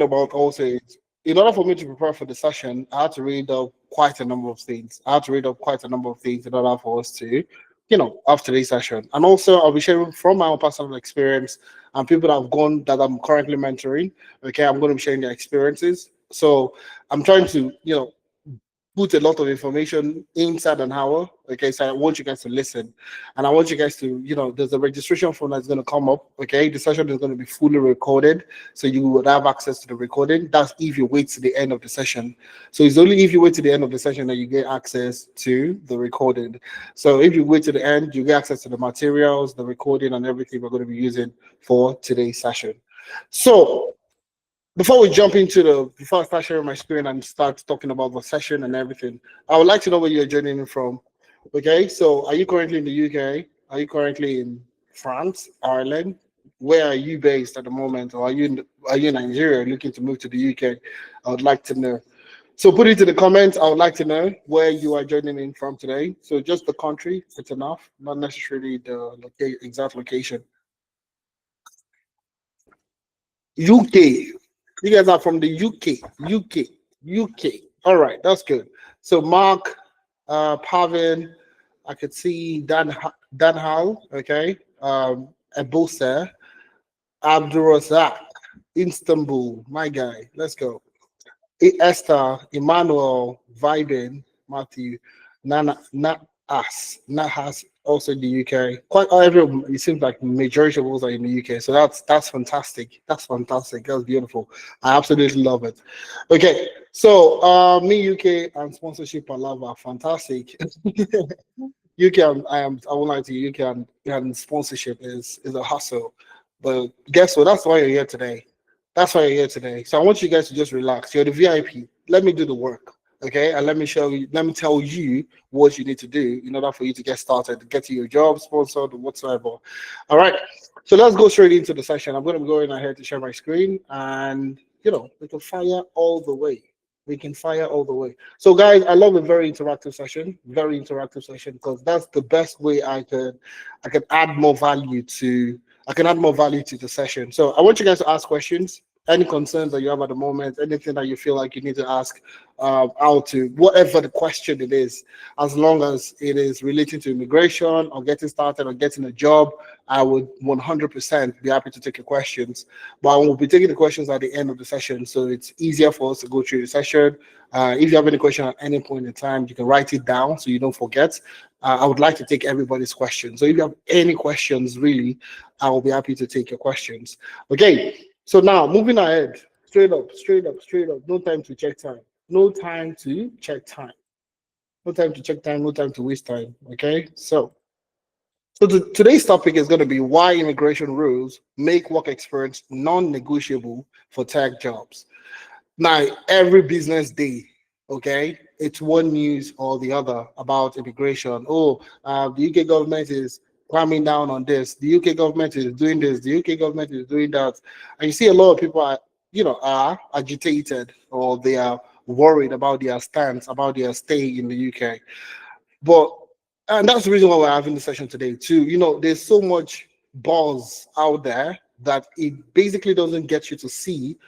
about also is in order for me to prepare for the session, I had to read up quite a number of things. I had to read up quite a number of things in order for us to, after today's session. And also, I'll be sharing from my own personal experience and people that have gone that I'm currently mentoring. Okay, I'm going to be sharing their experiences. So I'm trying to, put a lot of information inside an hour. Okay, so I want you guys to listen, and I want you guys to, there's a registration form that's going to come up. Okay, the session is going to be fully recorded, so you would have access to the recording. That's if you wait to the end of the session. So it's only if you wait to the end of the session that you get access to the recording. So if you wait to the end, you get access to the materials, the recording, and everything we're going to be using for today's session. So before we jump before I start sharing my screen and start talking about the session and everything, I would like to know where you're joining in from. Okay, so are you currently in the UK? Are you currently in France, Ireland? Where are you based at the moment? Or are you in Nigeria looking to move to the UK? I would like to know. So put it in the comments. I would like to know where you are joining in from today. So just the country, it's enough, not necessarily the exact location. UK. You guys are from the UK. UK. UK. All right, that's good. So Mark, Pavin, I could see Dan Hal, okay. Ebose, Abdurrazak, Istanbul, my guy. Let's go. Esther, Emmanuel, Vibin, Matthew, Nahas, also in the UK. Quite everyone, it seems like majority of us are in the UK. So that's fantastic. That's fantastic. That's beautiful. I absolutely love it. Okay, so me UK and sponsorship I love are fantastic. UK, I won't lie to you, UK and sponsorship is a hustle. But guess what? That's why you're here today. That's why you're here today. So I want you guys to just relax. You're the VIP. Let me do the work. Okay. And let me tell you what you need to do in order for you to get started, get to your job, sponsored, whatsoever. All right. So let's go straight into the session. I'm going to be going ahead to share my screen and we can fire all the way. We can fire all the way. So guys, I love a very interactive session, because that's the best way I can add more value to the session. So I want you guys to ask questions, any concerns that you have at the moment, anything that you feel like you need to ask out to, whatever the question it is, as long as it is relating to immigration or getting started or getting a job, I would 100% be happy to take your questions. But I will be taking the questions at the end of the session, so it's easier for us to go through the session. If you have any question at any point in time, you can write it down so you don't forget. I would like to take everybody's questions. So if you have any questions, really, I will be happy to take your questions. Okay, so now moving ahead, straight up. No time to check time. No time to check time. No time to check time. No time to waste time. Okay, so today's topic is going to be why immigration rules make work experience non-negotiable for tech jobs. Now, every business day, okay, it's one news or the other about immigration. Oh, the UK government is clamping down on this. The UK government is doing this. The UK government is doing that. And you see a lot of people are agitated, or they are worried about their stance, about their stay in the UK. And that's the reason why we're having the session today too. There's so much buzz out there that it basically doesn't get you to see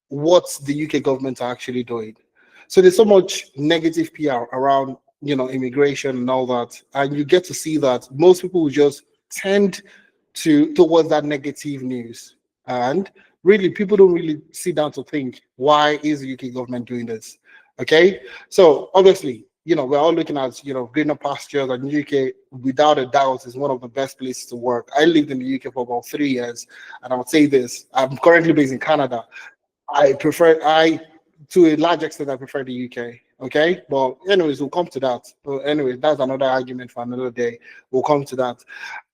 what the UK government are actually doing. So there's so much negative PR around, immigration and all that, and you get to see that most people will just tend towards that negative news, and really people don't really sit down to think, why is the UK government doing this? Okay, so obviously, we're all looking at, greener pastures, and UK, without a doubt, is one of the best places to work. I lived in the UK for about 3 years, and I would say this: I'm currently based in Canada. To a large extent, I prefer the UK. Okay, but anyways, we'll come to that. But anyways, that's another argument for another day. We'll come to that.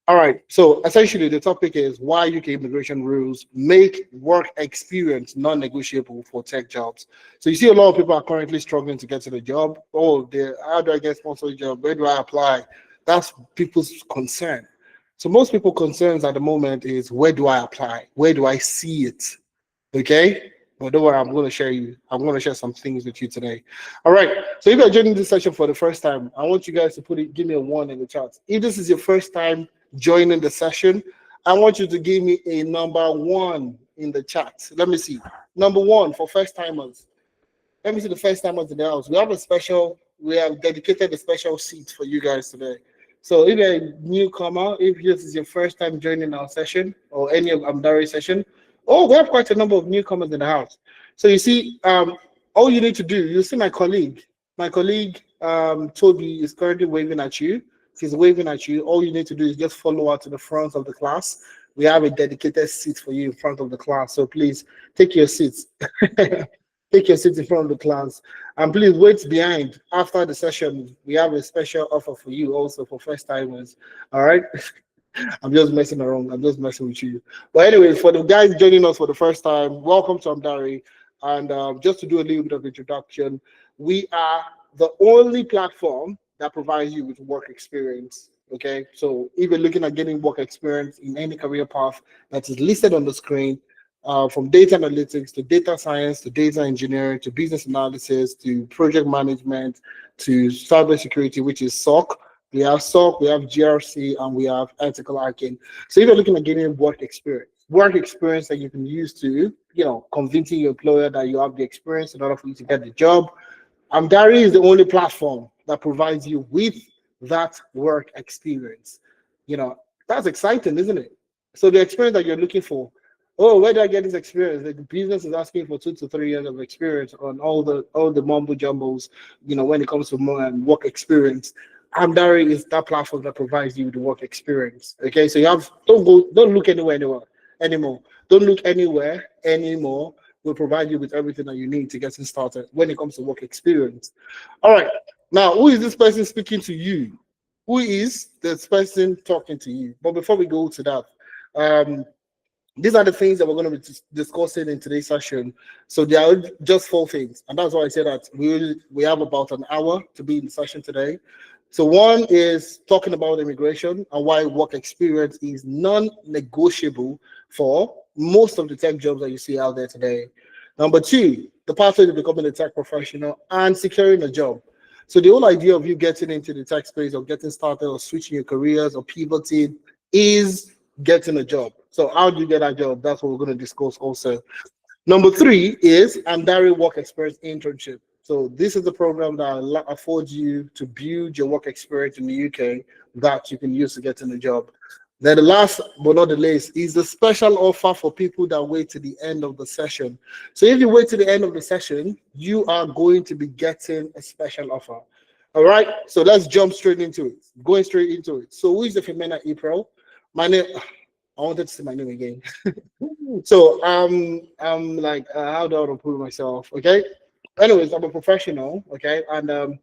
All right. So essentially, the topic is why UK immigration rules make work experience non-negotiable for tech jobs. So you see, a lot of people are currently struggling to get to the job. Oh, how do I get sponsored job? Where do I apply? That's people's concern. So most people's concerns at the moment is, where do I apply? Where do I see it? Okay. But don't worry, I'm going to share some things with you today. All right. So if you're joining this session for the first time, I want you guys to give me a 1 in the chat. If this is your first time joining the session, I want you to give me a number 1 in the chat. Let me see. Number one, for first timers. Let me see the first timers in the house. We have dedicated a special seat for you guys today. So if you're a newcomer, if this is your first time joining our session or any of Amdari session, oh, we have quite a number of newcomers in the house. So you see, all you need to do, you see my colleague. My colleague, Toby, is currently waving at you. She's waving at you. All you need to do is just follow her to the front of the class. We have a dedicated seat for you in front of the class. So please take your seats. Take your seat in front of the class. And please wait behind. After the session, we have a special offer for you also for first timers. All right. I'm just messing around. I'm just messing with you. But anyway, for the guys joining us for the first time, welcome to Amdari. And just to do a little bit of introduction, we are the only platform that provides you with work experience. Okay, so if you're looking at getting work experience in any career path that is listed on the screen, from data analytics to data science to data engineering to business analysis to project management to cybersecurity, which is SOC. We have SOC, we have GRC, and we have ethical hacking. So if you're looking at getting work experience that you can use to, convincing your employer that you have the experience in order for you to get the job, Amdari is the only platform that provides you with that work experience. That's exciting, isn't it? So the experience that you're looking for, oh, where do I get this experience? The business is asking for 2 to 3 years of experience on all the mumbo jumbles, when it comes to work experience. Amdari is that platform that provides you with the work experience. Okay, so don't look anymore. Don't look anywhere anymore. We'll provide you with everything that you need to get started when it comes to work experience. All right, now who is this person speaking to you? Who is this person talking to you? But before we go to that, these are the things that we're going to be discussing in today's session. So there are just 4 things, and that's why I said that we have about an hour to be in the session today. So one is talking about immigration and why work experience is non-negotiable for most of the tech jobs that you see out there today. Number 2, the pathway to becoming a tech professional and securing a job. So the whole idea of you getting into the tech space or getting started or switching your careers or pivoting is getting a job. So how do you get a job? That's what we're going to discuss also. Number 3 is Amdari Work Experience Internship. So this is the program that affords you to build your work experience in the UK that you can use to get in a job. Then the last but not the least is the special offer for people that wait to the end of the session. So if you wait to the end of the session, you are going to be getting a special offer. All right, so let's jump straight into it. Going straight into it. So who is the Femena April? My name, I wanted to say my name again. So I'm like, how do I prove myself? Okay. Anyways, I'm a professional. Okay, and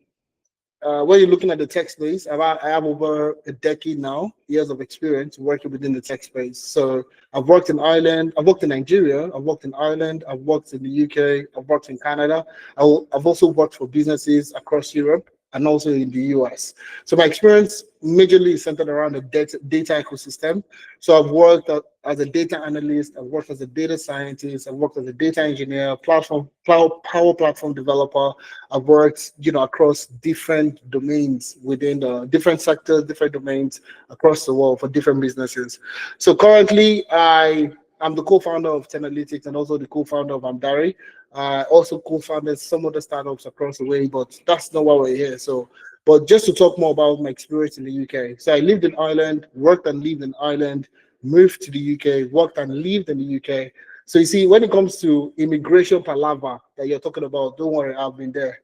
when you're looking at the tech space, I have over a decade now, years of experience working within the tech space. So I've worked in Ireland, I've worked in Nigeria, I've worked in Ireland, I've worked in the UK, I've worked in Canada. I've also worked for businesses across Europe and also in the US. So my experience majorly is centered around the data ecosystem. So I've worked as a data analyst, I've worked as a data scientist, I've worked as a data engineer, power platform developer. I've worked, across different domains within the different sectors, different domains across the world for different businesses. So currently, I'm the co-founder of Tenalytics and also the co-founder of Amdari. Also co-founded some other startups across the way, but that's not why we're here. So, but just to talk more about my experience in the UK. So I lived in Ireland, worked and lived in Ireland, moved to the UK, worked and lived in the UK. So you see, when it comes to immigration palaver that you're talking about, don't worry, I've been there.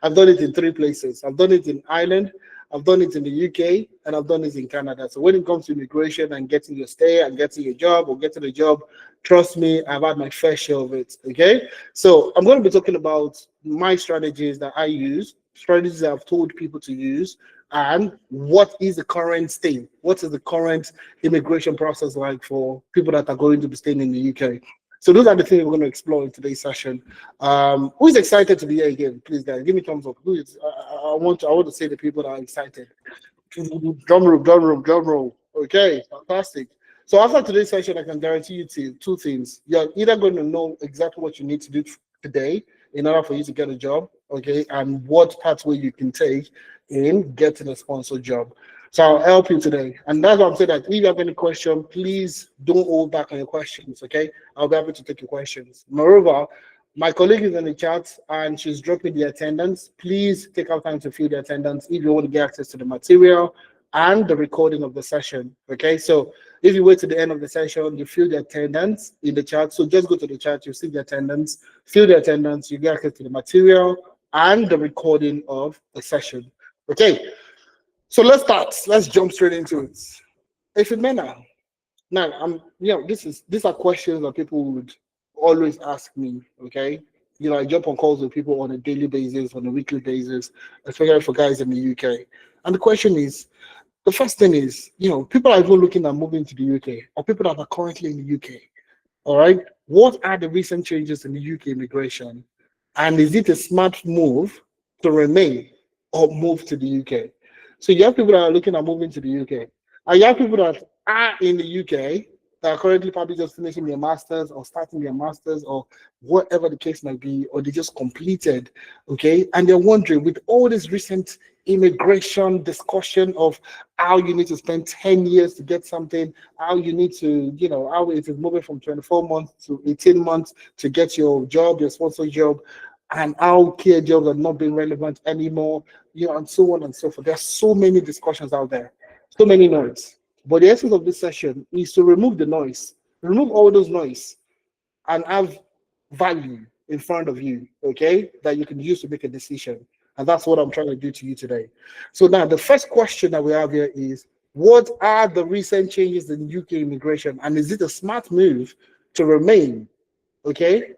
I've done it in 3 places. I've done it in Ireland, I've done it in the UK, and I've done it in Canada. So when it comes to immigration and getting your stay and getting a job or getting a job, trust me, I've had my fair share of it, okay? So I'm going to be talking about my strategies that I use, strategies that I've told people to use, and what is the current state? What is the current immigration process like for people that are going to be staying in the UK? So those are the things we're going to explore in today's session. Who is excited to be here again? Please, guys, give me thumbs up. Who is? I want to say the people that are excited. Drum roll, drum roll, drum roll. Okay, fantastic. So after today's session, I can guarantee you 2 things. You're either going to know exactly what you need to do today in order for you to get a job, okay, and what pathway you can take in getting a sponsored job. So I'll help you today. And that's why I'm saying that if you have any question, please don't hold back on your questions, okay? I'll be happy to take your questions. Moreover, my colleague is in the chat and she's dropping the attendance. Please take out time to fill the attendance if you want to get access to the material and the recording of the session, okay? So if you wait to the end of the session, you fill the attendance in the chat. So just go to the chat, you see the attendance, fill the attendance, you get access to the material and the recording of the session, okay? So let's start. Let's jump straight into it. If it may now I'm these are questions that people would always ask me. Okay, I jump on calls with people on a daily basis, on a weekly basis, especially for guys in the UK. And the question is, the first thing is, people are even looking at moving to the UK, or people that are currently in the UK. All right, what are the recent changes in the UK immigration, and is it a smart move to remain or move to the UK? So you have people that are looking at moving to the UK, and you have people that are in the UK that are currently probably just finishing their masters or starting their masters or whatever the case might be, or they just completed, okay, and they're wondering with all this recent immigration discussion of how you need to spend 10 years to get something, how you need to, how it is moving from 24 months to 18 months to get your job, your sponsor job, and how care jobs are not being relevant anymore, and so on and so forth. There's so many discussions out there, so many noise. But the essence of this session is to remove the noise, remove all those noise, and have value in front of you, okay, that you can use to make a decision. And that's what I'm trying to do to you today. So now the first question that we have here is, what are the recent changes in UK immigration? And is it a smart move to remain, okay,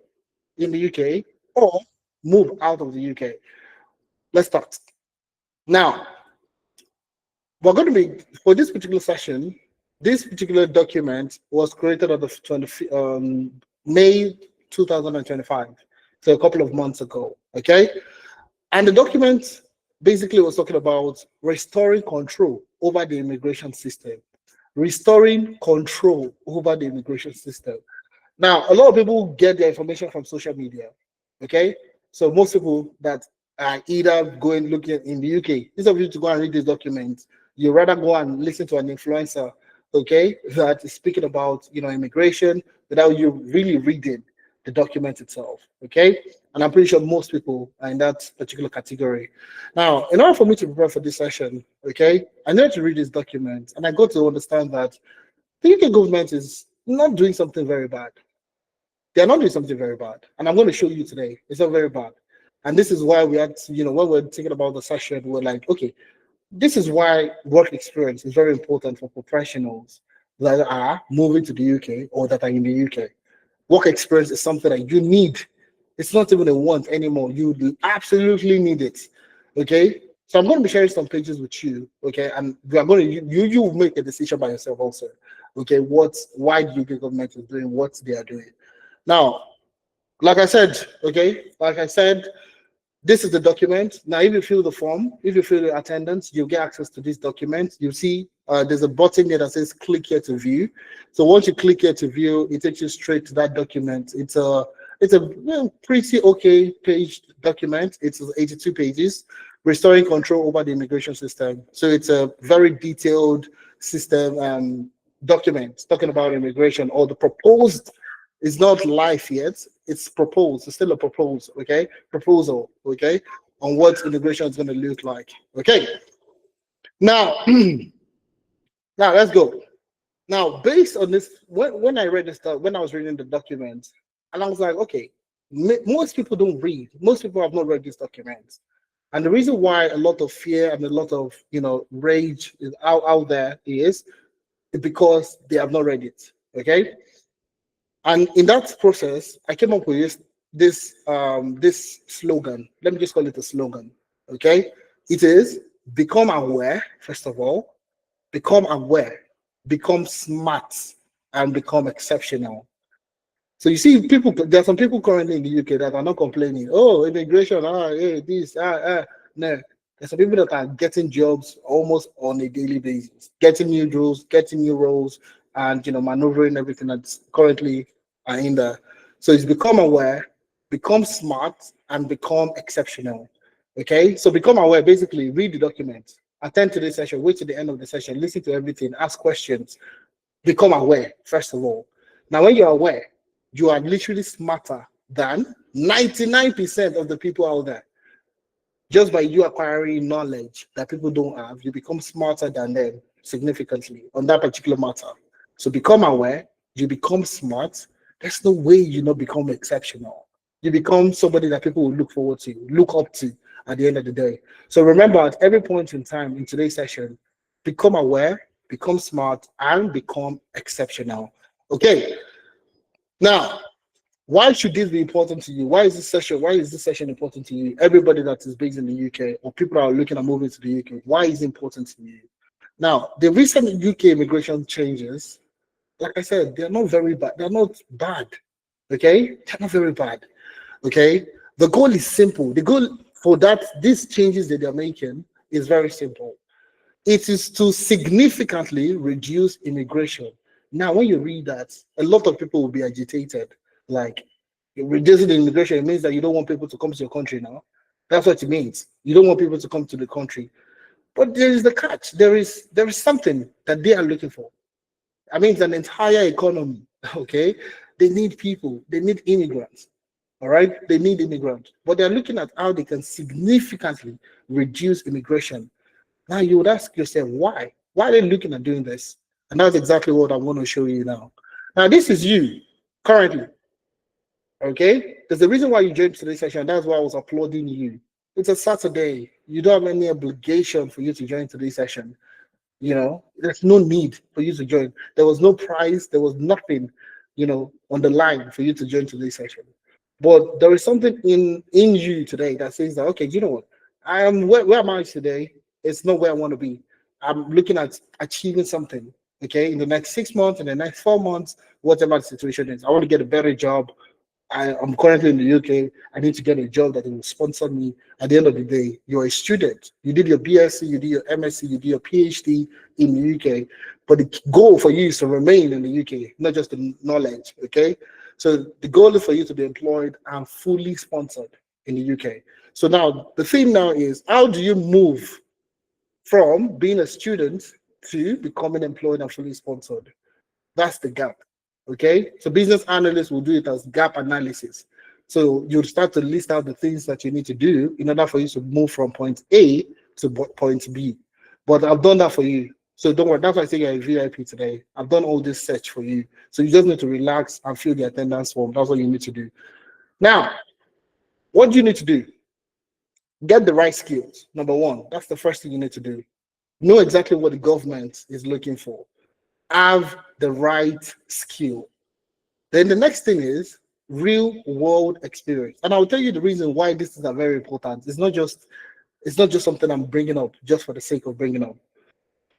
in the UK or move out of the UK? Let's start. Now, we're going to be, for this particular session, this particular document was created on the May 2025, so a couple of months ago, okay? And the document basically was talking about restoring control over the immigration system. Restoring control over the immigration system. Now, a lot of people get their information from social media, okay? So most people that are either going looking in the UK, instead of you to go and read this document, you rather go and listen to an influencer, okay, that is speaking about, immigration without you really reading the document itself, okay? And I'm pretty sure most people are in that particular category. Now, in order for me to prepare for this session, okay, I needed to read this document and I got to understand that the UK government is not doing something very bad. They're not doing something very bad. And I'm going to show you today. It's not very bad. And this is why we had, when we're thinking about the session, we're like, okay, this is why work experience is very important for professionals that are moving to the UK or that are in the UK. Work experience is something that you need. It's not even a want anymore. You absolutely need it. Okay. So I'm going to be sharing some pages with you. Okay. And we are going to, you make a decision by yourself also. Okay. Why the UK government is doing what they are doing. Now, like I said, this is the document. Now, if you fill the form, if you fill the attendance, you get access to this document. You see there's a button there that says click here to view. So once you click here to view, it takes you straight to that document. It's a pretty okay page document. It's 82 pages, restoring control over the immigration system. So it's a very detailed system document talking about immigration or the proposed. It's not live yet. It's proposed. It's still a proposal, okay? Proposal, okay? On what immigration is going to look like, okay? Now, now let's go. Now, based on this, when I read this stuff, when I was reading the document, and I was like, okay, most people don't read. Most people have not read this document. And the reason why a lot of fear and a lot of, rage is out there is because they have not read it, okay? And in that process, I came up with this slogan. Let me just call it a slogan. Okay, it is become aware. First of all, become aware, become smart, and become exceptional. So you see, there are some people currently in the UK that are not complaining. Oh, immigration, hey, this, no. There's some people that are getting jobs almost on a daily basis, getting new roles, and maneuvering everything that's currently in there. So it's become aware, become smart, and become exceptional. Okay, so become aware. Basically, read the document attend to this session, wait to the end of the session, listen to everything, ask questions, become aware, first of all. Now, when you're aware, you are literally smarter than 99% of the people out there. Just by you acquiring knowledge that people don't have, you become smarter than them significantly on that particular matter. So become aware, you become smart. There's no way you not become exceptional. You become somebody that people will look forward to, look up to at the end of the day. So remember, at every point in time in today's session, become aware, become smart, and become exceptional. Okay, now why should this be important to you? Why is this session important to you? Everybody that is based in the UK or people that are looking at moving to the UK, why is it important to you? Now, the recent UK immigration changes, like I said, they're not very bad. They're not bad. Okay? They're not very bad. Okay? The goal is simple. The goal for that, these changes that they're making is very simple. It is to significantly reduce immigration. Now, when you read that, a lot of people will be agitated. Like, reducing the immigration, it means that you don't want people to come to your country now. That's what it means. You don't want people to come to the country. But there is the catch. There is something that they are looking for. I mean, it's an entire economy. Okay, they need people. They need immigrants. All right, they need immigrants. But they're looking at how they can significantly reduce immigration. Now you would ask yourself, why? Why are they looking at doing this? And that's exactly what I'm going to show you now. Now, this is you currently. Okay, there's a reason why you joined today's session. That's why I was applauding you. It's a Saturday. You don't have any obligation for you to join today's session. You know, there's no need for you to join. There was no prize. There was nothing, on the line for you to join today's session. But there is something in you today that says that, okay, you know what? I am where am I today? It's not where I want to be. I'm looking at achieving something. Okay, in the next 6 months, in the next 4 months, whatever the situation is, I want to get a better job. I'm currently in the UK. I need to get a job that will sponsor me. At the end of the day, you're a student. You did your BSc, you did your MSc, you did your PhD in the UK. But the goal for you is to remain in the UK, not just the knowledge. Okay. So the goal is for you to be employed and fully sponsored in the UK. So now the theme now is, how do you move from being a student to becoming employed and fully sponsored? That's the gap. Okay, so business analysts will do it as gap analysis. So you'll start to list out the things that you need to do in order for you to move from point A to point B. But I've done that for you. So don't worry, that's why I say you're a VIP today. I've done all this search for you. So you just need to relax and fill the attendance form. That's what you need to do. Now, what do you need to do? Get the right skills. Number one, that's the first thing you need to do. Know exactly what the government is looking for. Have the right skill. Then the next thing is real world experience. And I'll tell you the reason why this is very important. It's not just something I'm bringing up just for the sake of bringing up.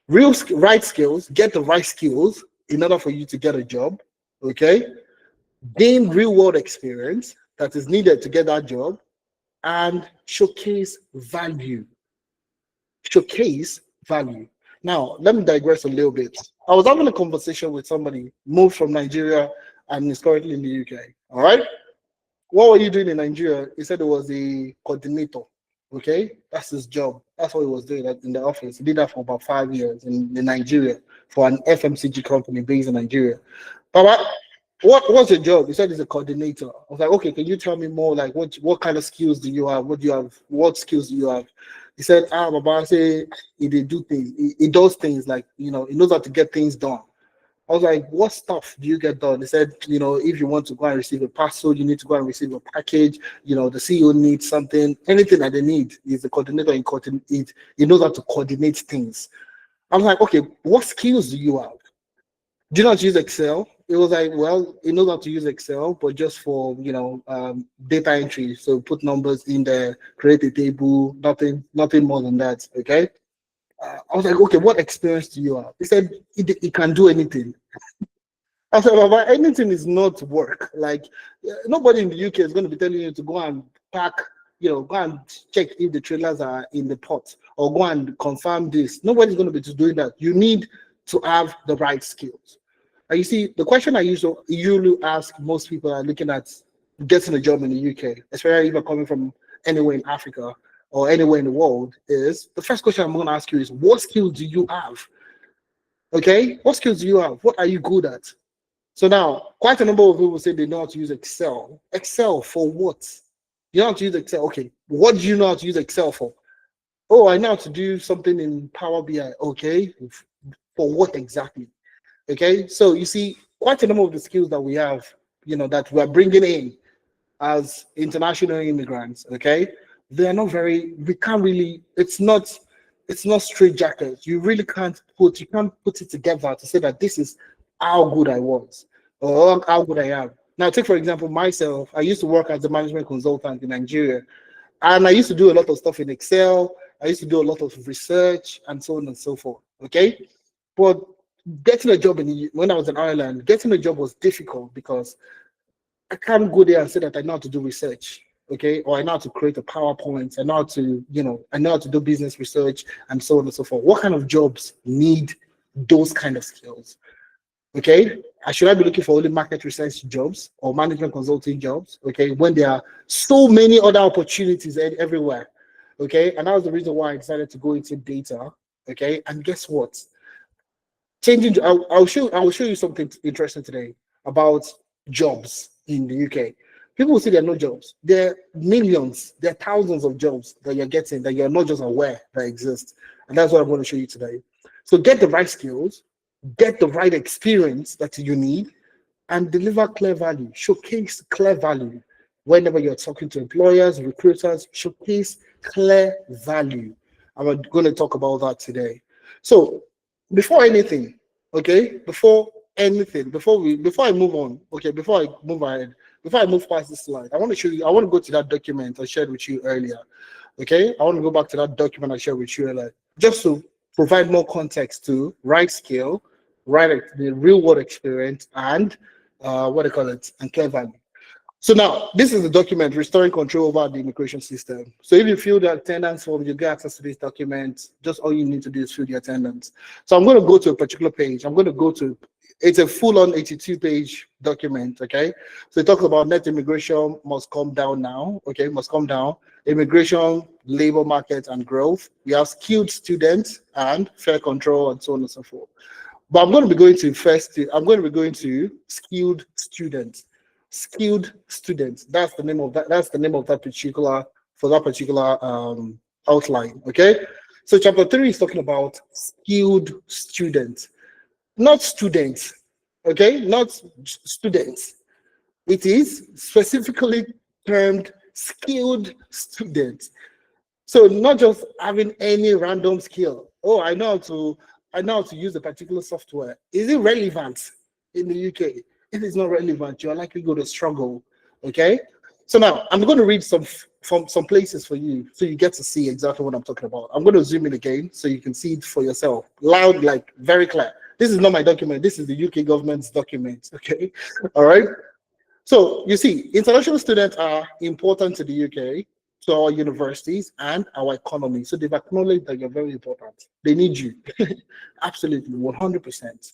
Right skills, get the right skills in order for you to get a job. Okay. Gain real world experience that is needed to get that job, and showcase value. Showcase value. Now, let me digress a little bit. I was having a conversation with somebody, moved from Nigeria and is currently in the UK. All right. What were you doing in Nigeria? He said it was a coordinator. Okay. That's his job. That's what he was doing in the office. He did that for about 5 years in Nigeria for an FMCG company based in Nigeria. But what's your job? He said he's a coordinator. I was like, okay, can you tell me more? Like, what kind of skills do you have? What do you have? What skills do you have? He said, Baba, I say he do things. He does things like, he knows how to get things done. I was like, what stuff do you get done? He said, if you want to go and receive a parcel, you need to go and receive a package. The CEO needs something, anything that they need. He's the coordinator in coordinate. He knows how to coordinate things. I was like, okay, what skills do you have? Do you know how to use Excel? It was like, well, he knows how to use Excel, but just for data entry. So put numbers in there, create a table, nothing more than that. Okay. I was like, okay, what experience do you have? He said he can do anything. I said, well, anything is not work. Like, nobody in the UK is going to be telling you to go and pack, go and check if the trailers are in the port, or go and confirm this. Nobody's going to be doing that. You need to have the right skills. And you see, the question I usually ask most people are looking at getting a job in the UK, especially if you're coming from anywhere in Africa or anywhere in the world is the first question I'm going to ask you is what skills do you have? Okay, what skills do you have? What are you good at? So now, quite a number of people say they know how to use Excel. Excel for what? You know how to use Excel. Okay, what do you know how to use Excel for? Oh, I know how to do something in Power BI. Okay, for what exactly? Okay, so you see, quite a number of the skills that we have, that we're bringing in as international immigrants, okay, they are not very, we can't really, it's not straight jackets. You can't put it together to say that this is how good I was or how good I am. Now, take for example myself. I used to work as a management consultant in Nigeria, and I used to do a lot of stuff in Excel. I used to do a lot of research and so on and so forth. Okay, but getting a job when I was in Ireland, getting a job was difficult because I can't go there and say that I know how to do research, okay, or I know how to create a PowerPoint. I know how to do business research and so on and so forth. What kind of jobs need those kind of skills? Okay, should I be looking for only market research jobs or management consulting jobs? Okay, when there are so many other opportunities everywhere. Okay, and that was the reason why I decided to go into data. Okay, and guess what? I will show you something interesting today about jobs in the UK. People will say there are no jobs. There are millions, there are thousands of jobs that you're getting that you're not just aware that exist. And that's what I'm going to show you today. So get the right skills, get the right experience that you need, and deliver clear value, showcase clear value. Whenever you're talking to employers, recruiters, showcase clear value. I'm going to talk about that today. So before anything, okay, before I move on, okay, before I move ahead, before I move past this slide, I want to show you, I want to go to that document I shared with you earlier. Okay, I want to go back to that document I shared with you earlier, just to provide more context to right skill, the real world experience, and what they call it, and clear value. So now, this is the document, restoring control over the immigration system. So if you fill the attendance form, you get access to this document. Just all you need to do is fill the attendance. So I'm going to go to a particular page. It's a full-on 82-page document, okay? So it talks about net immigration must come down now, okay, must come down. Immigration, labor market, and growth. We have skilled students and fair control and so on and so forth. But I'm going to be going to skilled students. Skilled students. That's the name of that. That's the name of that particular outline. Okay. So chapter 3 is talking about skilled students, not students. Okay, not students. It is specifically termed skilled students. So not just having any random skill. Oh, I know how to use a particular software. Is it relevant in the UK? If it's not relevant, you're likely going to struggle. Okay. So now I'm going to read some places for you so you get to see exactly what I'm talking about. I'm going to zoom in again so you can see it for yourself. Loud, like very clear. This is not my document. This is the UK government's document. Okay. All right. So you see, international students are important to the UK, to our universities and our economy. So they've acknowledged that you're very important. They need you. Absolutely, 100%.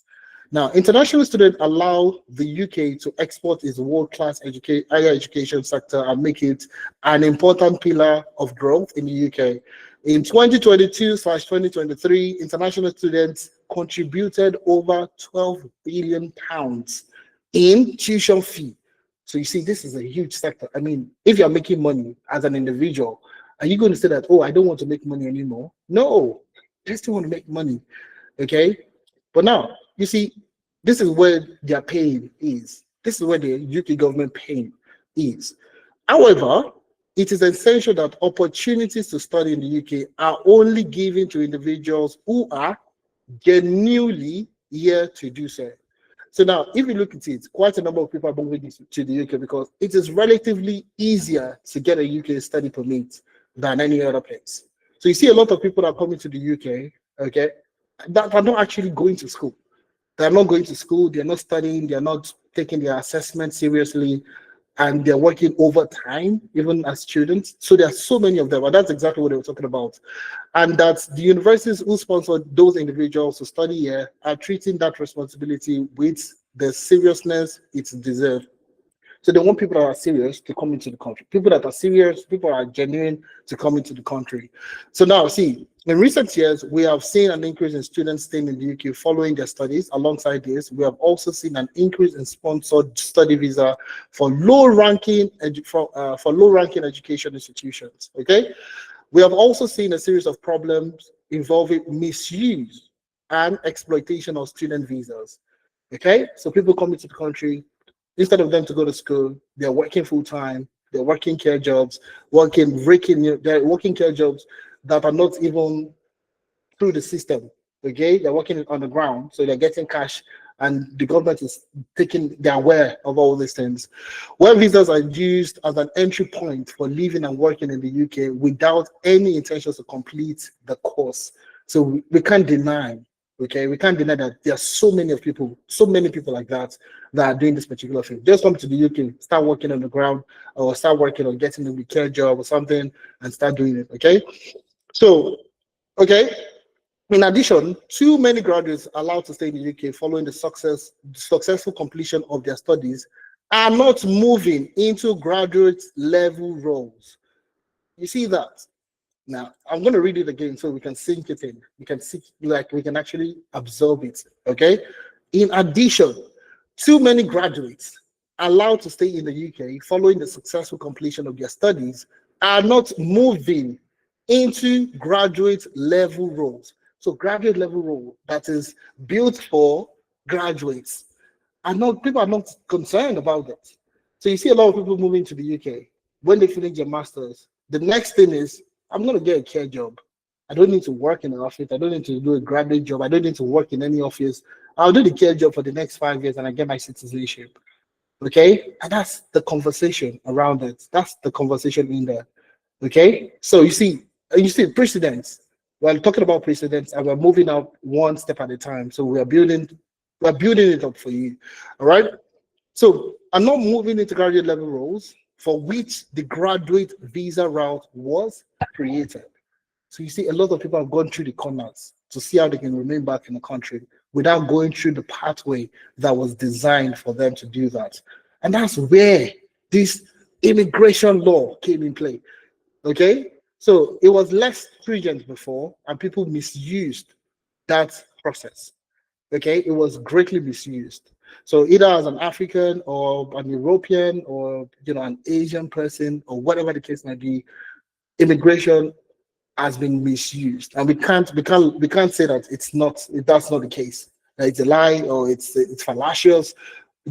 Now, international students allow the UK to export its world-class higher education sector and make it an important pillar of growth in the UK. In 2022/2023, international students contributed over £12 billion in tuition fee. So you see, this is a huge sector. I mean, if you're making money as an individual, are you going to say that, oh, I don't want to make money anymore? No, they still want to make money. Okay. But now, you see, this is where their pain is. This is where the UK government pain is. However, it is essential that opportunities to study in the UK are only given to individuals who are genuinely here to do so. So now, if you look at it, quite a number of people are moving to the UK because it is relatively easier to get a UK study permit than any other place. So you see a lot of people that are coming to the UK, okay, that are not actually going to school. They're not going to school, they're not studying, they're not taking their assessment seriously, and they're working overtime, even as students. So there are so many of them, and that's exactly what they were talking about. And that the universities who sponsor those individuals to study here are treating that responsibility with the seriousness it deserves. So they want people that are serious to come into the country. People that are serious, people that are genuine to come into the country. So now, see, in recent years, we have seen an increase in students staying in the UK following their studies. Alongside this, we have also seen an increase in sponsored study visa for low-ranking education institutions. Okay, we have also seen a series of problems involving misuse and exploitation of student visas. Okay, so people come into the country, instead of them to go to school, they're working full time, they're working care jobs, they're working care jobs that are not even through the system. Okay, they're working on the ground, so they're getting cash, and the government is taking, they're aware of all these things. Where visas are used as an entry point for living and working in the UK without any intentions to complete the course. So we can't deny, okay, we can't deny that there are so many people like that that are doing this particular thing. Just come to the UK, start working on the ground, or start working on getting a care job or something, and start doing it. Okay, so okay. In addition, too many graduates allowed to stay in the UK following the successful completion of their studies are not moving into graduate level roles. You see that? Now, I'm going to read it again so we can sink it in. We can see, like, we can actually absorb it. Okay. In addition, too many graduates allowed to stay in the UK following the successful completion of their studies are not moving into graduate level roles. So graduate level role that is built for graduates. People are not concerned about that. So you see a lot of people moving to the UK when they finish their masters. The next thing is, I'm going to get a care job. I don't need to work in an office. I don't need to do a graduate job. I don't need to work in any office. I'll do the care job for the next 5 years and I get my citizenship. Okay? And that's the conversation around it. That's the conversation in there. Okay? So you see precedents. We're talking about precedents and we're moving up one step at a time. So we're building it up for you. All right? So I'm not moving into graduate level roles for which the graduate visa route was created. So you see, a lot of people have gone through the corners to see how they can remain back in the country without going through the pathway that was designed for them to do that. And that's where this immigration law came in play. Okay? So it was less stringent before, and people misused that process. Okay? It was greatly misused. So either as an African or an European or an Asian person or whatever the case might be, immigration has been misused, and we can't say that that's not the case. It's a lie or it's fallacious.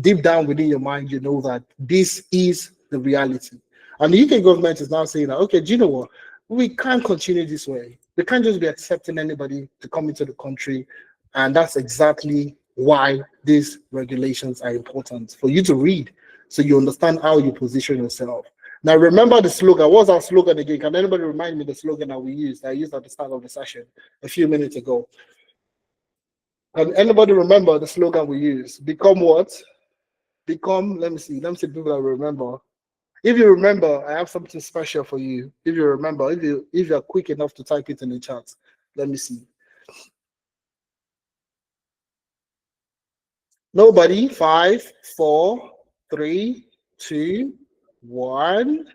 Deep down within your mind, you know that this is the reality. And the UK government is now saying that, okay, do you know what? We can't continue this way. We can't just be accepting anybody to come into the country, and that's exactly why these regulations are important for you to read, so you understand how you position yourself. Now, remember the slogan. What's our slogan again? Can anybody remind me the slogan that we used? I used at the start of the session a few minutes ago. Can anybody remember the slogan we used? Become what? Become, let me see people that remember. If you remember, I have something special for you. If you remember, if you're quick enough to type it in the chat, let me see. Nobody. 5, 4, 3, 2, 1.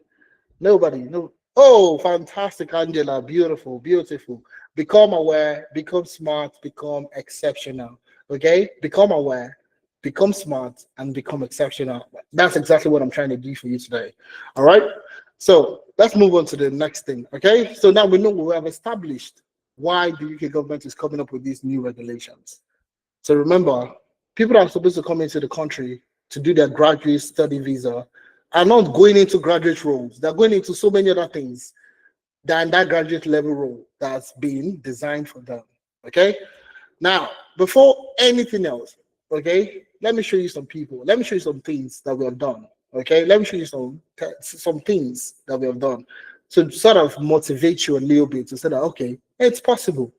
Nobody. No. Oh, fantastic, Angela. Beautiful, beautiful. Become aware, become smart, become exceptional. Okay? Become aware, become smart, and become exceptional. That's exactly what I'm trying to do for you today. All right? So let's move on to the next thing. Okay? So now we have established why the UK government is coming up with these new regulations. So remember, people that are supposed to come into the country to do their graduate study visa are not going into graduate roles. They're going into so many other things than that graduate level role that's been designed for them. Okay? Now, before anything else, okay, let me show you some people. Let me show you some things that we have done. Okay? Let me show you some things that we have done to sort of motivate you a little bit to say that, okay, it's possible.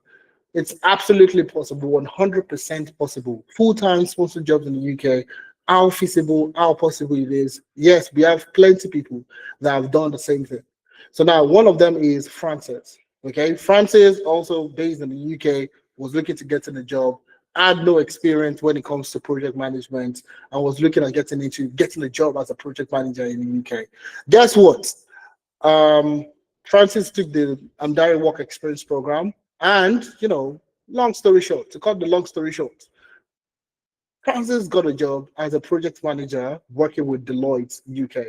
It's absolutely possible, 100% possible. Full-time sponsored jobs in the UK, how feasible, how possible it is. Yes, we have plenty of people that have done the same thing. So now one of them is Francis. Okay, Francis, also based in the UK, was looking to get in a job, had no experience when it comes to project management and was looking at getting a job as a project manager in the UK. Guess what? Um, Francis took the Amdari Work Experience program, and long story short, to cut the long story short, Francis got a job as a project manager working with Deloitte UK.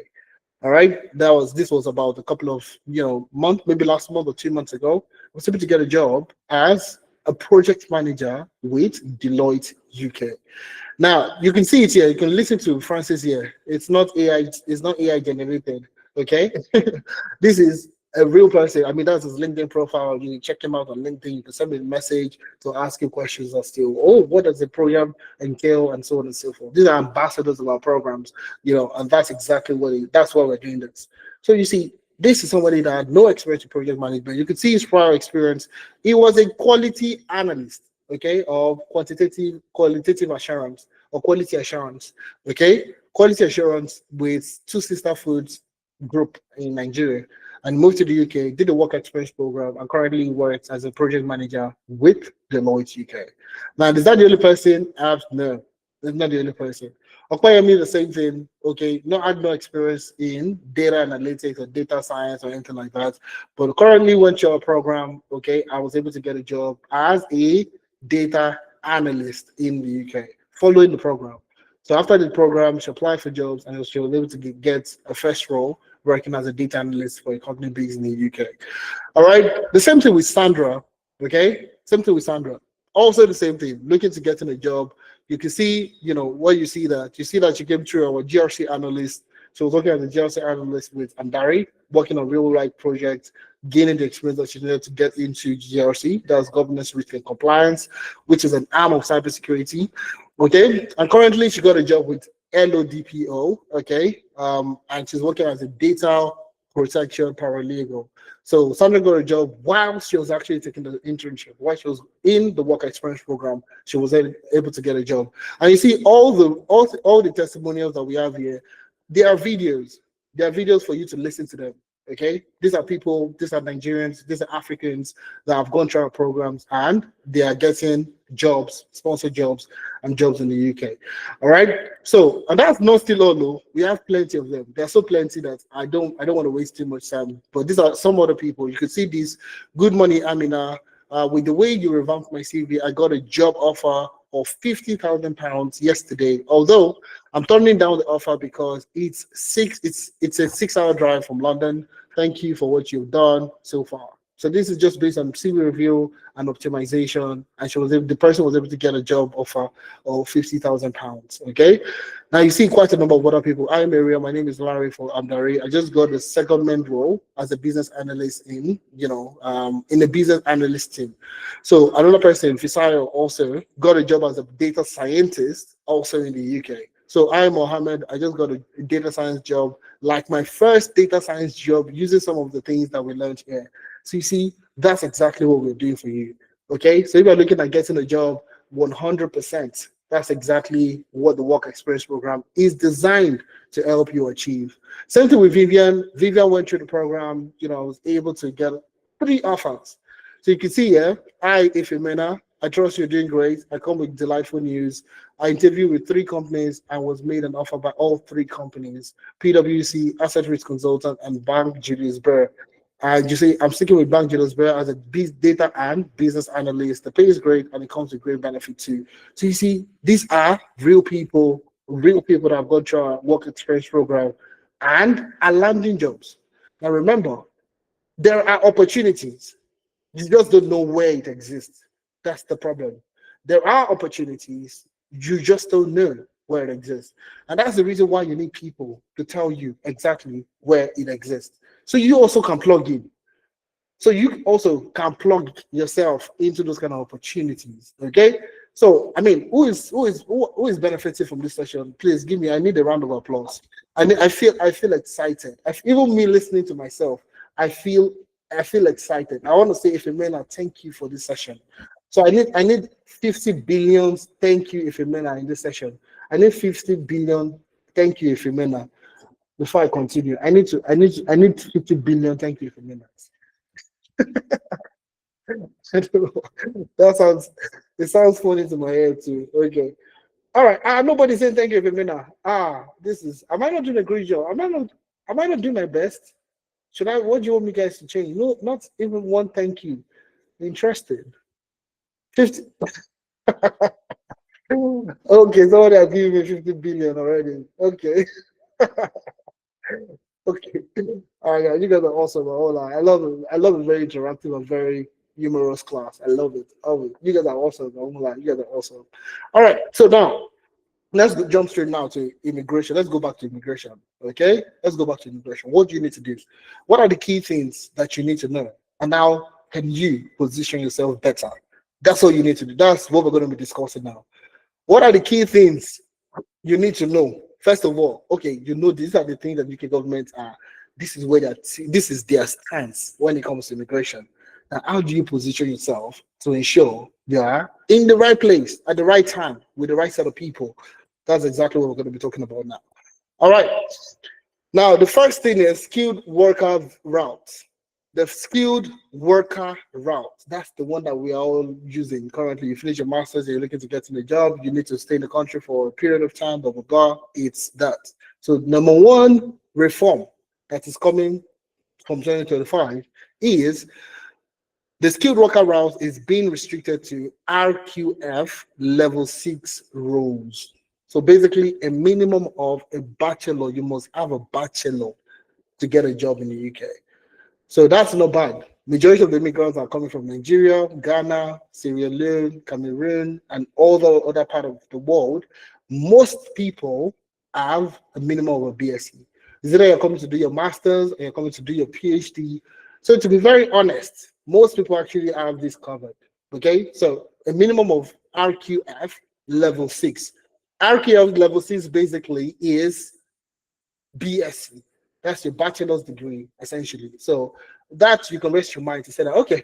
All right, this was about a couple of months, maybe last month or 2 months ago. I was able to get a job as a project manager with Deloitte UK. Now you can see it here. You can listen to Francis here. It's not AI. It's not AI generated. Okay, this is a real person. I mean, that's his LinkedIn profile. You can check him out on LinkedIn. You can send me a message to ask him questions as to, oh, what does the program entail, and so on and so forth. These are ambassadors of our programs, and that's exactly that's why we're doing this. So you see, this is somebody that had no experience in project management. You could see his prior experience. He was a quality analyst, okay, of qualitative assurance or quality assurance, okay, quality assurance with Two Sister Foods Group in Nigeria, and moved to the UK, did the work experience program, and currently works as a project manager with Deloitte UK. Now, is that the only person? No, that's not the only person. Okoyemi, the same thing. Okay, had no experience in data analytics or data science or anything like that, but currently went to a program. Okay, I was able to get a job as a data analyst in the UK following the program. So after the program, she applied for jobs, and she was able to get a first role working as a data analyst for a company based in the UK. All right, the same thing with Sandra. Okay, same thing with Sandra. Also the same thing, looking to get in a job. You can see, what you see that she came through our GRC analyst. She was working as a GRC analyst with Amdari, working on real life projects, gaining the experience that she needed to get into GRC, that's governance, risk, and compliance, which is an arm of cybersecurity. Okay, and currently she got a job with LODPO. Okay, and she's working as a data protection paralegal. So Sandra got a job while she was actually taking the internship. While she was in the work experience program, she was able to get a job. And you see all the testimonials that we have here. There are videos. There are videos for you to listen to them. Okay, these are people. These are Nigerians. These are Africans that have gone through our programs, and they are getting jobs, sponsored jobs, and jobs in the UK. All right. So, and that's not still all. No, we have plenty of them. There's so plenty that I don't want to waste too much time. But these are some other people. You can see these. Good morning, Amina. With the way you revamped my CV, I got a job offer of £50,000 yesterday. Although I'm turning down the offer because it's a 6 hour drive from London. Thank you for what you've done so far. So this is just based on CV review and optimization, and the person was able to get a job offer of £50,000. Okay. Now you see quite a number of other people. Hi Maria, my name is Larry for Amdari. I just got the secondment role as a business analyst in the business analyst team. So another person, Fisayo, also got a job as a data scientist also in the UK. So I, Mohammed, I just got a data science job, like my first data science job, using some of the things that we learned here. So you see, that's exactly what we're doing for you. Okay, so if you're looking at getting a job, 100%, that's exactly what the work experience program is designed to help you achieve. Same thing with Vivian. Vivian went through the program, was able to get 3 offers. So you can see here, hi, Ifemena. I trust you're doing great. I come with delightful news. I interviewed with 3 companies and was made an offer by all 3 companies: PwC, Asset Risk Consultant, and Bank Julius Baer. And you see, I'm sticking with Bank Julius Baer as a data and business analyst. The pay is great, and it comes with great benefit too. So you see, these are real people that have gone through our work experience program and are landing jobs. Now remember, there are opportunities. You just don't know where it exists. That's the problem. There are opportunities. You just don't know where it exists. And that's the reason why you need people to tell you exactly where it exists. So you also can plug in. So you also can plug yourself into those kind of opportunities. Okay. So I mean, who is benefiting from this session? Please give me. I need a round of applause. I feel excited. Even me listening to myself, I feel excited. I want to say, Ifemena, thank you for this session. So I need 50 billion. Thank you, Ifemena, in this session. I need 50 billion. Thank you, Ifemena. Before I continue, I need 50 billion. Thank you, Ifemena. That sounds It sounds funny to my head too. Okay. All right. Nobody's saying thank you, Femina. This is. Am I not doing a great job? Am I not? Am I not doing my best? Should I? What do you want me guys to change? No, not even one thank you. Interesting. 50. Okay, somebody has given me 50 billion already. Okay. Okay. All right, guys, you guys are awesome. I love it. I love a very interactive and very humorous class. I love it. Oh, you guys are awesome. I won't lie. You guys are awesome. All right. So now let's jump straight now to immigration. Let's go back to immigration. Okay. Let's go back to immigration. What do you need to do? What are the key things that you need to know? And how can you position yourself better? That's all you need to do. That's what we're going to be discussing now. What are the key things you need to know? First of all, okay, you know these are the things that UK government are. This is where this is their stance when it comes to immigration. Now, how do you position yourself to ensure you are in the right place at the right time with the right set of people? That's exactly what we're going to be talking about now. All right. Now, the first thing is skilled worker route. The skilled worker route. That's the one that we are all using currently. You finish your master's, you're looking to get in a job, you need to stay in the country for a period of time, blah, blah, blah. It's that. So, number one reform that is coming from 2025 is the skilled worker route is being restricted to RQF level 6 roles. So basically, a minimum of a bachelor, you must have a bachelor to get a job in the UK. So that's not bad. Majority of the immigrants are coming from Nigeria, Ghana, Sierra Leone, Cameroon, and all the other part of the world. Most people have a minimum of a BSc. Is it that you're coming to do your master's or you're coming to do your PhD? So to be very honest, most people actually have this covered. Okay, so a minimum of RQF level 6. RQF level 6 basically is BSc. That's your bachelor's degree, essentially. So that you can rest your mind to say that, okay,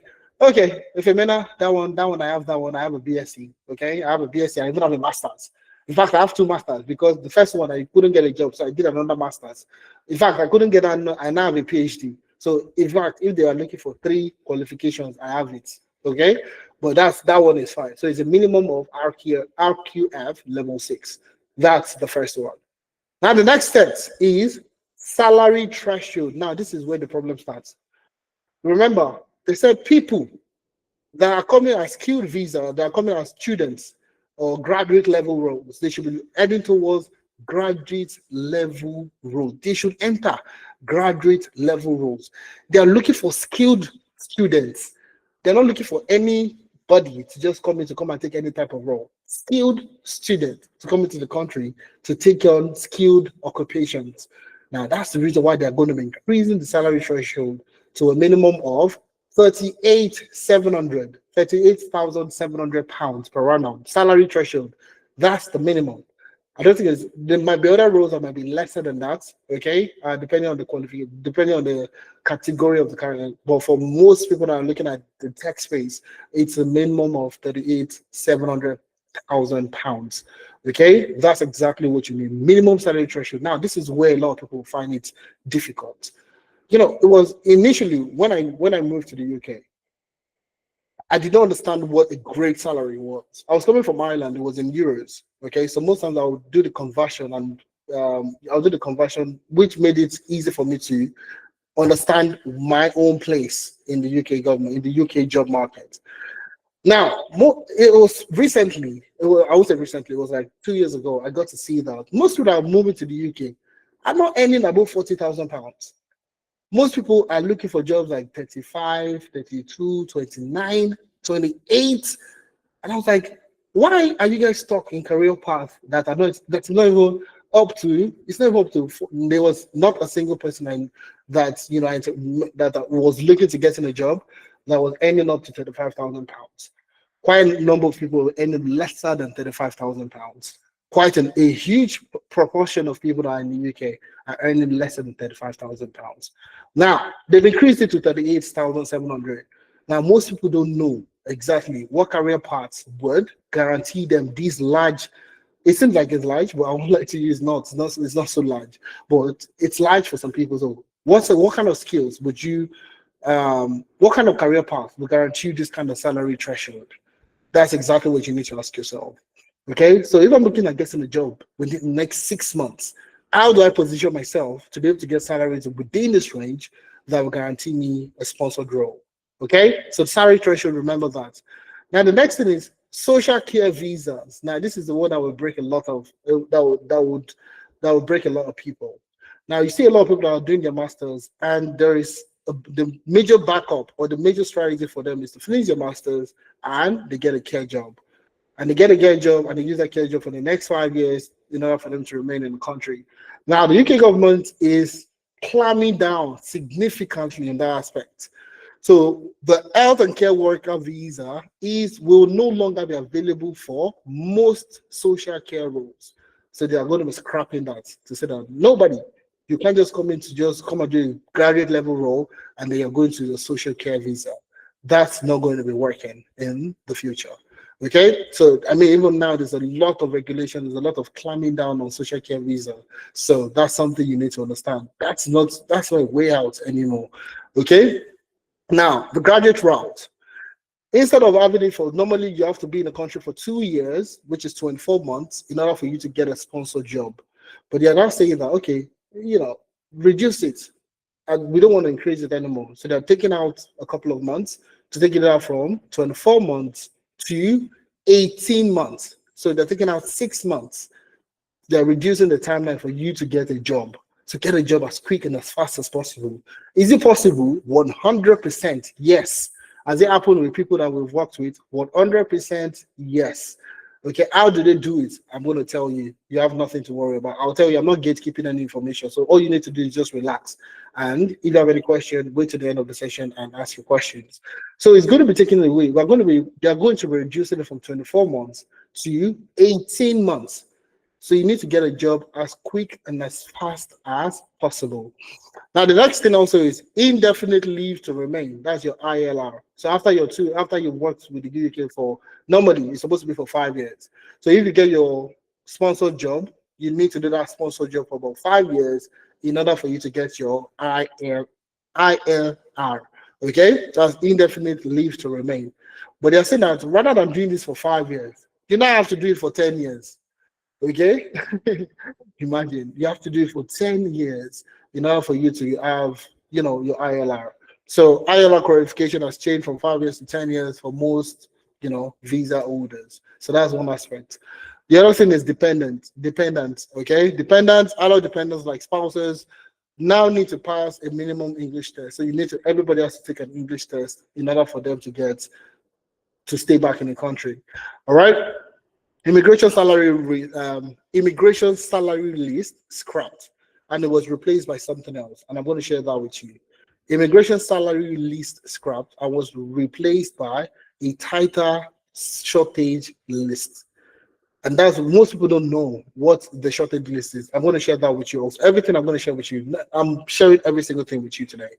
if you mean that one, I have a BSc. Okay, I have a BSc, I even have a master's. In fact, I have two masters because the first one I couldn't get a job, so I did another master's. In fact, I couldn't get I now have a PhD. So in fact, if they are looking for 3 qualifications, I have it. Okay, but that one is fine. So it's a minimum of RQF level 6. That's the first one. Now the next step is salary threshold. Now this is where the problem starts. Remember, they said people that are coming as skilled visa, that are coming as students or graduate level roles, they should be heading towards graduate level roles. They should enter graduate level roles. They are looking for skilled students. They're not looking for anybody to just come in to come and take any type of role. Skilled student to come into the country to take on skilled occupations. Now that's the reason why they're going to be increasing the salary threshold to a minimum of 38,700 pounds per annum. Salary threshold. That's the minimum. I don't think there might be other roles that might be lesser than that, okay? Depending on the qualification, depending on the category of the career. But for most people that are looking at the tech space, it's a minimum of 38,700 pounds. Okay, that's exactly what you need. Minimum salary threshold. Now, this is where a lot of people find it difficult. You know, it was initially when I moved to the UK, I did not understand what a great salary was. I was coming from Ireland, it was in euros. Okay, so most times I would do the conversion and I'll do the conversion, which made it easy for me to understand my own place in the UK government, in the UK job market. Now, it was recently, I would say recently, it was like 2 years ago, I got to see that most people that are moving to the UK are not earning above £40,000. Most people are looking for jobs like 35, 32, 29, 28. And I was like, why are you guys stuck in career path that's not even up to, it's not even up to, there was not a single person that, you know, that was looking to get in a job that was earning up to £35,000. Quite a number of people were earning lesser than £35,000. Quite a huge proportion of people that are in the UK are earning less than £35,000. Now, they've increased it to 38,700. Now, most people don't know exactly what career paths would guarantee them these large. It seems like it's large, but I would like to use it's not so large, but it's large for some people. So what kind of skills would you what kind of career path would guarantee you this kind of salary threshold? That's exactly what you need to ask yourself. Okay, so if I'm looking at getting a job within the next 6 months, how do I position myself to be able to get salaries within this range that will guarantee me a sponsored role? Okay, so salary threshold, remember that. Now, the next thing is social care visas. Now, this is the one that will break a lot of that would break a lot of people. Now, you see a lot of people that are doing their masters, and there is the major backup or the major strategy for them is to finish your masters and they get a care job, and they get a care job and they use that care job for the next 5 years in order for them to remain in the country. Now, the UK government is clamping down significantly in that aspect. So the health and care worker visa is will no longer be available for most social care roles. So they are going to be scrapping that to say that nobody, you can't just come in to just come and do a graduate level role and then you're going to the social care visa. That's not going to be working in the future. Okay, so I mean, even now there's a lot of regulation, there's a lot of clamping down on social care visa. So that's something you need to understand. That's not a way out anymore. Okay, now the graduate route. Instead of having it for normally you have to be in the country for 2 years, which is 24 months, in order for you to get a sponsored job. But they're now saying that okay, reduce it, and we don't want to increase it anymore. So they're taking out a couple of months to take it out from 24 months to 18 months. So they're taking out 6 months. They're reducing the timeline for you to get a job, to get a job as quick and as fast as possible. Is it possible? 100% yes. Has it happened with people that we've worked with? 100% yes. Okay, how do they do it? I'm going to tell you. You have nothing to worry about. I'll tell you, I'm not gatekeeping any information. So all you need to do is just relax. And if you have any question, wait to the end of the session and ask your questions. So it's going to be taken away. They're going to be reducing it from 24 months to 18 months. So you need to get a job as quick and as fast as possible. Now, the next thing also is indefinite leave to remain. That's your ILR. So after you worked with the UK for, normally it's supposed to be for 5 years. So if you get your sponsored job, you need to do that sponsored job for about 5 years in order for you to get your ILR. Okay, that's indefinite leave to remain. But they're saying that rather than doing this for 5 years, you now have to do it for 10 years. Okay, imagine you have to do it for 10 years in order for you to have, your ILR. So ILR qualification has changed from 5 years to 10 years for most, visa holders. So that's one aspect. The other thing is dependents. Okay, dependents, other dependents like spouses now need to pass a minimum English test. So everybody has to take an English test in order for them to stay back in the country. All right. Immigration salary list scrapped, and it was replaced by something else. And I'm going to share that with you. Immigration salary list scrapped and was replaced by a tighter shortage list. And that's most people don't know what the shortage list is. I'm going to share that with you also. Everything I'm going to share with you, I'm sharing every single thing with you today.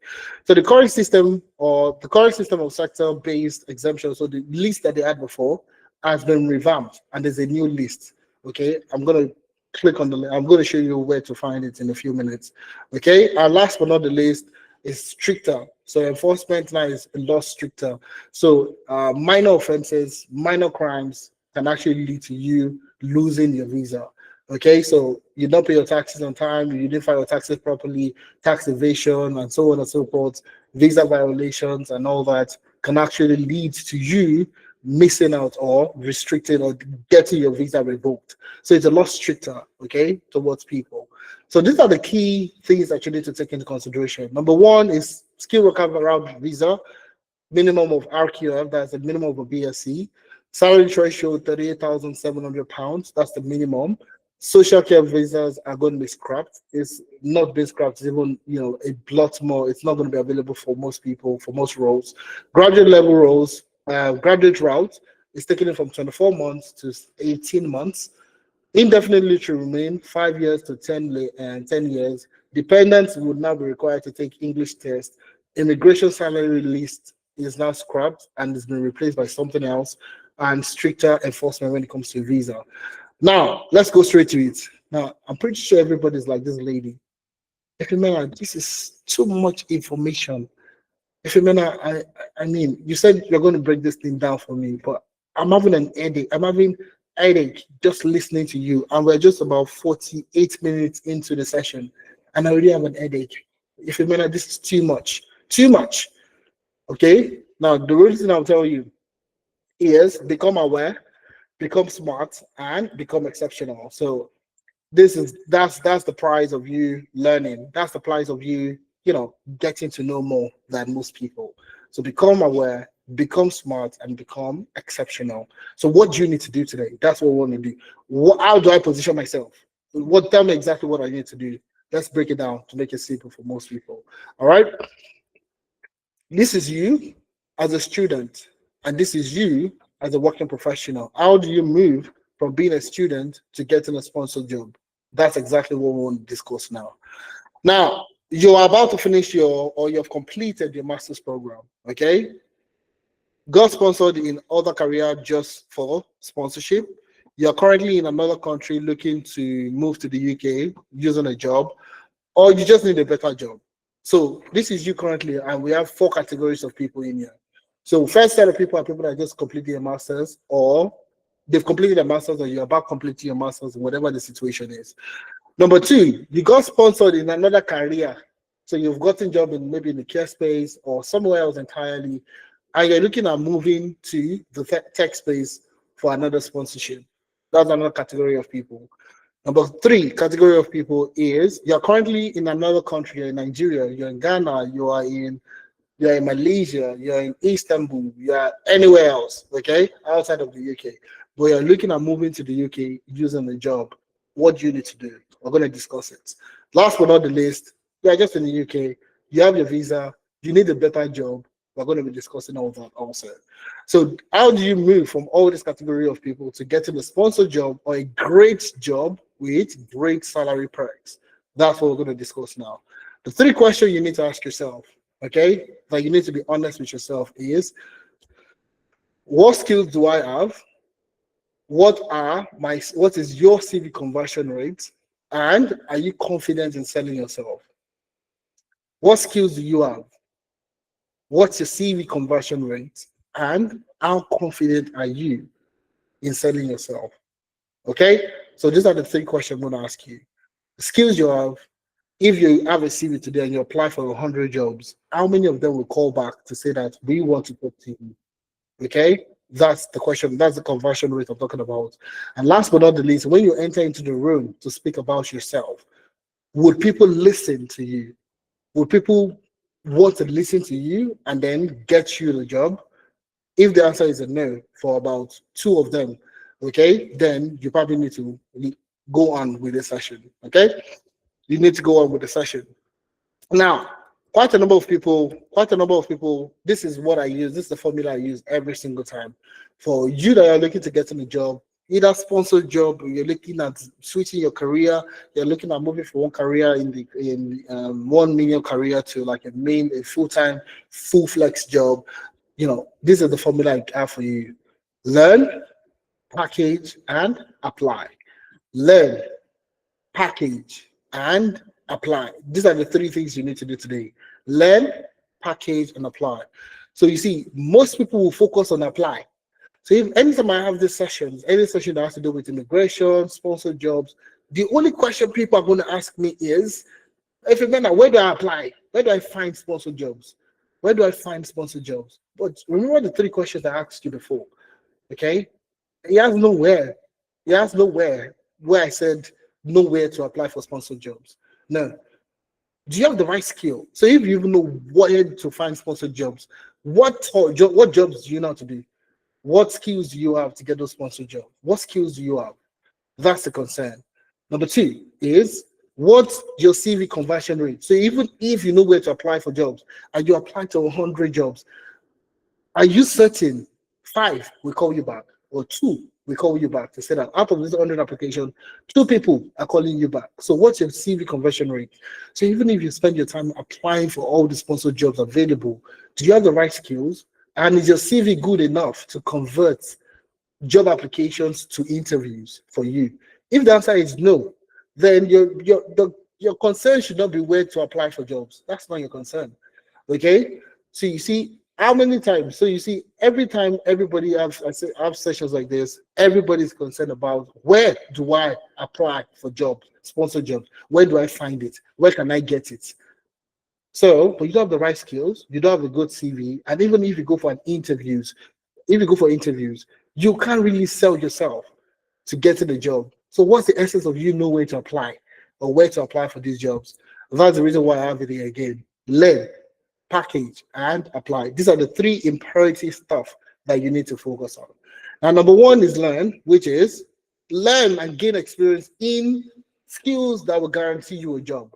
So the current system of sector-based exemption, so the list that they had before, has been revamped, and there's a new list. Okay, I'm going to click on the link. I'm going to show you where to find it in a few minutes. Okay, and last but not the least is stricter. So enforcement now is a lot stricter. So minor offenses, minor crimes can actually lead to you losing your visa. Okay, so you don't pay your taxes on time, you didn't file your taxes properly, tax evasion, and so on and so forth, visa violations and all that can actually lead to you missing out or restricting or getting your visa revoked. So it's a lot stricter, okay, towards people. So these are the key things that you need to take into consideration. Number one is skilled worker around visa, minimum of RQF, that's the minimum of a BSc. Salary threshold, £38,700, that's the minimum. Social care visas are going to be scrapped. It's not being scrapped, it's even, a lot more. It's not going to be available for most people, for most roles. Graduate level roles, graduate route is taking it from 24 months to 18 months. Indefinitely to remain, 5 years to 10 years. Dependents would now be required to take English test. Immigration salary list is now scrapped and has been replaced by something else, and stricter enforcement when it comes to visa. Now, let's go straight to it. Now, I'm pretty sure everybody's like this lady. If you remember, this is too much information. If you remember, I mean, you said you're going to break this thing down for me, but I'm having an headache. I'm having headache just listening to you. And we're just about 48 minutes into the session. And I already have an headache. If you mean that this is too much. Too much. Okay? Now the only thing I'll tell you is become aware, become smart, and become exceptional. So that's the price of you learning. That's the price of you, getting to know more than most people. So become aware, become smart, and become exceptional. So what do you need to do today? That's what we want to do. How do I position myself? Tell me exactly what I need to do. Let's break it down to make it simple for most people. All right. This is you as a student, and this is you as a working professional. How do you move from being a student to getting a sponsored job? That's exactly what we want to discuss now. Now, you're about to finish or you've completed your master's program, okay? Got sponsored in other career just for sponsorship. You're currently in another country looking to move to the UK using a job, or you just need a better job. So this is you currently, and we have four categories of people in here. So first set of people are people that just completed their masters, or they've completed their masters, or you're about completing your masters, whatever the situation is. Number two, you got sponsored in another career. So you've gotten job in maybe in the care space or somewhere else entirely, and you're looking at moving to the tech space for another sponsorship. That's another category of people. Number three category of people is you're currently in another country, you're in Nigeria, you're in Ghana, you're in Malaysia, you're in Istanbul, you're anywhere else, okay, outside of the UK. But you're looking at moving to the UK using the job. What do you need to do? We're going to discuss it. Last but not the least, you're just in the UK, you have your visa, you need a better job. We're going to be discussing all that also. So, how do you move from all this category of people to getting a sponsored job or a great job with great salary perks? That's what we're going to discuss now. The three questions you need to ask yourself, okay, that you need to be honest with yourself is, what skills do I have? What is your CV conversion rate? And are you confident in selling yourself? What skills do you have? What's your CV conversion rate? And how confident are you in selling yourself? Okay, so these are the three questions I'm going to ask you. The skills you have, if you have a CV today and you apply for 100 jobs, how many of them will call back to say that we want to talk to you? Okay, that's the question. That's the conversion rate I'm talking about. And last but not the least, when you enter into the room to speak about yourself, would people listen to you? Would people want to listen to you and then get you the job? If the answer is a no for about two of them, okay, then you probably need to go on with the session. Okay, you need to go on with the session. Now, quite a number of people, this is what I use, this is the formula I use every single time. For you that are looking to get in a job, either sponsored job, you're looking at switching your career, you're looking at moving from one career in 1 million career to like a full-time, full flex job, this is the formula I have for you. Learn, package, and apply. Learn, package, and apply. These are the three things you need to do today. Learn, package, and apply. So you see, most people will focus on apply. So if anytime I have these sessions, any session that has to do with immigration, sponsored jobs, the only question people are going to ask me is, if you remember, where do I apply? Where do I find sponsored jobs? Where do I find sponsored jobs? But remember the three questions I asked you before, okay? He has nowhere. He has nowhere where I said nowhere to apply for sponsored jobs. No. Do you have the right skill? So if you even know where to find sponsored jobs, what jobs do you know how to do? What skills do you have to get those sponsored jobs? What skills do you have? That's the concern. Number two is, what's your CV conversion rate? So even if you know where to apply for jobs and you apply to 100 jobs, are you certain five will call you back or two will call you back to say that out of this 100 application, two people are calling you back? So what's your CV conversion rate? So even if you spend your time applying for all the sponsored jobs available, do you have the right skills? And is your CV good enough to convert job applications to interviews for you? If the answer is no, then your concern should not be where to apply for jobs. That's not your concern. Okay? So you see, How many times? So you see, every time everybody have sessions like this, everybody's concerned about where do I apply for jobs, sponsor jobs? Where do I find it? Where can I get it? So, but you don't have the right skills, you don't have a good CV, and even if you go for interviews, you can't really sell yourself to get to the job. So what's the essence of you know where to apply or where to apply for these jobs? That's the reason why I have it here again. Learn, package, and apply. These are the three imperative stuff that you need to focus on. Now, number one is learn, which is learn and gain experience in skills that will guarantee you a job.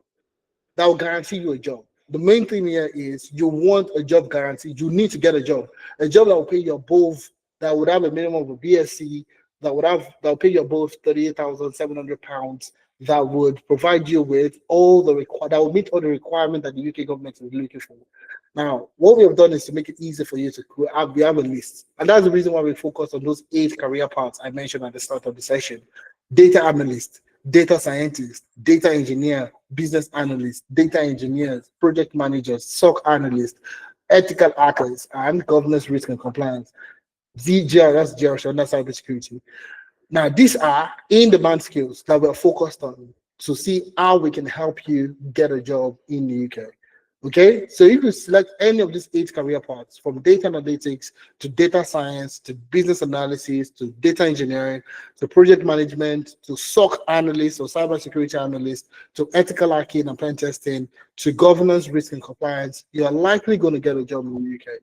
That will guarantee you a job. The main thing here is you want a job guarantee. You need to get a job that will pay you above, that would have a minimum of a BSc, that will pay you above 38,700 pounds, that would provide you with that will meet all the requirements that the UK government is looking for. Now, what we have done is to make it easy for you to we have a list, and that's the reason why we focus on those 8 career paths I mentioned at the start of the session: data analyst, data scientist, data engineer, business analyst, data engineers, project managers, SOC analyst, ethical hackers, and governance, risk, and compliance. VGR, that's GRC, under cybersecurity. Now, these are in-demand skills that we're focused on to see how we can help you get a job in the UK. Okay, so if you select any of these 8 career paths, from data analytics to data science to business analysis to data engineering to project management to SOC analyst or cybersecurity analyst to ethical hacking and pen testing to governance, risk, and compliance, you are likely going to get a job in the UK.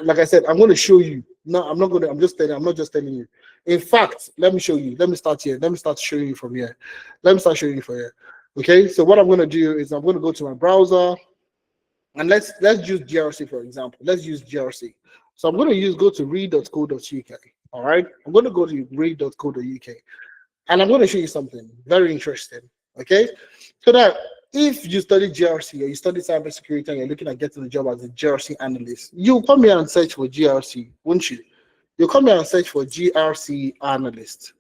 Like I said, I'm going to show you. No, I'm not going to. I'm not just telling you. In fact, let me show you. Let me start here. Let me start showing you from here. Let me start showing you from here. Okay. So what I'm going to do is I'm going to go to my browser. And let's use GRC for example. Let's use GRC. So I'm going to go to read.co.uk. All right. I'm going to go to read.co.uk, and I'm going to show you something very interesting. Okay. So that if you study GRC or you study cybersecurity and you're looking at getting a job as a GRC analyst, you'll come here and search for GRC, won't you? You'll come here and search for GRC analyst.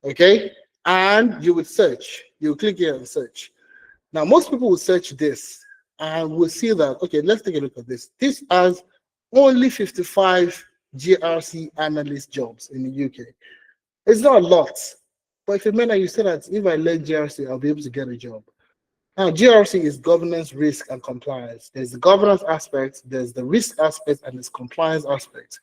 Okay. And you would search. You'll click here and search. Now, most people will search this and we'll see that, okay, let's take a look at this. This has only 55 GRC analyst jobs in the UK. It's not a lot, but if it meant that you say that if I learn GRC, I'll be able to get a job. Now, GRC is governance, risk, and compliance. There's the governance aspect, there's the risk aspect, and there's compliance aspect.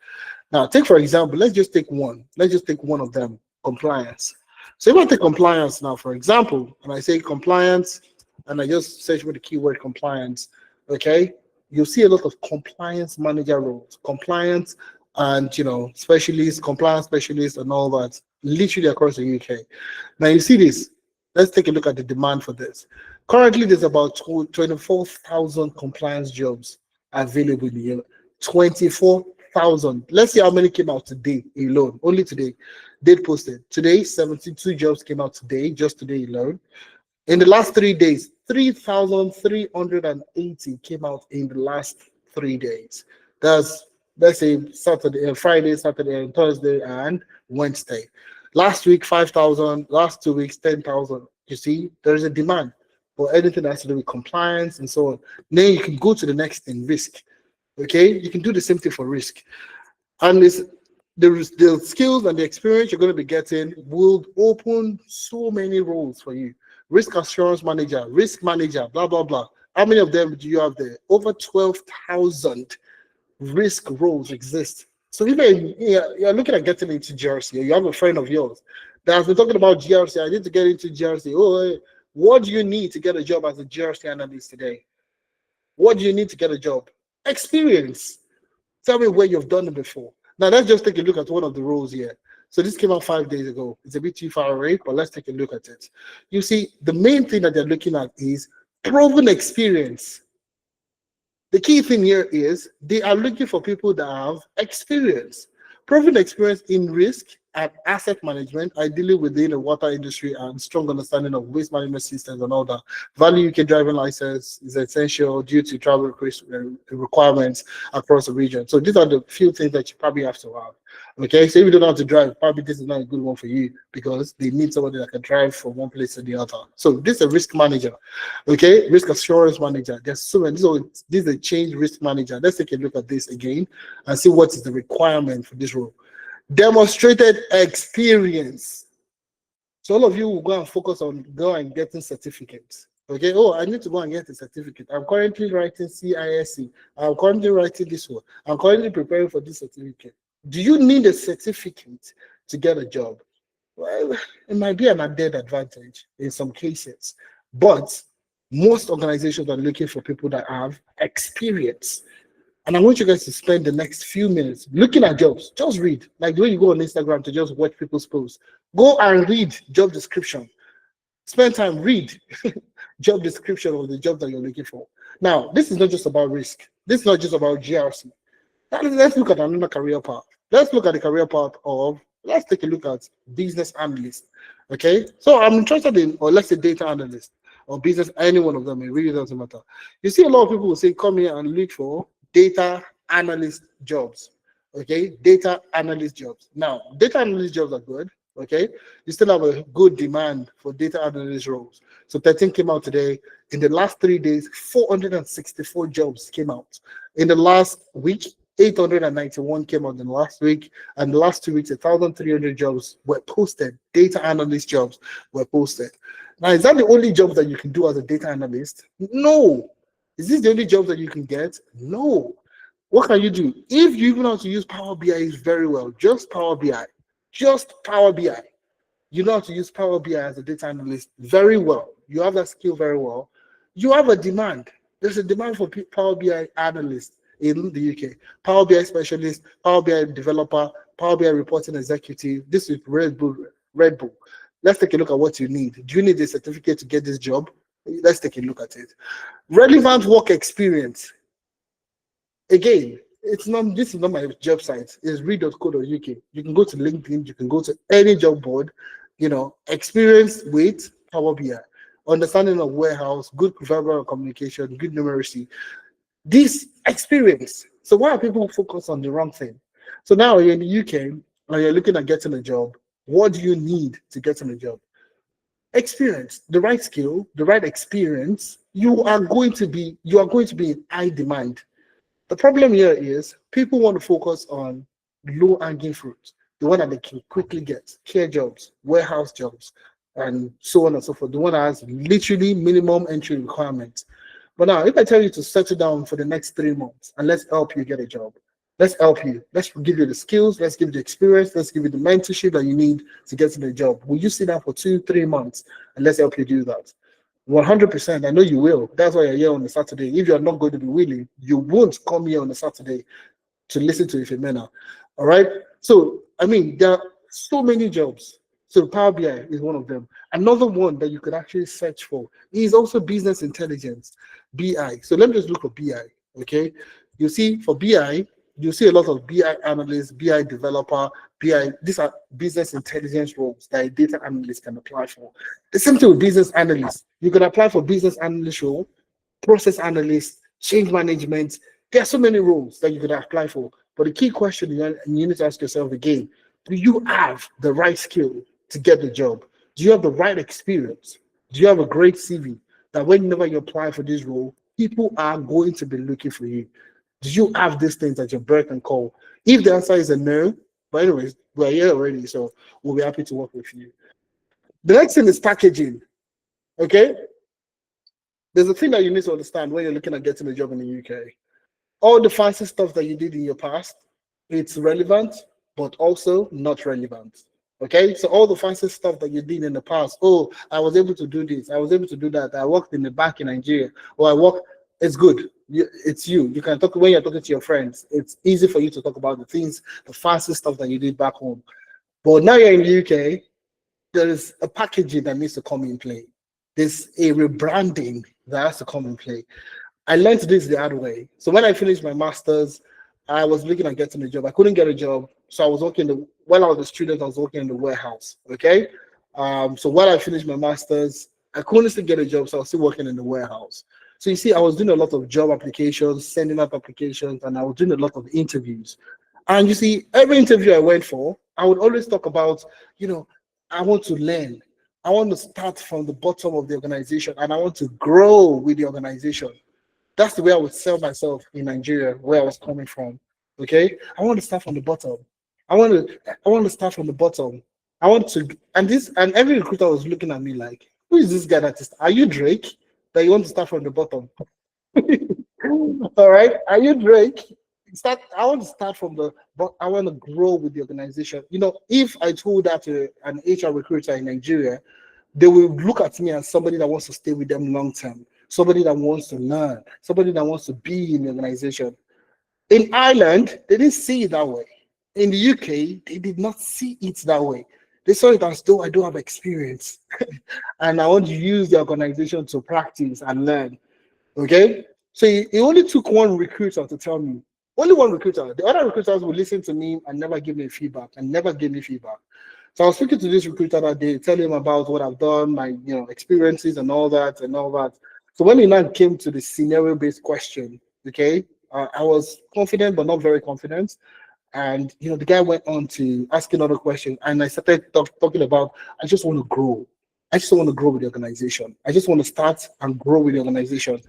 Now, take for example, let's just take one. Let's just take one of them, compliance. So if I take compliance now, for example, and I say compliance, and I just search for the keyword compliance, okay, you'll see a lot of compliance manager roles, compliance and, specialists, compliance specialists and all that, literally across the UK. Now you see this. Let's take a look at the demand for this. Currently, there's about 24,000 compliance jobs available in the year. 24,000. Let's see how many came out today alone. Only today. Date posted. Today, 72 jobs came out today, just today alone. In the last 3 days, 3,380 came out in the last 3 days. That's, let's say, Friday, Saturday, and Thursday, and Wednesday. Last week, 5,000. Last 2 weeks, 10,000. You see, there's a demand for anything that has to do with compliance and so on. Then you can go to the next thing, risk. Okay, you can do the same thing for risk. And the skills and the experience you're going to be getting will open so many roles for you. Risk assurance manager, risk manager, blah, blah, blah. How many of them do you have there? Over 12,000 risk roles exist. So even you're looking at getting into GRC, or you have a friend of yours that has been talking about GRC, I need to get into GRC. Oh, what do you need to get a job as a GRC analyst today? What do you need to get a job? Experience. Tell me where you've done it before. Now, let's just take a look at one of the roles here. So this came out 5 days ago. It's a bit too far away, but let's take a look at it. You see, the main thing that they're looking at is proven experience. The key thing here is they are looking for people that have experience, proven experience in risk and asset management, ideally within the water industry and strong understanding of waste management systems and all that. Valid UK driving license is essential due to travel requirements across the region. So these are the few things that you probably have to have. Okay, so if you don't know how to drive, probably this is not a good one for you because they need somebody that can drive from one place to the other. So this is a risk manager, okay, risk assurance manager. There's so many. So this is a change risk manager. Let's take a look at this again and see what is the requirement for this role. Demonstrated experience. So all of you will go and focus on go and getting certificates. Okay, oh, I need to go and get a certificate. I'm currently writing CISC. I'm currently writing this one. I'm currently preparing for this certificate. Do you need a certificate to get a job? Well, it might be an added advantage in some cases, but most organizations are looking for people that have experience. And I want you guys to spend the next few minutes looking at jobs. Just read. Like the way you go on Instagram to just watch people's posts. Go and read job description. Spend time, read job description of the job that you're looking for. Now, this is not just about risk. This is not just about GRC. Let's look at another career path. Let's look at the career path of, let's take a look at business analyst. Okay, so I'm interested in, or let's say data analyst or business, any one of them, it really doesn't matter. You see a lot of people will say, come here and look for data analyst jobs. Okay, data analyst jobs. Now, data analyst jobs are good. Okay, you still have a good demand for data analyst roles. So 13 came out today. In the last 3 days, 464 jobs came out. In the last week, 891 came out in the last week, and the last 2 weeks, 1,300 jobs were posted. Data analyst jobs were posted. Now, is that the only job that you can do as a data analyst? No. Is this the only job that you can get? No. What can you do? If you even know how to use Power BI very well, just Power BI. Just Power BI. You know how to use Power BI as a data analyst very well. You have that skill very well. You have a demand. There's a demand for Power BI analysts in the UK. Power BI specialist, Power BI developer, Power BI reporting executive. This is Red Bull. Red Bull. Let's take a look at what you need. Do you need a certificate to get this job? Let's take a look at it. Relevant work experience. Again, this is not my job site. It's read.co.uk. You can go to LinkedIn, you can go to any job board, experience with Power BI, understanding of warehouse, good verbal communication, good numeracy. This experience. So why are people focused on the wrong thing? So now you're in the UK and you're looking at getting a job. What do you need to get in a job? Experience, the right skill, the right experience. You are going to be in high demand. The problem here is people want to focus on low-hanging fruit, the one that they can quickly get, care jobs, warehouse jobs, and so on and so forth. The one that has literally minimum entry requirements. But now, if I tell you to settle down for the next 3 months and let's help you get a job, let's help you. Let's give you the skills, let's give you the experience, let's give you the mentorship that you need to get to the job. Will you sit down for 2-3 months and let's help you do that? 100%, I know you will. That's why you're here on a Saturday. If you're not going to be willing, you won't come here on a Saturday to listen to Ifemena. All right? So, there are so many jobs. So Power BI is one of them. Another one that you could actually search for is also business intelligence, BI. So let me just look for BI, okay? You see, for BI, you see a lot of BI analysts, BI developer, BI. These are business intelligence roles that a data analyst can apply for. The same thing with business analysts. You can apply for business analyst role, process analyst, change management. There are so many roles that you could apply for. But the key question you need to ask yourself again, do you have the right skill to get the job? Do you have the right experience? Do you have a great CV that whenever you apply for this role, people are going to be looking for you? Do you have these things that your birth and call? If the answer is a no, but anyways, we're here already, so we'll be happy to work with you. The next thing is packaging. Okay? There's a thing that you need to understand when you're looking at getting a job in the UK. All the fancy stuff that you did in your past, it's relevant, but also not relevant. Okay, so all the fancy stuff that you did in the past, oh, I was able to do this, I was able to do that, I worked in the bank in Nigeria, or it's good. It's you. You can talk when you're talking to your friends. It's easy for you to talk about the things, the fancy stuff that you did back home. But now you're in the UK, there is a packaging that needs to come in play. There's a rebranding that has to come in play. I learned this the hard way. So when I finished my master's, I was looking at getting a job. I couldn't get a job, so I was working while I was a student. I was working in the warehouse. Okay, so while I finished my masters, I couldn't still get a job, so I was still working in the warehouse. So you see, I was doing a lot of job applications, sending out applications, and I was doing a lot of interviews. And you see, every interview I went for, I would always talk about, you know, I want to learn. I want to start from the bottom of the organization, and I want to grow with the organization. That's the way I would sell myself in Nigeria, where I was coming from. Okay, I want to start from the bottom. I want to start from the bottom. I want to, and every recruiter was looking at me like, who is this guy that is? Are you Drake? That you want to start from the bottom? All right, are you Drake? Start. I want to start from the, but I want to grow with the organization. You know, if I told that to an HR recruiter in Nigeria, they will look at me as somebody that wants to stay with them long term, somebody that wants to learn, somebody that wants to be in the organization. In Ireland, they didn't see it that way. In the UK, they did not see it that way. They saw it as though I don't have experience and I want to use the organization to practice and learn. Okay? So it only took one recruiter to tell me, only one recruiter. The other recruiters would listen to me and never give me feedback and never give me feedback. So I was speaking to this recruiter that day, telling him about what I've done, my experiences and all that and all that. So when it now came to the scenario-based question, okay, I was confident but not very confident. And the guy went on to ask another question, and I started talking about I just want to grow. I just want to grow with the organization. I just want to start and grow with the organization.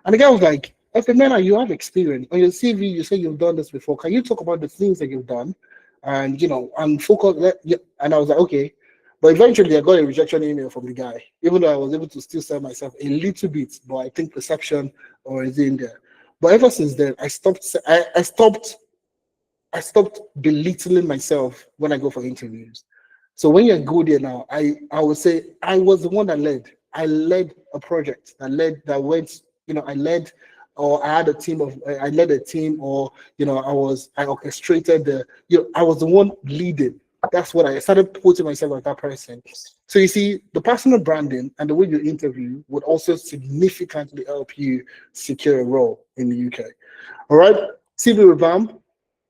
And the guy was like, "Okay, man, you have experience on your CV. You say you've done this before. Can you talk about the things that you've done?" And and focus. Yeah. And I was like, "Okay." But eventually, I got a rejection email from the guy, even though I was able to still sell myself a little bit. But I think perception or is in there. But ever since then, I stopped. I stopped belittling myself when I go for interviews. So when you go there now, I would say I was the one that led. I led a project that went, I led, or I had a team of I led a team, or I orchestrated I was the one leading. That's what I started putting myself as that person. So you see, the personal branding and the way you interview would also significantly help you secure a role in the UK. All right, CV revamp,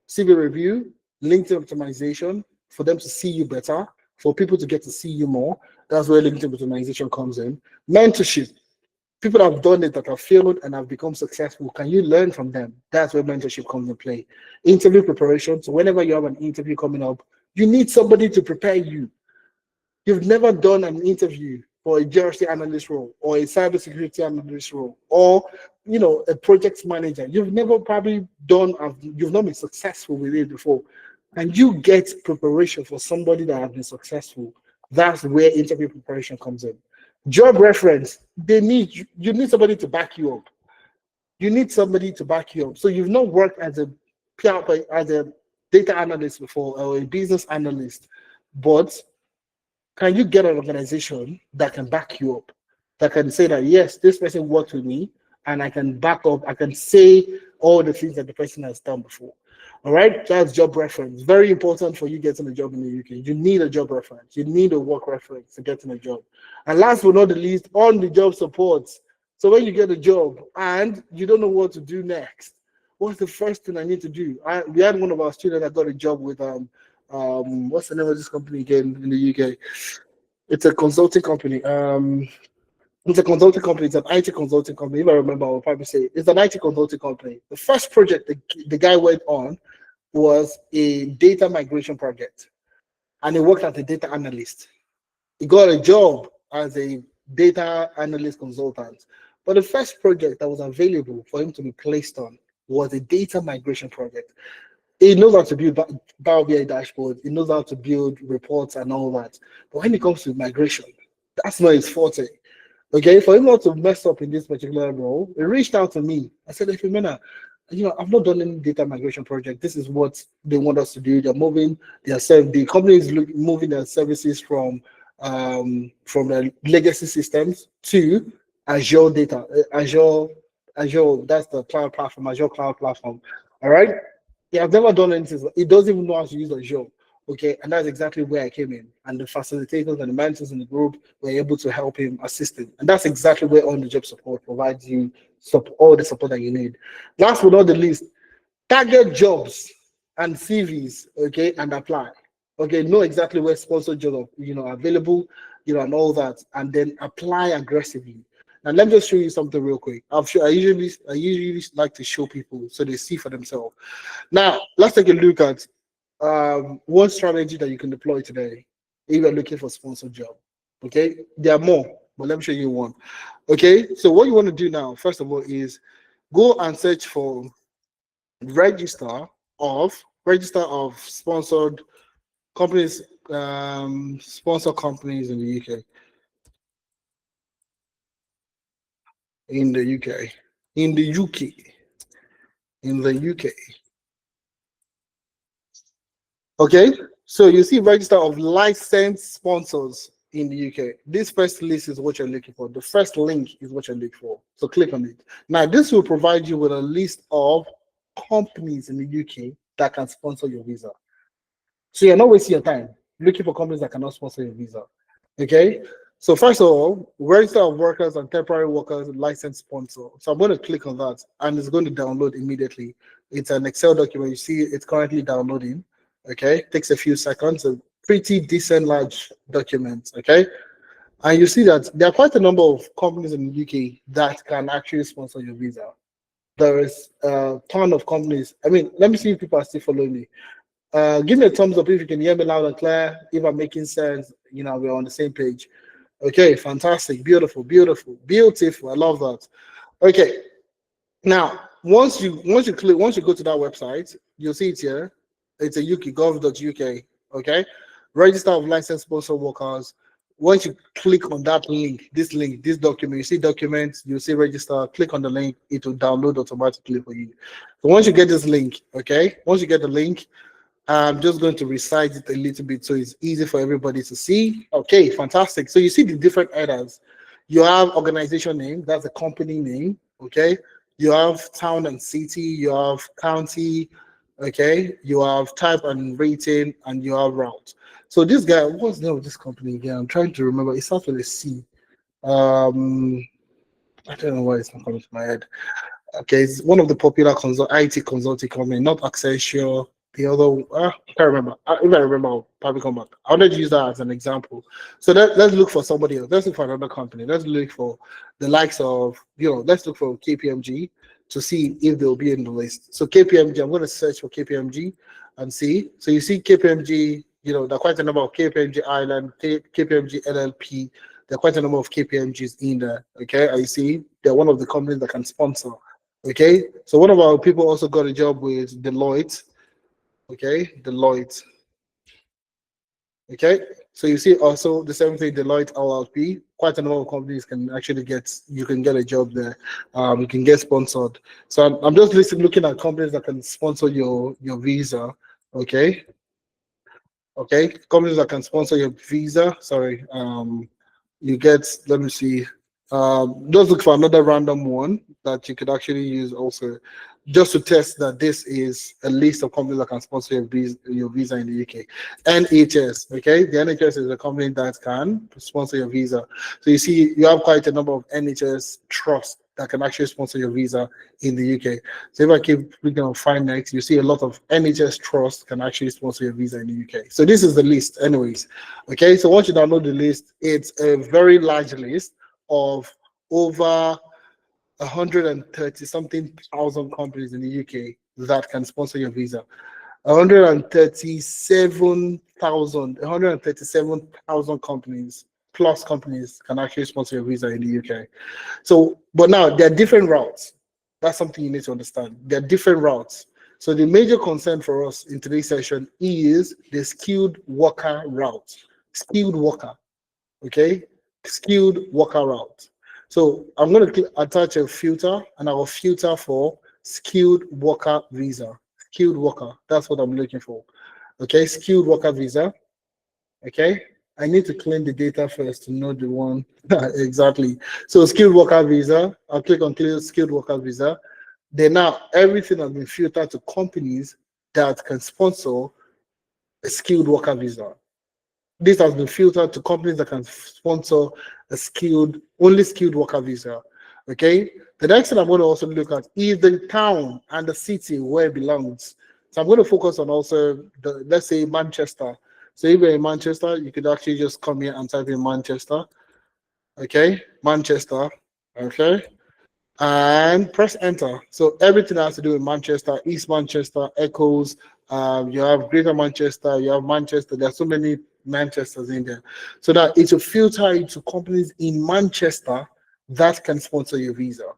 CV review, LinkedIn optimization for them to see you better, for people to get to see you more. That's where LinkedIn optimization comes in. Mentorship. People that have done it, that have failed and have become successful. Can you learn from them? That's where mentorship comes in play. Interview preparation. So whenever you have an interview coming up, you need somebody to prepare you. You've never done an interview for a GRC analyst role or a cybersecurity analyst role or a project manager. You've never probably you've not been successful with it before. And you get preparation for somebody that has been successful. That's where interview preparation comes in. Job reference, you need somebody to back you up. You need somebody to back you up. So you've not worked as a as a data analyst before or a business analyst, but can you get an organization that can back you up, that can say that yes, this person worked with me, and I can back up, I can say all the things that the person has done before. All right, that's job reference. Very important for you getting a job in the UK. You need a job reference. You need a work reference to get in a job. And last but not the least, on the job support. So when you get a job and you don't know what to do next, what's the first thing I need to do? We had one of our students that got a job with what's the name of this company again in the UK? It's a consulting company. It's a consulting company. It's an IT consulting company. If I remember, I will probably say it's an IT consulting company. The first project the guy went on was a data migration project, and he worked as a data analyst. He got a job as a data analyst consultant. But the first project that was available for him to be placed on was a data migration project. He knows how to build Power BI dashboard. He knows how to build reports and all that. But when it comes to migration, that's not his forte. Okay, for him not to mess up in this particular role, he reached out to me. I said, if I've not done any data migration project. This is what they want us to do. They're moving the company is moving their services from the legacy systems to Azure data, Azure. That's the cloud platform, Azure cloud platform. All right. He has never done anything. He doesn't even know how to use Azure. Okay, and that's exactly where I came in. And the facilitators and the mentors in the group were able to help him, assist him. And that's exactly where on the job support provides you all the support that you need. Last but not the least, Target jobs and CVs, okay, and apply. Okay, know exactly where sponsored jobs are, available, and all that, and then apply aggressively. Now let me just show you something real quick. I usually like to show people so they see for themselves. Now let's take a look at one strategy that you can deploy today if you're looking for sponsored job. Okay, there are more, but let me show you one. Okay, so what you want to do now, first of all, is go and search for register register of sponsored companies, sponsor companies in the UK. In the UK. In the UK. In the UK. Okay, so you see register of licensed sponsors in the UK. This first list is what you're looking for. The first link is what you're looking for. So click on it. Now, this will provide you with a list of companies in the UK that can sponsor your visa. So you're not wasting your time looking for companies that cannot sponsor your visa. Okay. So first of all, register of workers and temporary workers license sponsor. So I'm going to click on that and it's going to download immediately. It's an Excel document. You see it's currently downloading. Okay. Takes a few seconds. A pretty decent large document. Okay. And you see that there are quite a number of companies in the UK that can actually sponsor your visa. There is a ton of companies. I mean, let me see if people are still following me. Give me a thumbs up if you can hear me loud and clear. If I'm making sense, we're on the same page. Okay, fantastic, beautiful, beautiful, beautiful. I love that. Okay, now once you go to that website, you'll see it here. It's a UK gov.uk. Okay, register of licensed sponsor workers. Once you click on that link, this document, you see documents, you see register. Click on the link, it will download automatically for you. So once you get this link, okay, once you get the link, I'm just going to recite it a little bit so it's easy for everybody to see. Okay, fantastic. So you see the different headers. You have organization name, that's a company name. Okay. You have town and city, you have county, okay. You have type and rating, and you have route. So this guy, what's the name of this company again? I'm trying to remember. It starts with a C. Um, I don't know why it's not coming to my head. Okay, it's one of the popular IT consulting company, not Accenture. The other, I can't remember. If I remember, I'll probably come back. I wanted to use that as an example. So let's look for somebody else. Let's look for another company. Let's look for the likes of, let's look for KPMG to see if they'll be in the list. So KPMG, I'm going to search for KPMG and see. So you see KPMG, there are quite a number of KPMG Ireland, KPMG LLP. There are quite a number of KPMGs in there. Okay, I see they're one of the companies that can sponsor. Okay, so one of our people also got a job with Deloitte. Okay, Deloitte. Okay, so you see also the same thing, Deloitte LLP. Quite a number of companies can actually you can get a job there. You can get sponsored. So I'm just looking at companies that can sponsor your visa. Okay, okay, companies that can sponsor your visa. Sorry, you get, let me see, just look for another random one that you could actually use also, just to test that this is a list of companies that can sponsor your visa in the UK. NHS, okay, the NHS is a company that can sponsor your visa. So you see you have quite a number of NHS trusts that can actually sponsor your visa in the UK. So if I keep clicking on find next, you see a lot of NHS trusts can actually sponsor your visa in the UK. So this is the list anyways. Okay, so once you download the list, it's a very large list of over 130 something thousand companies in the UK that can sponsor your visa. 137,000 companies plus companies can actually sponsor your visa in the UK. So, but now there are different routes. That's something you need to understand. There are different routes. So the major concern for us in today's session is the skilled worker route. Skilled worker, okay? Skilled worker route. So I'm going to attach a filter, and I will filter for skilled worker visa. Skilled worker, that's what I'm looking for. Okay, skilled worker visa. Okay, I need to clean the data first to know the one exactly. So skilled worker visa, I'll click on skilled worker visa. Then now everything has been filtered to companies that can sponsor a skilled worker visa. This has been filtered to companies that can sponsor only skilled worker visa. Okay. The next thing I'm going to also look at is the town and the city where it belongs. So I'm going to focus on also the, let's say, Manchester. So if you're in Manchester, you could actually just come here and type in Manchester. Okay, Manchester. Okay, and press enter. So everything has to do with Manchester, East Manchester, Echoes. You have Greater Manchester, you have Manchester. There are so many Manchesters in there. So that it will filter into companies in Manchester that can sponsor your visa.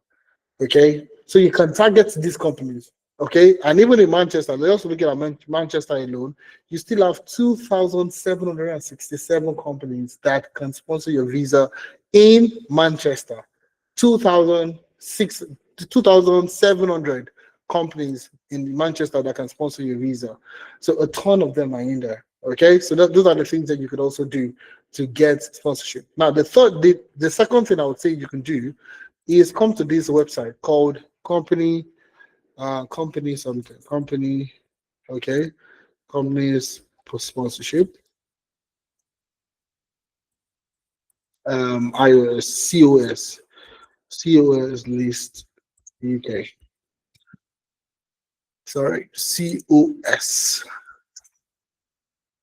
Okay, so you can target these companies. Okay, and even in Manchester, let's also look at Manchester alone. You still have 2,767 companies that can sponsor your visa in Manchester. 2,006, 2,700 companies in Manchester that can sponsor your visa. So a ton of them are in there. Okay, so those are the things that you could also do to get sponsorship. Now, the second thing I would say you can do is come to this website called companies for sponsorship, iOS, COS list UK. Sorry, COS.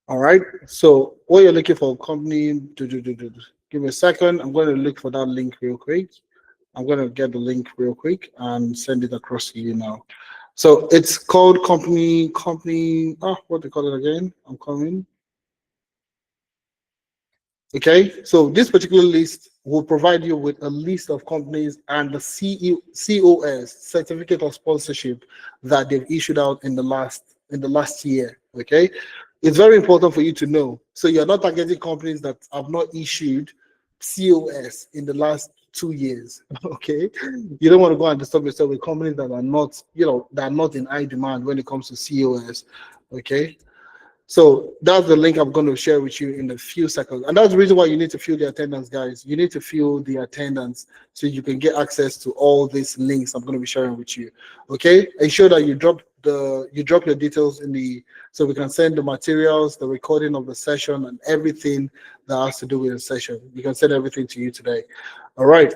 All right. So what you're looking for, company, give me a second. I'm going to look for that link real quick. I'm going to get the link real quick and send it across to you now. So it's called what they call it again? I'm coming. Okay, so this particular list will provide you with a list of companies and the COS, certificate of sponsorship, that they've issued out in the last year. Okay, it's very important for you to know. So you're not targeting companies that have not issued COS in the last 2 years. Okay, you don't want to go and disturb yourself with companies that are not, that are not in high demand when it comes to COS. Okay. So that's the link I'm going to share with you in a few seconds. And that's the reason why you need to fill the attendance, guys. You need to fill the attendance so you can get access to all these links I'm going to be sharing with you. Okay? Ensure that you drop your details in the, so we can send the materials, the recording of the session, and everything that has to do with the session. We can send everything to you today. All right.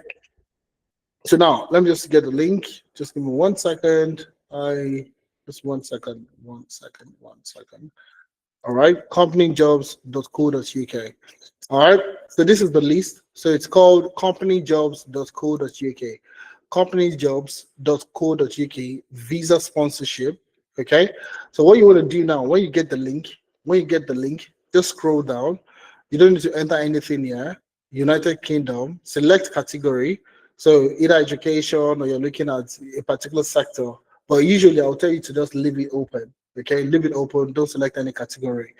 So now let me just get the link. Just give me 1 second. Just 1 second. 1 second. 1 second. All right, companyjobs.co.uk. All right, so this is the list. So it's called companyjobs.co.uk. Companyjobs.co.uk visa sponsorship. Okay, so what you want to do now, when you get the link, just scroll down. You don't need to enter anything here. United Kingdom, select category. So either education or you're looking at a particular sector. But usually I'll tell you to just leave it open. Okay, leave it open. Don't select any category.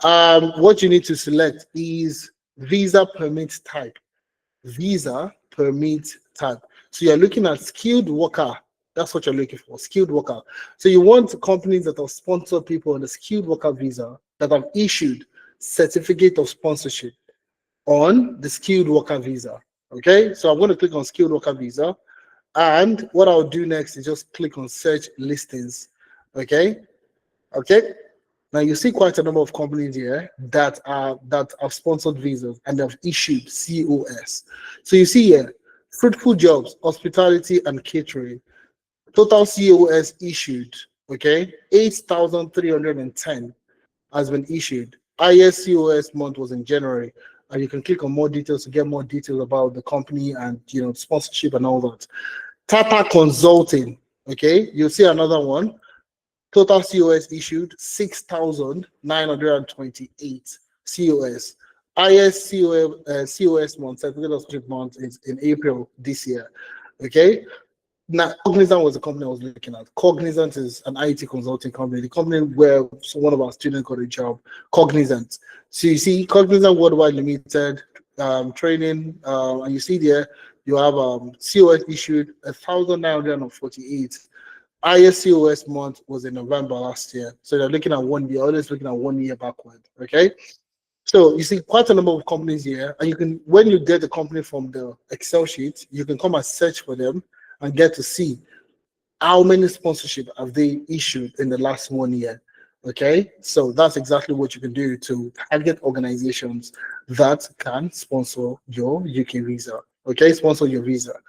What you need to select is visa permit type. Visa permit type. So you're looking at skilled worker. That's what you're looking for, skilled worker. So you want companies that have sponsored people on the skilled worker visa that have issued certificate of sponsorship on the skilled worker visa. Okay, so I'm going to click on skilled worker visa. And what I'll do next is just click on search listings. Okay. Now you see quite a number of companies here that have sponsored visas and have issued COS. So you see here, fruitful jobs, hospitality and catering. Total COS issued, okay, 8,310 has been issued. Highest COS month was in January. And you can click on more details to get more details about the company and sponsorship and all that. Tata Consulting, okay, you'll see another one. Total COS issued 6,928 COS. Highest COS month, certificate of sponsorship month, is in April this year. Okay. Now, Cognizant was the company I was looking at. Cognizant is an IT consulting company. The company where one of our students got a job. Cognizant. So you see, Cognizant Worldwide Limited training, and you see there you have COS issued 1,948. Highest COS month was in November last year. So they're looking at 1 year, always looking at 1 year backward. Okay. So you see quite a number of companies here, and you can, when you get the company from the Excel sheet, you can come and search for them and get to see how many sponsorship have they issued in the last 1 year. Okay, so that's exactly what you can do to target organizations that can sponsor your UK visa. Okay, sponsor your visa.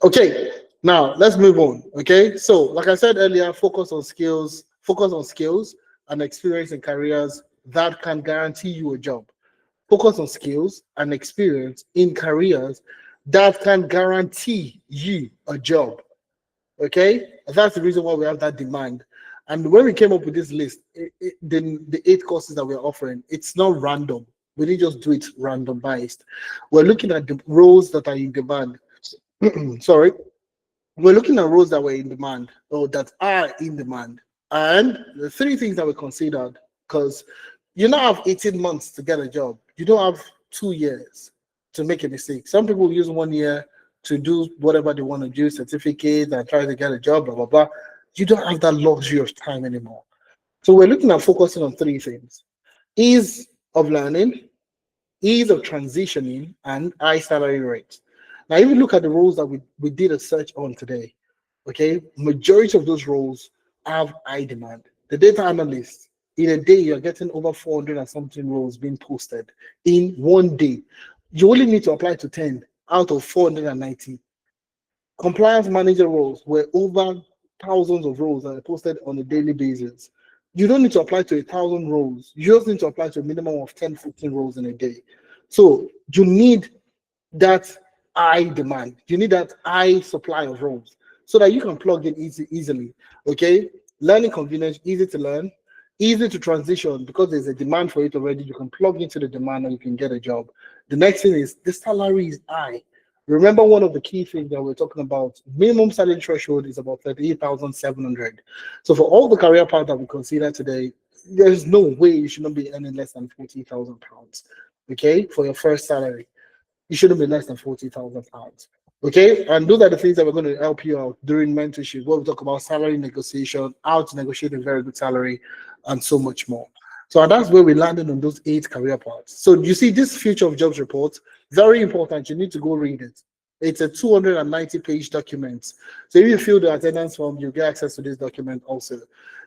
Okay, now let's move on. Okay, so like I said earlier, focus on skills and experience in careers that can guarantee you a job. Focus on skills and experience in careers that can guarantee you a job. Okay, that's the reason why we have that demand. And when we came up with this list, the eight courses that we're offering, it's not random. We didn't just do it randomized. We're looking at the roles that are in demand. Sorry, we're looking at roles that were in demand or that are in demand. And the three things that we considered, because you now have 18 months to get a job. You don't have 2 years to make a mistake. Some people use 1 year to do whatever they want to do, certificate and try to get a job, blah, blah, blah. You don't have that luxury of time anymore. So we're looking at focusing on three things: ease of learning, ease of transitioning, and high salary rates. Now, if you look at the roles that we did a search on today, okay, majority of those roles have high demand. The data analyst, in a day, you're getting over 400 and something roles being posted in one day. You only need to apply to 10 out of 490. Compliance manager roles were over thousands of roles that are posted on a daily basis. You don't need to apply to 1,000 roles. You just need to apply to a minimum of 10, 15 roles in a day. So you need that high demand. You need that high supply of roles so that you can plug in easily. Okay, learning convenience, easy to learn, easy to transition because there's a demand for it already. You can plug into the demand and you can get a job. The next thing is the salary is high. Remember, one of the key things that we're talking about, minimum salary threshold is about 38,700. So for all the career paths that we consider today, there's no way you should not be earning less than 40,000 pounds. Okay, for your first salary you shouldn't be less than 40,000 pounds. Okay, and those are the things that we're going to help you out during mentorship, where we talk about salary negotiation, how to negotiate a very good salary, and so much more. So that's where we landed on those eight career paths. So you see, this future of jobs report, very important. You need to go read it. It's a 290-page document. So if you fill the attendance form, you get access to this document also.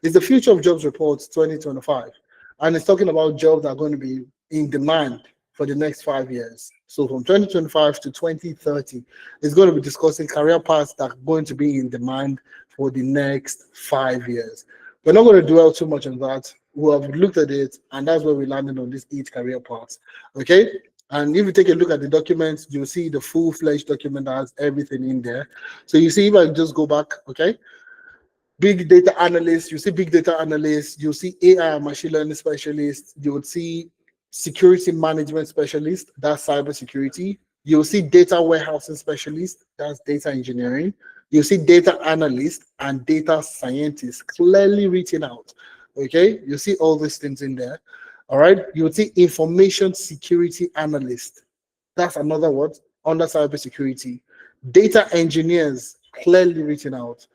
It's the future of jobs report 2025, and it's talking about jobs that are going to be in demand for the next 5 years. So from 2025 to 2030, it's going to be discussing career paths that are going to be in demand for the next 5 years. We're not going to dwell too much on that. We have looked at it, and that's where we landed on these eight career paths. Okay. And if you take a look at the documents, you'll see the full-fledged document that has everything in there. So you see, if I just go back, okay, big data analyst, you see big data analyst, you see AI and machine learning specialist, you would see security management specialist, that's cyber security. You'll see data warehousing specialist, that's data engineering. You'll see data analyst and data scientist clearly written out. Okay, you see all these things in there. All right, you'll see information security analyst. That's another word under cybersecurity. Data engineers clearly written out.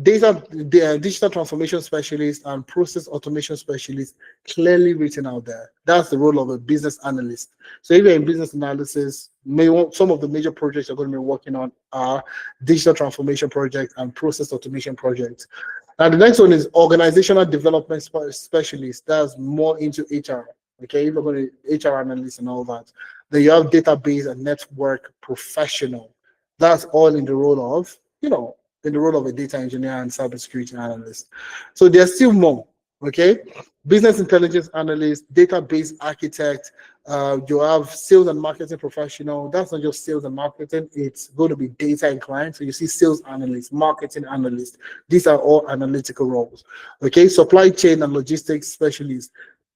Digital transformation specialist and process automation specialist clearly written out there. That's the role of a business analyst. So if you're in business analysis, some of the major projects you're going to be working on are digital transformation projects and process automation projects. And the next one is organizational development specialist. That's more into HR. Okay, if you're going to HR analyst and all that. Then you have database and network professional. That's all in the role of, in the role of a data engineer and cybersecurity analyst. So there's still more. Okay, business intelligence analyst, database architect. You have sales and marketing professional. That's not just sales and marketing, it's going to be data inclined. So you see sales analyst, marketing analyst. These are all analytical roles. Okay, supply chain and logistics specialist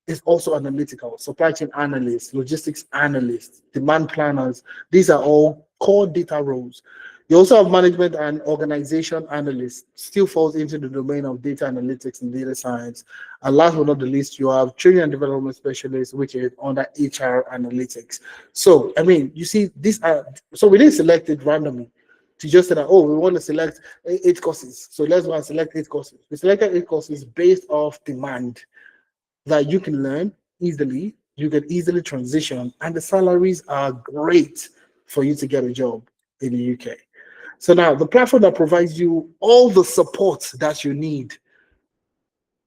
is also analytical. Supply chain analyst, logistics analyst, demand planners. These are all core data roles. You also have management and organization analyst, still falls into the domain of data analytics and data science. And last but not the least, you have training and development specialist, which is under HR analytics. So, I mean, you see, so we didn't select it randomly to just say that, oh, we want to select 8 courses. So let's go and select 8 courses. We selected 8 courses based off demand that you can learn easily, you can easily transition, and the salaries are great for you to get a job in the UK. So now the platform that provides you all the support that you need,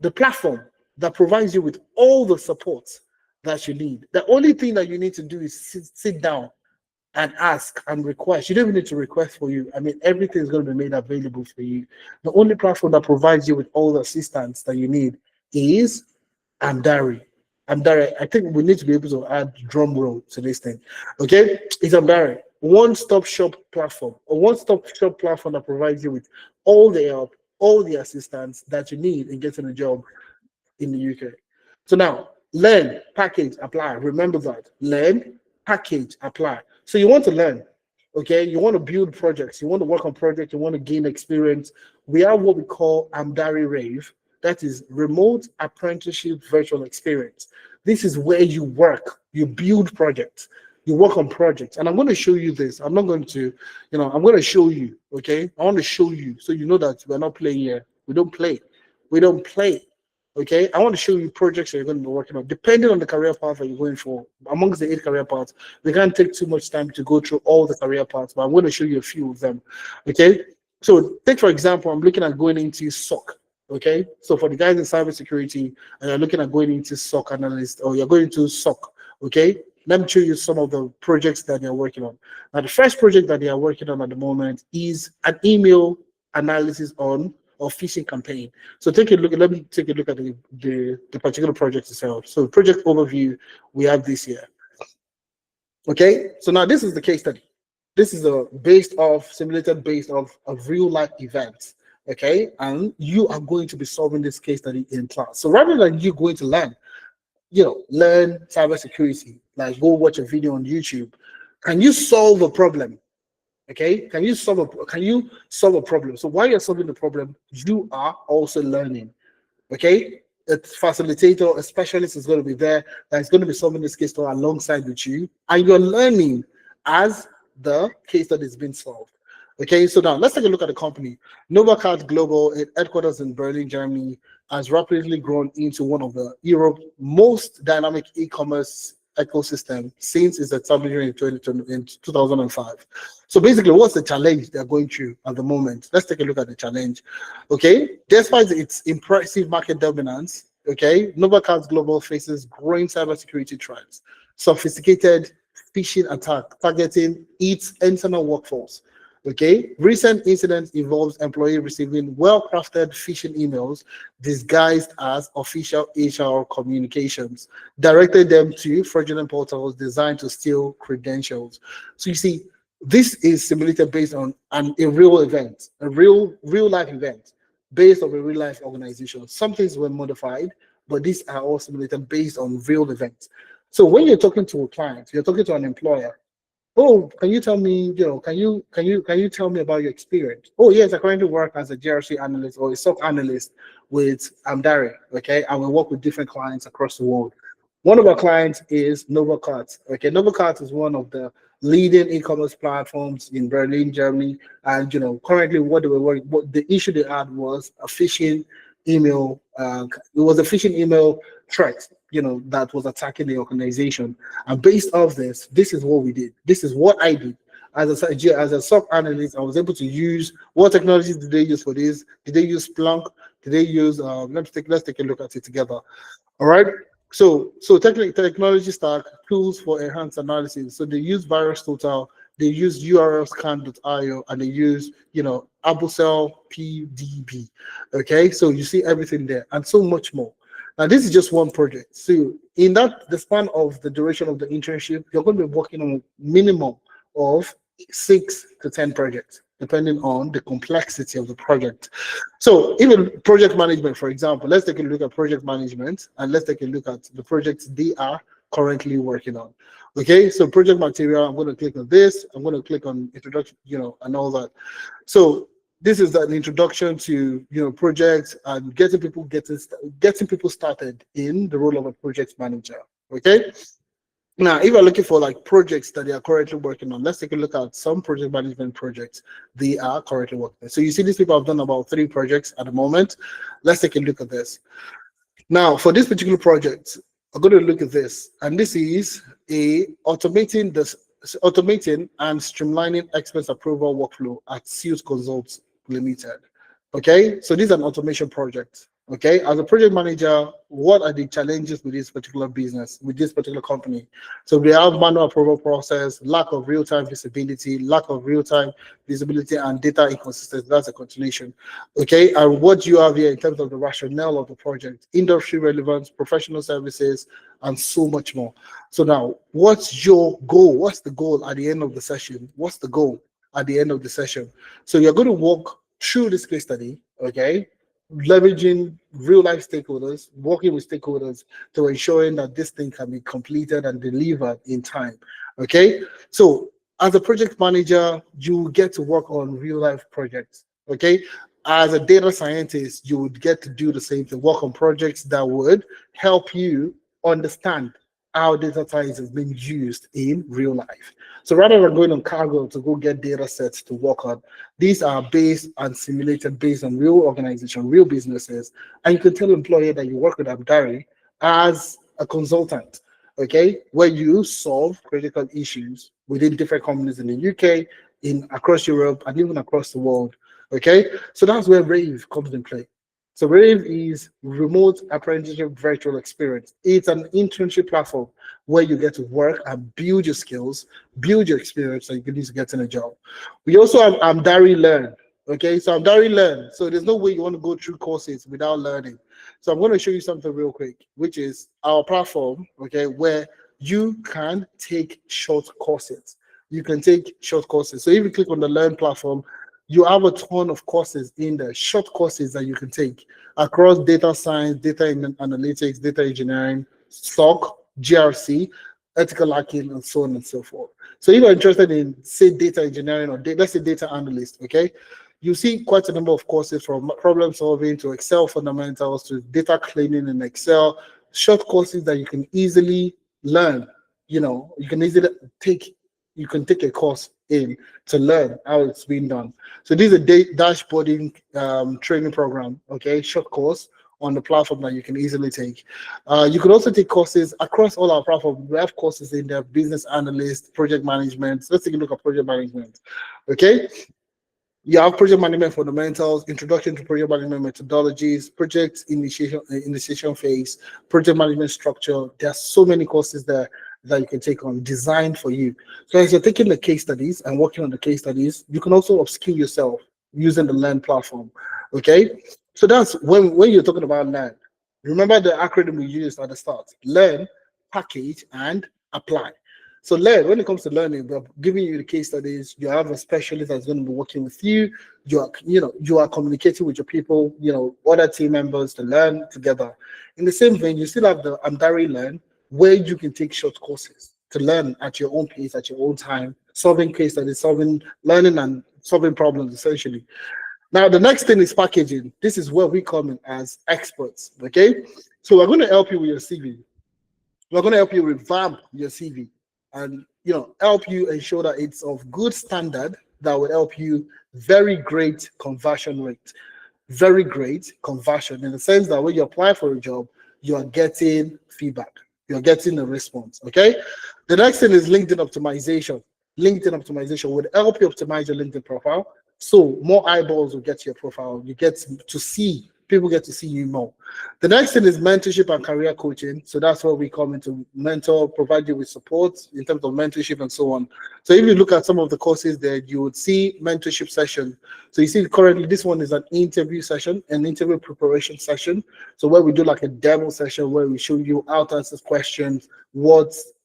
the platform that provides you with all the support that you need. The only thing that you need to do is sit down and ask and request. You don't even need to request for you. I mean, everything is going to be made available for you. The only platform that provides you with all the assistance that you need is Amdari. Amdari, I think we need to be able to add drum roll to this thing. Okay? It's Amdari. One-stop shop platform, a one-stop shop platform that provides you with all the help, all the assistance that you need in getting a job in the UK. So now, learn, package, apply. Remember that. Learn, package, apply. So you want to learn, okay? You want to build projects. You want to work on projects. You want to gain experience. We have what we call Amdari Rave. That is remote apprenticeship virtual experience. This is where you work, you build projects, you work on projects. And I'm going to show you this. I'm not going to, I'm going to show you, okay? I want to show you so you know that we're not playing here. We don't play. We don't play. Okay, I want to show you projects that you're going to be working on, depending on the career path that you're going for. Amongst the 8 career paths, we can't take too much time to go through all the career paths, but I'm going to show you a few of them. Okay, so take for example, I'm looking at going into SOC. Okay, so for the guys in cybersecurity, and you're looking at going into SOC analyst, or you're going into SOC. Okay, let me show you some of the projects that they're working on. Now, the first project that they are working on at the moment is an email analysis on or phishing campaign. So take a look. Let me take a look at the particular project itself. So project overview we have this year. Okay. So now this is the case study. This is a simulated based off of real life events. Okay, and you are going to be solving this case study in class. So rather than you going to learn, learn cybersecurity, like go watch a video on YouTube, can you solve a problem? Okay, can you solve a problem? So while you're solving the problem, you are also learning. Okay, a facilitator, a specialist is going to be there that's going to be solving this case study alongside with you, and you're learning as the case study is being solved. Okay, so now let's take a look at the company. Novacard Global, headquarters in Berlin, Germany, has rapidly grown into one of the Europe's most dynamic e-commerce ecosystem since its establishment in 2005. So basically, what's the challenge they're going through at the moment? Let's take a look at the challenge. Okay, despite its impressive market dominance, okay, Novacard Global faces growing cybersecurity threats, sophisticated phishing attack targeting its internal workforce. Okay, recent incidents involves employee receiving well-crafted phishing emails disguised as official HR communications, directed them to fraudulent portals designed to steal credentials. So you see, this is simulated based on a real event, a real life event, based on a real life organization. Some things were modified, but these are all simulated based on real events. So when you're talking to a client, you're talking to an employer. Oh, can you tell me, can you tell me about your experience? Oh, yes, I currently work as a GRC analyst or a SOC analyst with Amdari, okay? And we work with different clients across the world. One of our clients is Novacart. Okay, Novacart is one of the leading e-commerce platforms in Berlin, Germany. And currently what the issue they had was a phishing email. It was a phishing email threat, that was attacking the organization. And based off this is what we did. This is what I did. As a SOC analyst, I was able to use what technologies did they use for this? Did they use Splunk? Did they use let's take a look at it together. All right. So technology stack, tools for enhanced analysis. So they use Virus Total, they use URLscan.io, and they use Abusel PDB. Okay, so you see everything there and so much more. Now this is just one project. So in the span of the duration of the internship, you're going to be working on a minimum of 6 to 10 projects, depending on the complexity of the project. So even project management, for example, let's take a look at project management and let's take a look at the projects they are currently working on. Okay, so project material, I'm going to click on this, I'm going to click on introduction, and all that. So this is an introduction to projects and getting people started in the role of a project manager. Okay. Now, if you're looking for like projects that they are currently working on, let's take a look at some project management projects they are currently working on. So you see these people have done about 3 projects at the moment. Let's take a look at this. Now, for this particular project, I'm going to look at this, and this is automating and streamlining expense approval workflow at Seals Consults Limited. Okay, so this is an automation project. Okay, as a project manager, what are the challenges with this particular business, with this particular company? So we have manual approval process, lack of real-time visibility, lack of real-time visibility and data inconsistency. That's a continuation. Okay, and what you have here in terms of the rationale of the project, industry relevance, professional services, and so much more. So now, what's your goal? What's the goal at the end of the session? What's the goal at the end of the session? So you're going to walk through this case study, okay? Leveraging real life stakeholders, working with stakeholders to ensuring that this thing can be completed and delivered in time. Okay. So as a project manager, you get to work on real life projects. Okay. As a data scientist, you would get to do the same thing, work on projects that would help you understand how data science is being used in real life. So rather than going on cargo to go get data sets to work on, these are based and simulated based on real organization, real businesses. And you can tell the employer that you work with Amdari as a consultant, okay, where you solve critical issues within different companies in the UK, in across Europe, and even across the world. Okay, so that's where Rave comes in play. So Rave is remote apprenticeship virtual experience. It's an internship platform where you get to work and build your skills, build your experience, so you can use to get in a job. We also have Amdari Learn. Okay, so Amdari Learn. So there's no way you want to go through courses without learning. So I'm going to show you something real quick, which is our platform, okay, where you can take short courses. You can take short courses. So if you click on the Learn platform, you have a ton of courses in there, short courses that you can take across data science, data analytics, data engineering, SOC, GRC, ethical hacking, and so on and so forth. So if you're interested in, say, data engineering or let's say data analyst, okay, you see quite a number of courses from problem solving to Excel fundamentals to data cleaning in Excel, short courses that you can easily learn. You know, you can easily take, you can take a course in to learn how it's being done. So this is a dashboarding training program, okay, short course on the platform that you can easily take. You can also take courses across all our platforms. We have courses in there, business analyst, project management. Let's take a look at project management, okay? You have project management fundamentals, introduction to project management methodologies, project initiation phase, project management structure. There are so many courses there that you can take on, designed for you. So as you're taking the case studies and working on the case studies, you can also upskill yourself using the Learn platform. Okay, so that's when you're talking about Learn. Remember the acronym we used at the start: Learn, package, and apply. So learn, when it comes to learning, we're giving you the case studies. You have a specialist that's going to be working with you. You are communicating with your people, other team members to learn together. In the same vein, you still have the Amdari Learn, where you can take short courses to learn at your own pace, at your own time, solving case studies, learning and solving problems essentially. Now, the next thing is packaging. This is where we come in as experts, okay? So we're going to help you with your CV. We're going to help you revamp your CV and help you ensure that it's of good standard that will help you very great conversion rate. Very great conversion in the sense that when you apply for a job, you are getting feedback. You're getting a response, okay? The next thing is LinkedIn optimization. LinkedIn optimization would help you optimize your LinkedIn profile. So more eyeballs will get to your profile. You get to see, people get to see you more. The next thing is mentorship and career coaching. So that's where we come into mentor, provide you with support in terms of mentorship and so on. So if you look at some of the courses there, you would see mentorship session. So you see currently this one is an interview session, an interview preparation session. So where we do like a demo session where we show you how to answer questions,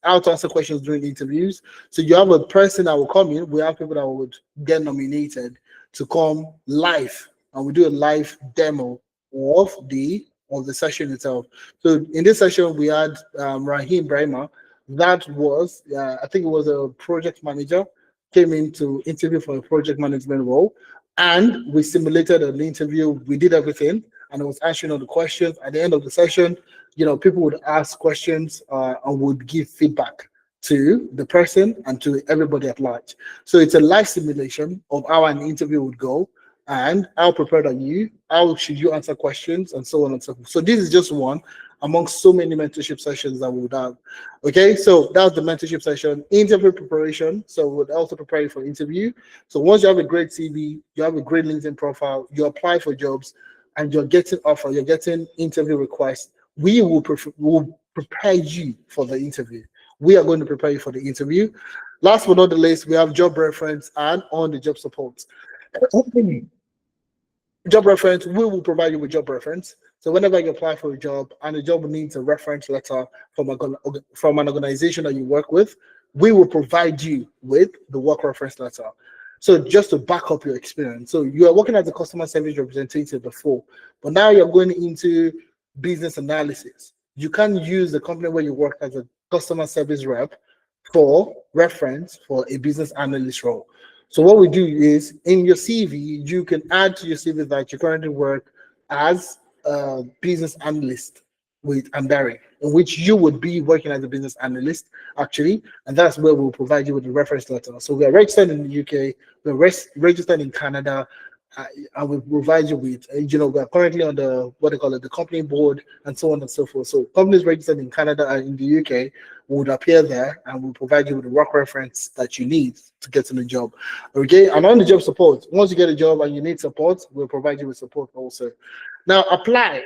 how to answer questions during interviews. So you have a person that will come in. We have people that would get nominated to come live, and we do a live demo of the session itself. So in this session, we had Rahim Brahma. That was, I think it was a project manager, came in to interview for a project management role. And we simulated an interview. We did everything, and it was answering all the questions. At the end of the session, people would ask questions and would give feedback to the person and to everybody at large. So it's a live simulation of how an interview would go and how prepared are you, how should you answer questions, and so on and so forth. So this is just one amongst so many mentorship sessions that we would have. Okay, so that's the mentorship session. Interview preparation, so we would also prepare you for interview. So once you have a great CV, you have a great LinkedIn profile, you apply for jobs, and you're getting offer, you're getting interview requests, will prepare you for the interview. We are going to prepare you for the interview. Last but not the least, we have job reference and on the job support. Job reference, we will provide you with job reference. So whenever you apply for a job and the job needs a reference letter from an organization that you work with, we will provide you with the work reference letter. So just to back up your experience. So you are working as a customer service representative before, but now you're going into business analysis. You can use the company where you work as a customer service rep for reference for a business analyst role. So what we do is in your CV, you can add to your CV that you currently work as a business analyst with Amdari, in which you would be working as a business analyst actually, and that's where we'll provide you with the reference letter. So we are registered in the UK, we're registered in Canada, and we provide you with, we are currently on the what they call it, the company board, and so on and so forth. So companies registered in Canada and in the UK would appear there, and we'll provide you with the work reference that you need to get in the job. Okay, and on the job support, once you get a job and you need support, we'll provide you with support also. Now apply.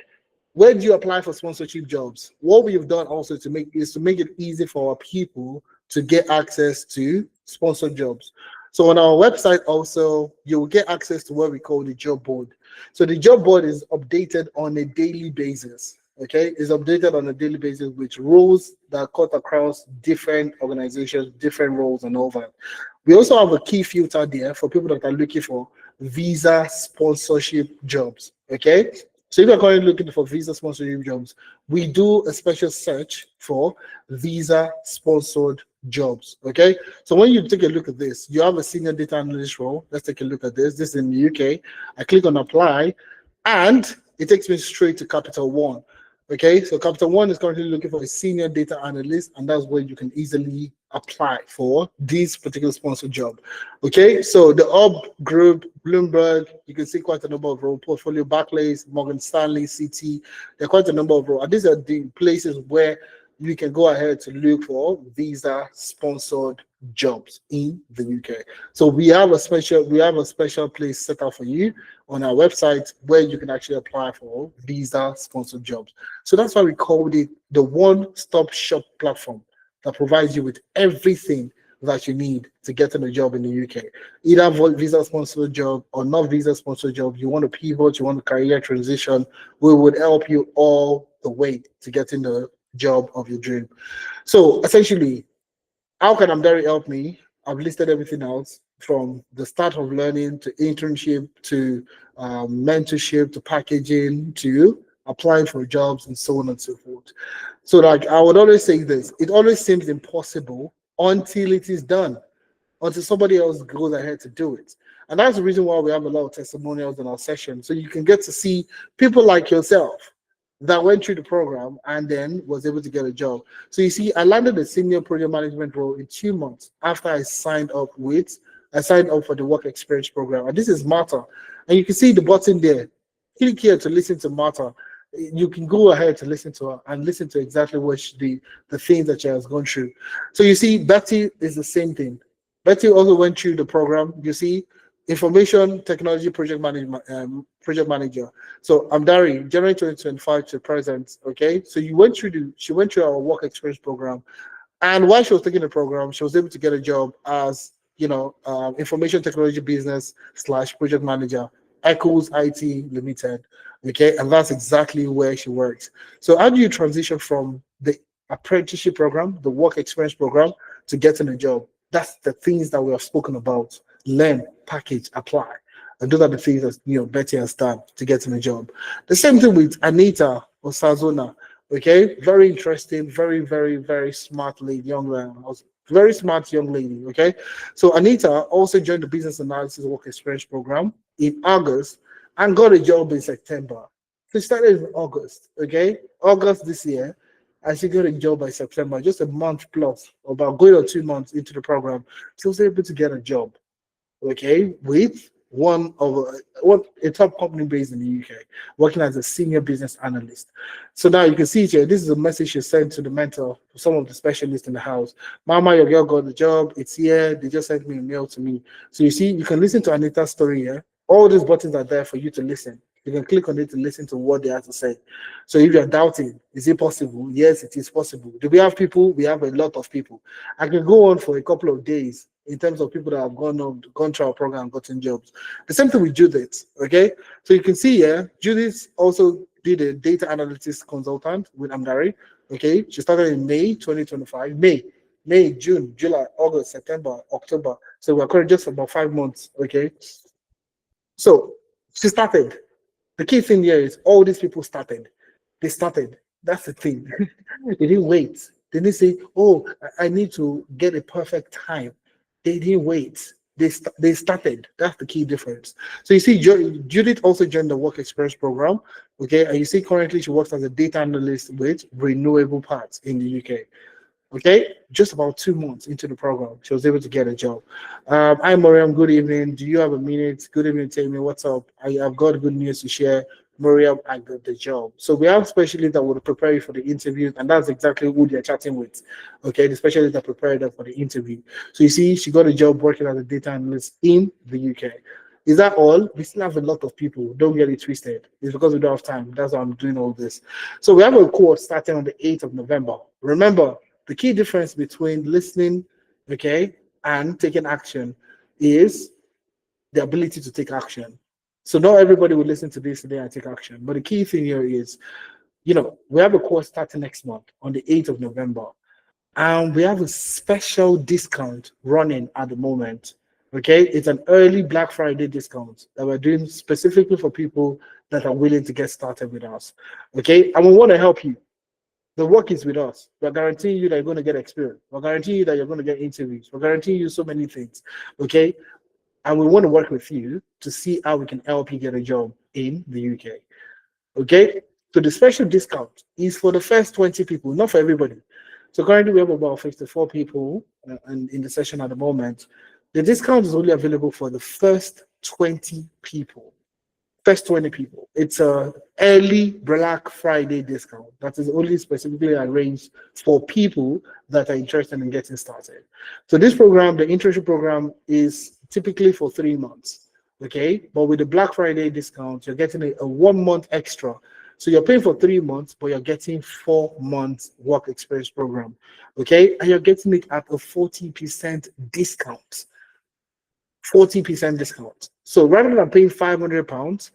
Where do you apply for sponsorship jobs? What we've done also to make it easy for our people to get access to sponsored jobs. So on our website also, you will get access to what we call the job board. So the job board is updated on a daily basis. Okay, it's updated on a daily basis with roles that cut across different organizations, different roles, and all that. We also have a key filter there for people that are looking for visa sponsorship jobs. Okay, so if you're currently looking for visa sponsorship jobs, we do a special search for visa sponsored jobs. Okay, so when you take a look at this, you have a senior data analyst role. Let's take a look at this. This is in the UK. I click on apply, and it takes me straight to Capital One. Okay, so Capital One is currently looking for a senior data analyst, and that's where you can easily apply for this particular sponsored job. Okay, so the Up Group, Bloomberg, you can see quite a number of roles, Portfolio, Barclays, Morgan Stanley, Citi. There are quite a number of roles, and these are the places where you can go ahead to look for visa sponsored jobs in the UK. So we have a special place set up for you on our website where you can actually apply for visa sponsored jobs. So that's why we called it the one-stop shop platform that provides you with everything that you need to get in a job in the UK. Either visa sponsored job or not visa sponsored job, you want to pivot, you want a career transition, we would help you all the way to get in the job of your dream. So essentially, how can Amdari help me? I've listed everything else from the start of learning to internship to mentorship to packaging to applying for jobs and so on and so forth. So like I would always say this, it always seems impossible until it is done, until somebody else goes ahead to do it. And that's the reason why we have a lot of testimonials in our session. So you can get to see people like yourself that went through the program and then was able to get a job. So you see, I landed a senior project management role in 2 months after I signed up for the work experience program. And this is Martha. And you can see the button there. Click here to listen to Martha. You can go ahead to listen to her and listen to exactly what the things that she has gone through. So you see, Betty is the same thing. Betty also went through the program. You see, information technology project manager. So Amdari, January 2025 to present. Okay, so she went through our work experience program, and while she was taking the program, she was able to get a job as information technology business / project manager, Echoes IT Limited. Okay, and that's exactly where she works. So how do you transition from the apprenticeship program, the work experience program, to getting a job? That's the things that we have spoken about. Learn, package, apply. And those are the things that Betty has done to get in a job. The same thing with Anita or Sazona. Okay, very interesting, very, very, very smart lady, very smart young lady. Okay, so Anita also joined the business analysis work experience program in August and got a job in September. So she started in August, okay, August this year, and she got a job by September, just a month plus, about going on 2 months into the program. She was able to get a job, okay, with a top company based in the UK, working as a senior business analyst. So now you can see here, this is a message she sent to the mentor, some of the specialists in the house. Mama, your girl got the job, it's here, they just sent me a mail to me. So you see, you can listen to Anita's story here. All these buttons are there for you to listen. You can click on it to listen to what they have to say. So if you're doubting, is it possible? Yes, it is possible. Do we have people? We have a lot of people. I can go on for a couple of days in terms of people that have gone through our program, gotten jobs. The same thing with Judith. Okay, so you can see here, Judith also did a data analytics consultant with Amdari. Okay, she started in May 2025. May, June, July, August, September, October. So we're currently just about 5 months. Okay, so she started. The key thing here is all these people started. They started. That's the thing. They didn't wait. They didn't say, "Oh, I need to get a perfect time." They didn't wait. They started. That's the key difference. So you see, Judith also joined the work experience program. Okay, and you see currently she works as a data analyst with renewable parts in the UK. Okay, just about 2 months into the program, she was able to get a job. Hi, Mariam. Good evening. Do you have a minute? Good evening, Tammy. What's up? I've got good news to share. Mariam, I got the job. So we have specialists that will prepare you for the interview, and that's exactly who they're chatting with. Okay, the specialists that prepare them for the interview. So you see, she got a job working as a data analyst in the UK. Is that all? We still have a lot of people. Don't get it twisted. It's because we don't have time. That's why I'm doing all this. So we have a course starting on the 8th of November. Remember, the key difference between listening, okay, and taking action is the ability to take action. So not everybody will listen to this today and take action. But the key thing here is, we have a course starting next month on the 8th of November. And we have a special discount running at the moment. Okay, it's an early Black Friday discount that we're doing specifically for people that are willing to get started with us. Okay, and we want to help you. The work is with us. We're guaranteeing you that you're going to get experience. We're guaranteeing you that you're going to get interviews. We're guaranteeing you so many things. Okay, and we want to work with you to see how we can help you get a job in the UK. Okay, so the special discount is for the first 20 people, not for everybody. So currently we have about 54 people in the session at the moment. The discount is only available for the first 20 people. First 20 people. It's a early Black Friday discount that is only specifically arranged for people that are interested in getting started. So this program, the internship program, is typically for 3 months. Okay, but with the Black Friday discount, you're getting a 1 month extra. So you're paying for 3 months, but you're getting 4 months work experience program. Okay, and you're getting it at a 40% discount. 40% discount. So rather than paying £500,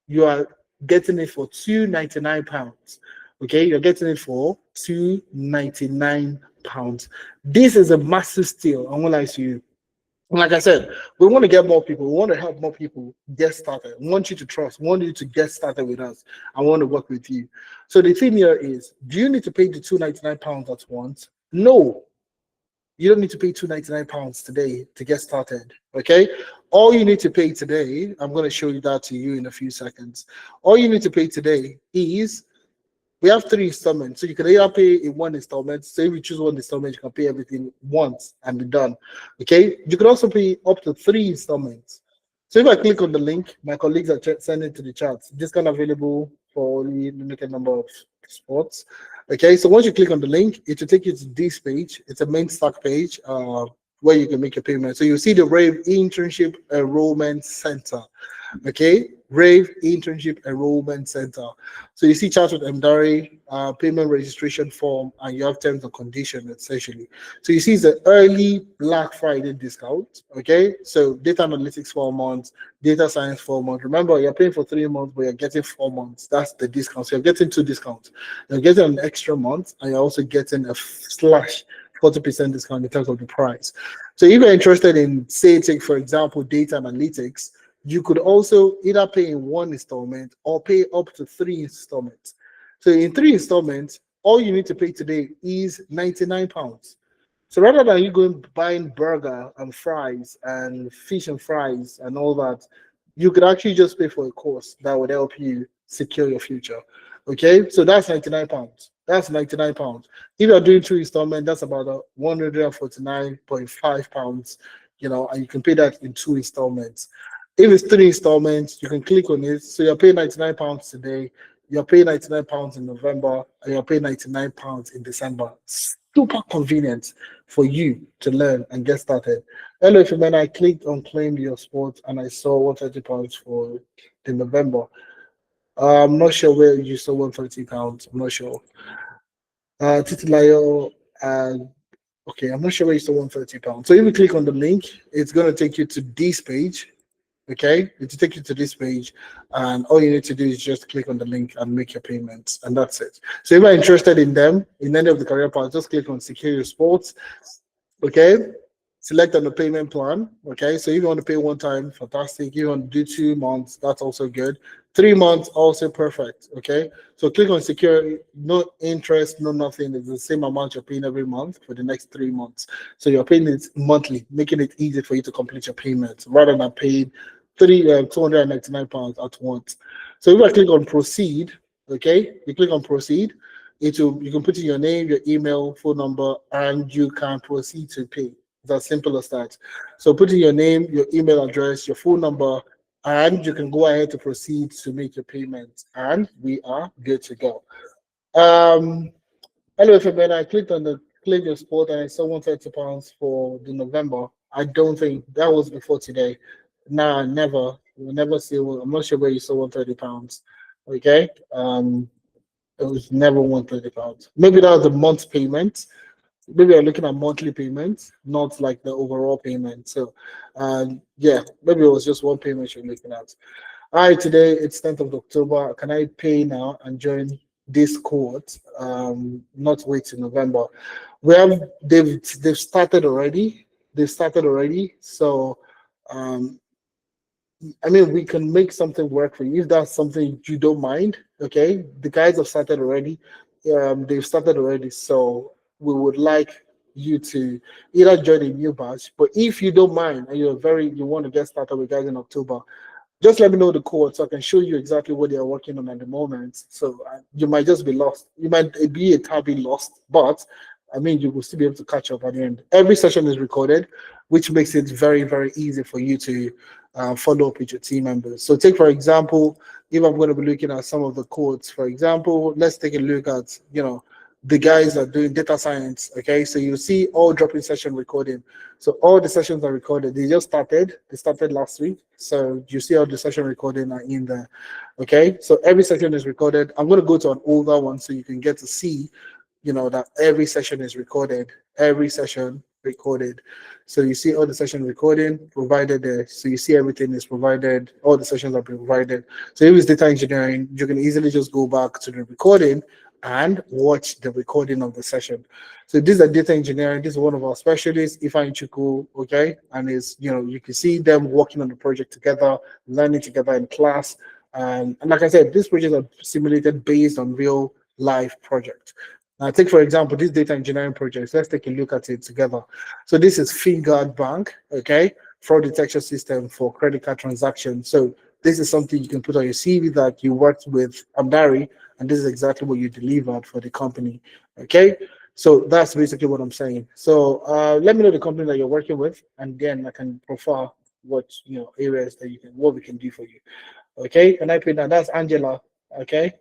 you are getting it for £299. Okay, you're getting it for £299. This is a massive steal. I won't lie to you. Like I said, we want to get more people. We want to help more people get started. We want you to trust. We want you to get started with us. I want to work with you. So the thing here is, do you need to pay the £299 at once? No, you don't need to pay £299 today to get started. Okay, all you need to pay today, I'm going to show you that to you in a few seconds. All you need to pay today is, we have 3 installments. So you can either pay in 1 installment. So if you choose 1 installment, you can pay everything once and be done. Okay, you can also pay up to 3 installments. So if I click on the link, my colleagues are sending to the chat. This kind of available for only limited number of spots. Okay, so once you click on the link, it will take you to this page. It's a main stack page where you can make a payment. So you see the Rave Internship Enrollment Center. Okay, Rave Internship Enrollment Center. So you see chat with Amdari, payment registration form, and you have terms and conditions essentially. So you see it's an early Black Friday discount. Okay, so data analytics 4 months, data science 4 months. Remember, you're paying for 3 months, but you're getting 4 months. That's the discount. So you're getting 2 discounts. You're getting an extra month, and you're also getting a slash 40% discount in terms of the price. So if you're interested in, say, take for example, data analytics, you could also either pay in 1 installment or pay up to 3 installments. So in 3 installments, all you need to pay today is £99. So rather than you going buying burger and fries and fish and fries and all that, you could actually just pay for a course that would help you secure your future. Okay, so that's £99. That's £99. If you're doing 2 installments, that's about £149.5. And you can pay that in 2 installments. If it's 3 installments, you can click on it. So you're paying £99 today. You're paying £99 in November, and you're paying £99 in December. Super convenient for you to learn and get started. Hello, if you man, I clicked on claim your sport and I saw £130 for the November. I'm not sure where you saw £130. I'm not sure. Titilayo, uh, okay, I'm not sure where you saw £130. So if you click on the link, it's going to take you to this page. Okay, it will take you to this page, and all you need to do is just click on the link and make your payments, and that's it. So if you're interested in them, in any of the career paths, just click on secure your sports. Okay, select on the payment plan. Okay, so if you want to pay one time, fantastic. If you want to do 2 months, that's also good. 3 months, also perfect. Okay, so click on secure, no interest, no nothing. It's the same amount you're paying every month for the next 3 months. So you're paying it monthly, making it easy for you to complete your payments rather than paying £299 at once. So if I click on proceed, okay, you click on proceed, you can put in your name, your email, phone number, and you can proceed to pay. It's as simple as that. So put in your name, your email address, your phone number, and you can go ahead to proceed to make your payment, and we are good to go. Um, Hello, everybody. I clicked on the claim your sport and I saw £130 for the November. I don't think that was before today. Nah, never. You'll never see. I'm not sure where you saw £130. Okay. It was never £130. Maybe that was a month payment. Maybe you're looking at monthly payments, not like the overall payment. So, yeah, maybe it was just one payment you're looking at. All right, today it's 10th of October. Can I pay now and join this cohort? Not wait till November. We have they've started already. They've started already. So um, I mean, we can make something work for you if that's something you don't mind. Okay, the guys have started already. They've started already, so we would like you to either join a new batch. But if you don't mind and you want to get started with guys in October, just let me know the code so I can show you exactly what they are working on at the moment. So you might just be lost. You might be a tad bit lost, but I mean, you will still be able to catch up at the end. Every session is recorded, which makes it very, very easy for you to follow up with your team members. So take, for example, if I'm going to be looking at some of the codes, for example, let's take a look at, the guys that are doing data science. Okay, so you see all dropping session recording. So all the sessions are recorded. They just started. They started last week. So you see all the session recording are in there. Okay, so every session is recorded. I'm going to go to an older one so you can get to see, that every session is recorded. Every session recorded. So you see all the session recording provided there. So you see everything is provided. All the sessions are provided. So if it's data engineering, you can easily just go back to the recording and watch the recording of the session. So this is data engineering. This is one of our specialists, Ifan Chuku, okay? And is you can see them working on the project together, learning together in class. And like I said, these projects are simulated based on real life project. Now, take for example this data engineering project. Let's take a look at it together. So this is Fingard Bank, okay? Fraud detection system for credit card transactions. So this is something you can put on your CV that you worked with Amdari, and this is exactly what you delivered for the company. Okay, so that's basically what I'm saying. So let me know the company that you're working with, and then I can profile what areas that what we can do for you. Okay, can I pay now? That's Angela. Okay,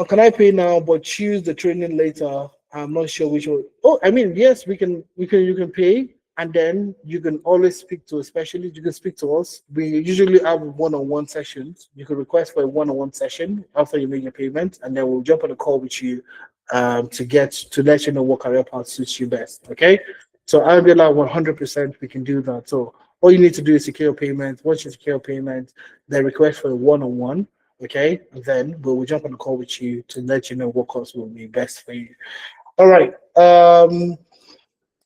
can I pay now but choose the training later? I'm not sure which one. Oh, I mean, yes, you can pay and then you can always speak to a specialist. You can speak to us. We usually have one-on-one sessions. You can request for a one-on-one session after you make your payment, and then we'll jump on a call with you to let you know what career path suits you best. Okay. So I'll be like 100% we can do that. So all you need to do is secure payment. Once you secure payment, they request for a one-on-one. Okay, then we'll jump on a call with you to let you know what course will be best for you. All right.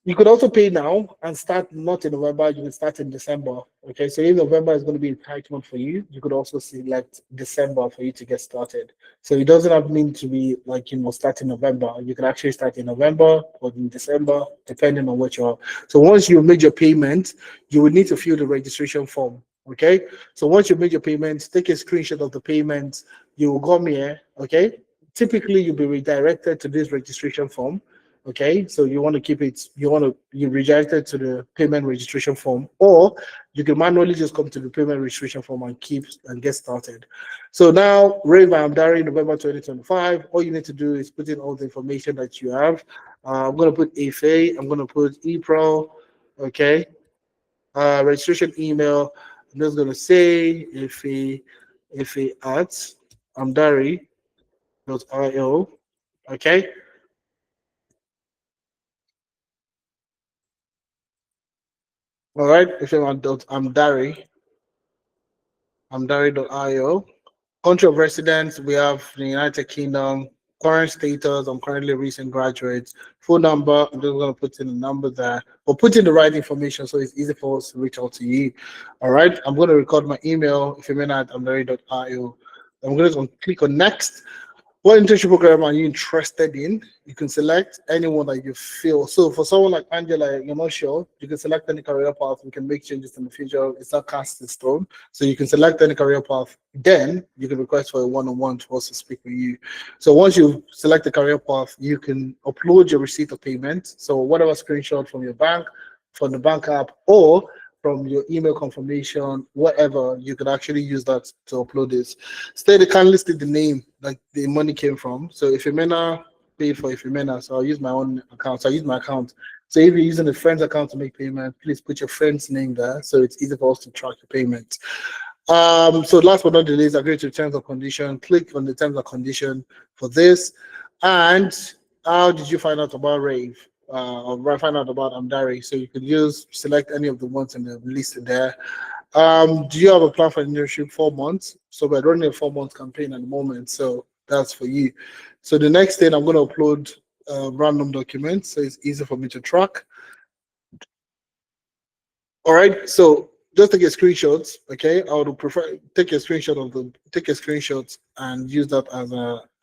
You could also pay now and start not in November, you can start in December. Okay, so if November is going to be a tight month for you, you could also select December for you to get started. So it doesn't have mean to be like, start in November. You can actually start in November or in December, depending on what you're. So once you made your payment, you would need to fill the registration form. Okay, so once you made your payment, take a screenshot of the payment. You will come here. Okay, typically you'll be redirected to this registration form. Okay, so you want to keep it, you reject it to the payment registration form, or you can manually just come to the payment registration form and keep and get started. So now, Rave by Amdari, November 2025. All you need to do is put in all the information that you have. I'm going to put AFA, I'm going to put ePro, okay, registration email. I'm just going to say AFA at amdari.io, okay. All right, if you want Amdari.io. Country of residence, we have the United Kingdom. Current status, I'm currently a recent graduate. Phone number, I'm just going to put in the number there, but put in the right information so it's easy for us to reach out to you. All right, I'm going to record my email if you're at amdari.io. I'm going to click on next. What internship program are you interested in? You can select anyone that you feel. So for someone like Angela, you're not sure, you can select any career path. We can make changes in the future. It's not cast in stone. So you can select any career path. Then you can request for a one-on-one to also speak with you. So once you select the career path, you can upload your receipt of payment. So whatever screenshot from your bank, from the bank app, or from your email confirmation, whatever, you can actually use that to upload this. Stay, they can list the name like the money came from. So if Imena paid for Ifemena, so I'll use my own account. So I use my account. So if you're using a friend's account to make payment, please put your friend's name there so it's easy for us to track your payment. So last but not the least, agree to terms of condition. Click on the terms of condition for this. And how did you find out about Rave? Or find out about Amdari? So you could use select any of the ones in the list there. Do you have a plan for internship? 4 months. So we're running a 4 month campaign at the moment. So that's for you. So the next thing I'm going to upload random documents, so it's easy for me to track. All right. So just take a screenshot. Okay. I would prefer take a screenshot of the take a screenshot and use that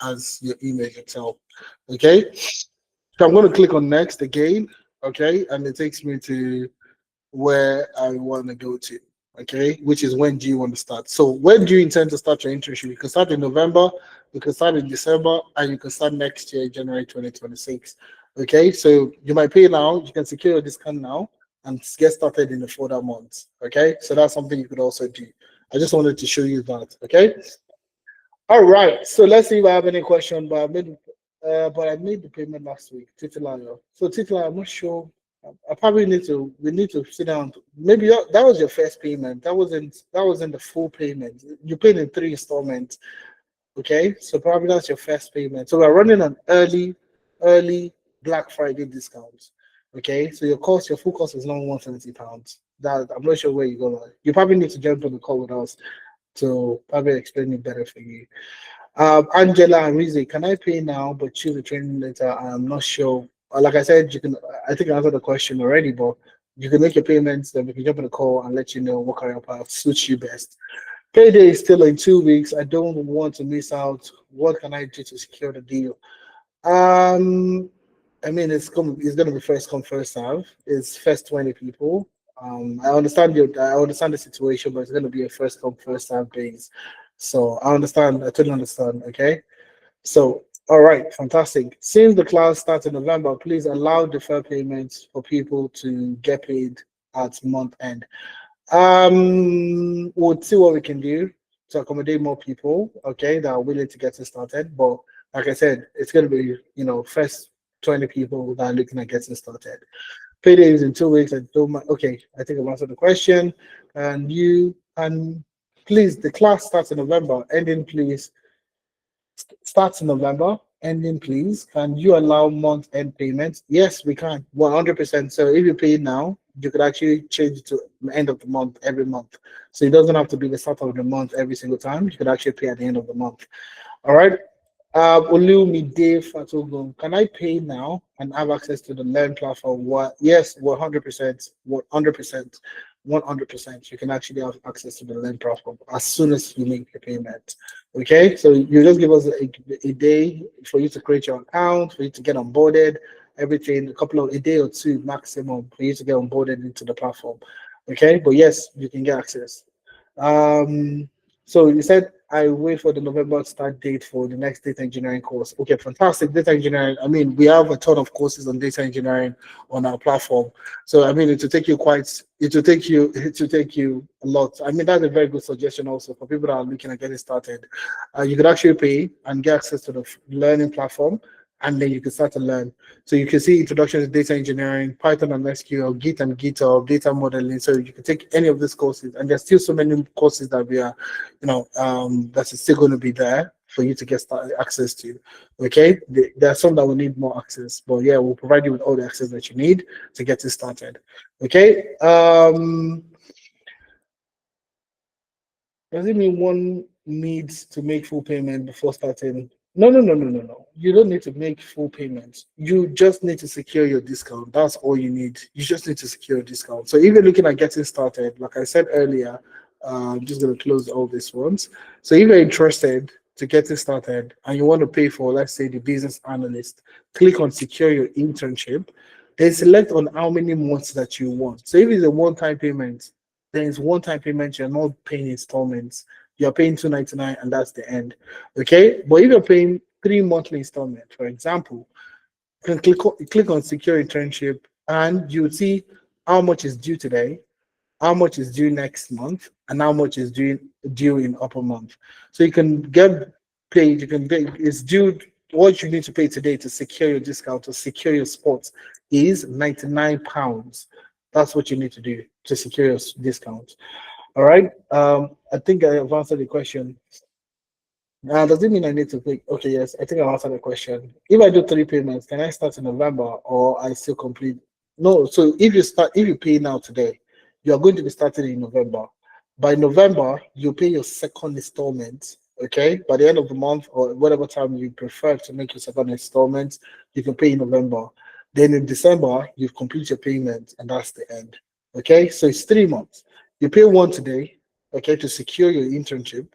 as your image itself. Okay. So I'm going to click on next again. Okay, and it takes me to where I want to go to. Okay, which is when do you want to start? So when do you intend to start your internship? You can start in November, you can start in December, and you can start next year, January 2026. Okay, so you might pay now, you can secure your discount now and get started in the further months. Okay, so that's something you could also do. I just wanted to show you that. Okay. All right. So let's see if I have any question. But I made the payment last week, Titilayo. So Titilayo, I'm not sure. I probably need to. We need to sit down. Maybe that was your first payment. That wasn't the full payment. You paid in 3 installments. Okay. So probably that's your first payment. So we're running an early Black Friday discount. Okay. So your full cost is not £170. That I'm not sure where you're going. You probably need to jump on the call with us to probably explain it better for you. Angela and Rize, can I pay now but choose the training later? I'm not sure. Like I said, you can. I think I answered the question already, but you can make your payments. Then we can jump on the call and let you know what career path suits you best. Payday is still in 2 weeks. I don't want to miss out. What can I do to secure the deal? Um, I mean, it's gonna be first come first serve. It's first 20 people. I understand the situation, but it's gonna be a first come first serve base. So I understand. I totally understand. Okay. So all right, fantastic. Since the class starts in November, please allow deferred payments for people to get paid at month end. We'll see what we can do to accommodate more people, okay, that are willing to get it started. But like I said, it's gonna be, first 20 people that are looking at getting started. Payday is in 2 weeks. I don't mind. Okay, I think I've answered the question. And you and please, the class starts in November. Ending, please. Starts in November. Ending, please. Can you allow month-end payments? Yes, we can. 100%. So if you pay now, you could actually change it to the end of the month every month. So it doesn't have to be the start of the month every single time. You could actually pay at the end of the month. All right. Olumide Fatogun, can I pay now and have access to the Learn platform? What? Yes, 100%, 100%, 100%. You can actually have access to the Learn platform as soon as you make your payment. Okay, so you just give us a day for you to create your account, for you to get onboarded, everything, a day or two maximum for you to get onboarded into the platform. Okay, but yes, you can get access. Um, So you said I wait for the November start date for the next data engineering course. Okay, fantastic. Data engineering. I mean, we have a ton of courses on data engineering on our platform. So I mean, it will take you a lot. I mean, that's a very good suggestion also for people that are looking at getting started. You could actually pay and get access to the learning platform, and then you can start to learn. So you can see introduction to data engineering, Python and SQL, Git and GitHub, data modeling. So you can take any of these courses, and there's still so many courses that we are, that is still going to be there for you to get started, access to. Okay, there are some that will need more access, but yeah, we'll provide you with all the access that you need to get it started. Okay. Does it mean one needs to make full payment before starting? No, no, no, no, no, no. You don't need to make full payments. You just need to secure your discount. That's all you need. You just need to secure a discount. So if you're looking at getting started, like I said earlier, I'm just going to close all these ones. So if you're interested to getting started and you want to pay for, let's say, the business analyst, click on secure your internship. Then select on how many months that you want. So if it's a one-time payment, then it's one-time payment. You're not paying installments. You're paying 299, and that's the end. Okay, but if you're paying 3 monthly installments, for example, you can click on secure internship, and you see how much is due today, how much is due next month, and how much is due in upper month. So you can get paid. You can pay. It's due. What you need to pay today to secure your discount, to secure your spot, is £99. That's what you need to do to secure your discount. All right. I think I have answered the question. Does it mean I need to pay? Okay, yes, I think I'll answer the question. If I do 3 payments, can I start in November or I still complete? No, so if you pay now today, you're going to be starting in November. By November, you pay your second installment. Okay, by the end of the month or whatever time you prefer to make your second installment, you can pay in November. Then in December, you've completed your payment, and that's the end. Okay, so it's 3 months. You pay one today, okay, to secure your internship,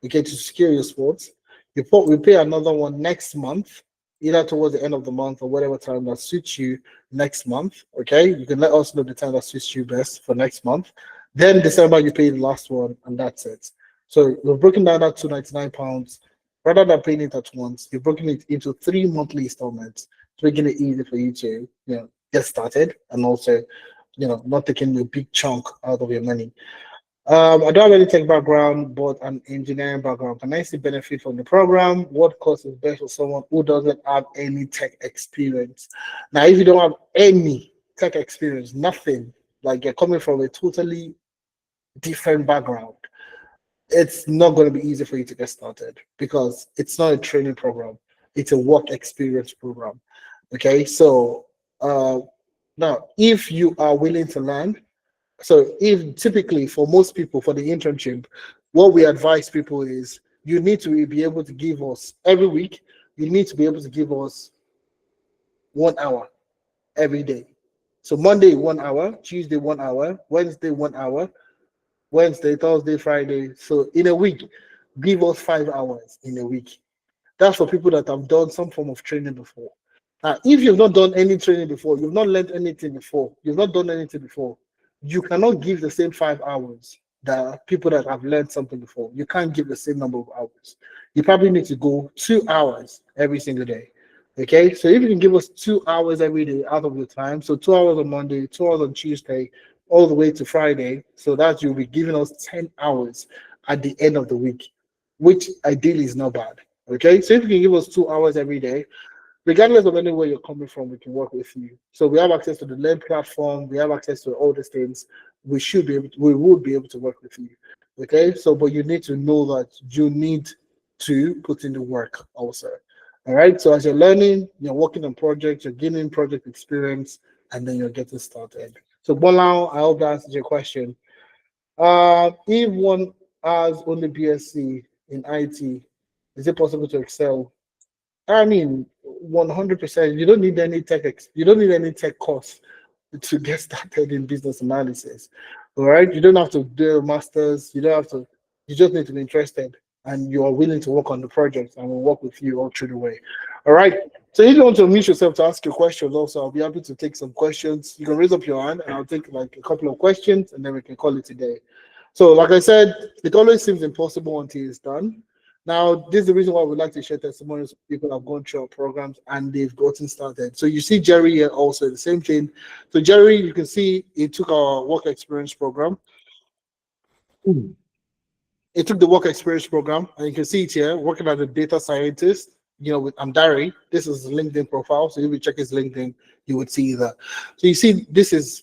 okay, to secure your sports. We pay another one next month, either towards the end of the month or whatever time that suits you next month. Okay, you can let us know the time that suits you best for next month. Then December you pay the last one, and that's it. So we've broken down that £299. Rather than paying it at once, you've broken it into 3 monthly installments, making it easy for you to get started, and also not taking a big chunk out of your money. I don't have any tech background, but an engineering background. Can I see benefit from the program? What course is best for someone who doesn't have any tech experience? Now, if you don't have any tech experience, nothing, like you're coming from a totally different background, it's not going to be easy for you to get started because it's not a training program. It's a work experience program. Okay, so now if you are willing to learn, so if typically for most people for the internship, what we advise people is you need to be able to give us every week, you need to be able to give us 1 hour every day. So Monday 1 hour, Tuesday 1 hour, Wednesday 1 hour, Wednesday, Thursday, Friday. So in a week, give us 5 hours in a week. That's for people that have done some form of training before. Now, if you've not done any training before, you've not learned anything before, you've not done anything before, you cannot give the same 5 hours that people that have learned something before. You can't give the same number of hours. You probably need to go 2 hours every single day. Okay, so if you can give us 2 hours every day out of your time, so 2 hours on Monday, 2 hours on Tuesday, all the way to Friday, so that you'll be giving us 10 hours at the end of the week, which ideally is not bad. Okay, so if you can give us 2 hours every day, regardless of anywhere you're coming from, we can work with you. So we have access to the Learn platform, we have access to all these things. We would be able to work with you. Okay, so but you need to know that you need to put in the work also. All right, so as you're learning, you're working on projects, you're gaining project experience, and then you're getting started. So Bolan, I hope that answers your question. If one has only BSc in IT, is it possible to excel? I mean, 100%. You don't need any tech course to get started in business analysis. All right. You don't have to do a master's. You don't have to. You just need to be interested, and you are willing to work on the project, and we'll work with you all through the way. All right. So if you want to unmute yourself to ask your questions, also, I'll be happy to take some questions. You can raise up your hand, and I'll take like a couple of questions, and then we can call it a day. So, like I said, it always seems impossible until it's done. Now, this is the reason why we like to share testimonies of people that have gone through our programs and they've gotten started. So you see Jerry here also, the same thing. So Jerry, you can see he took our work experience program. It took the work experience program, and you can see it here, working as a data scientist, with Amdari. This is his LinkedIn profile. So if you check his LinkedIn, you would see that. So you see, this is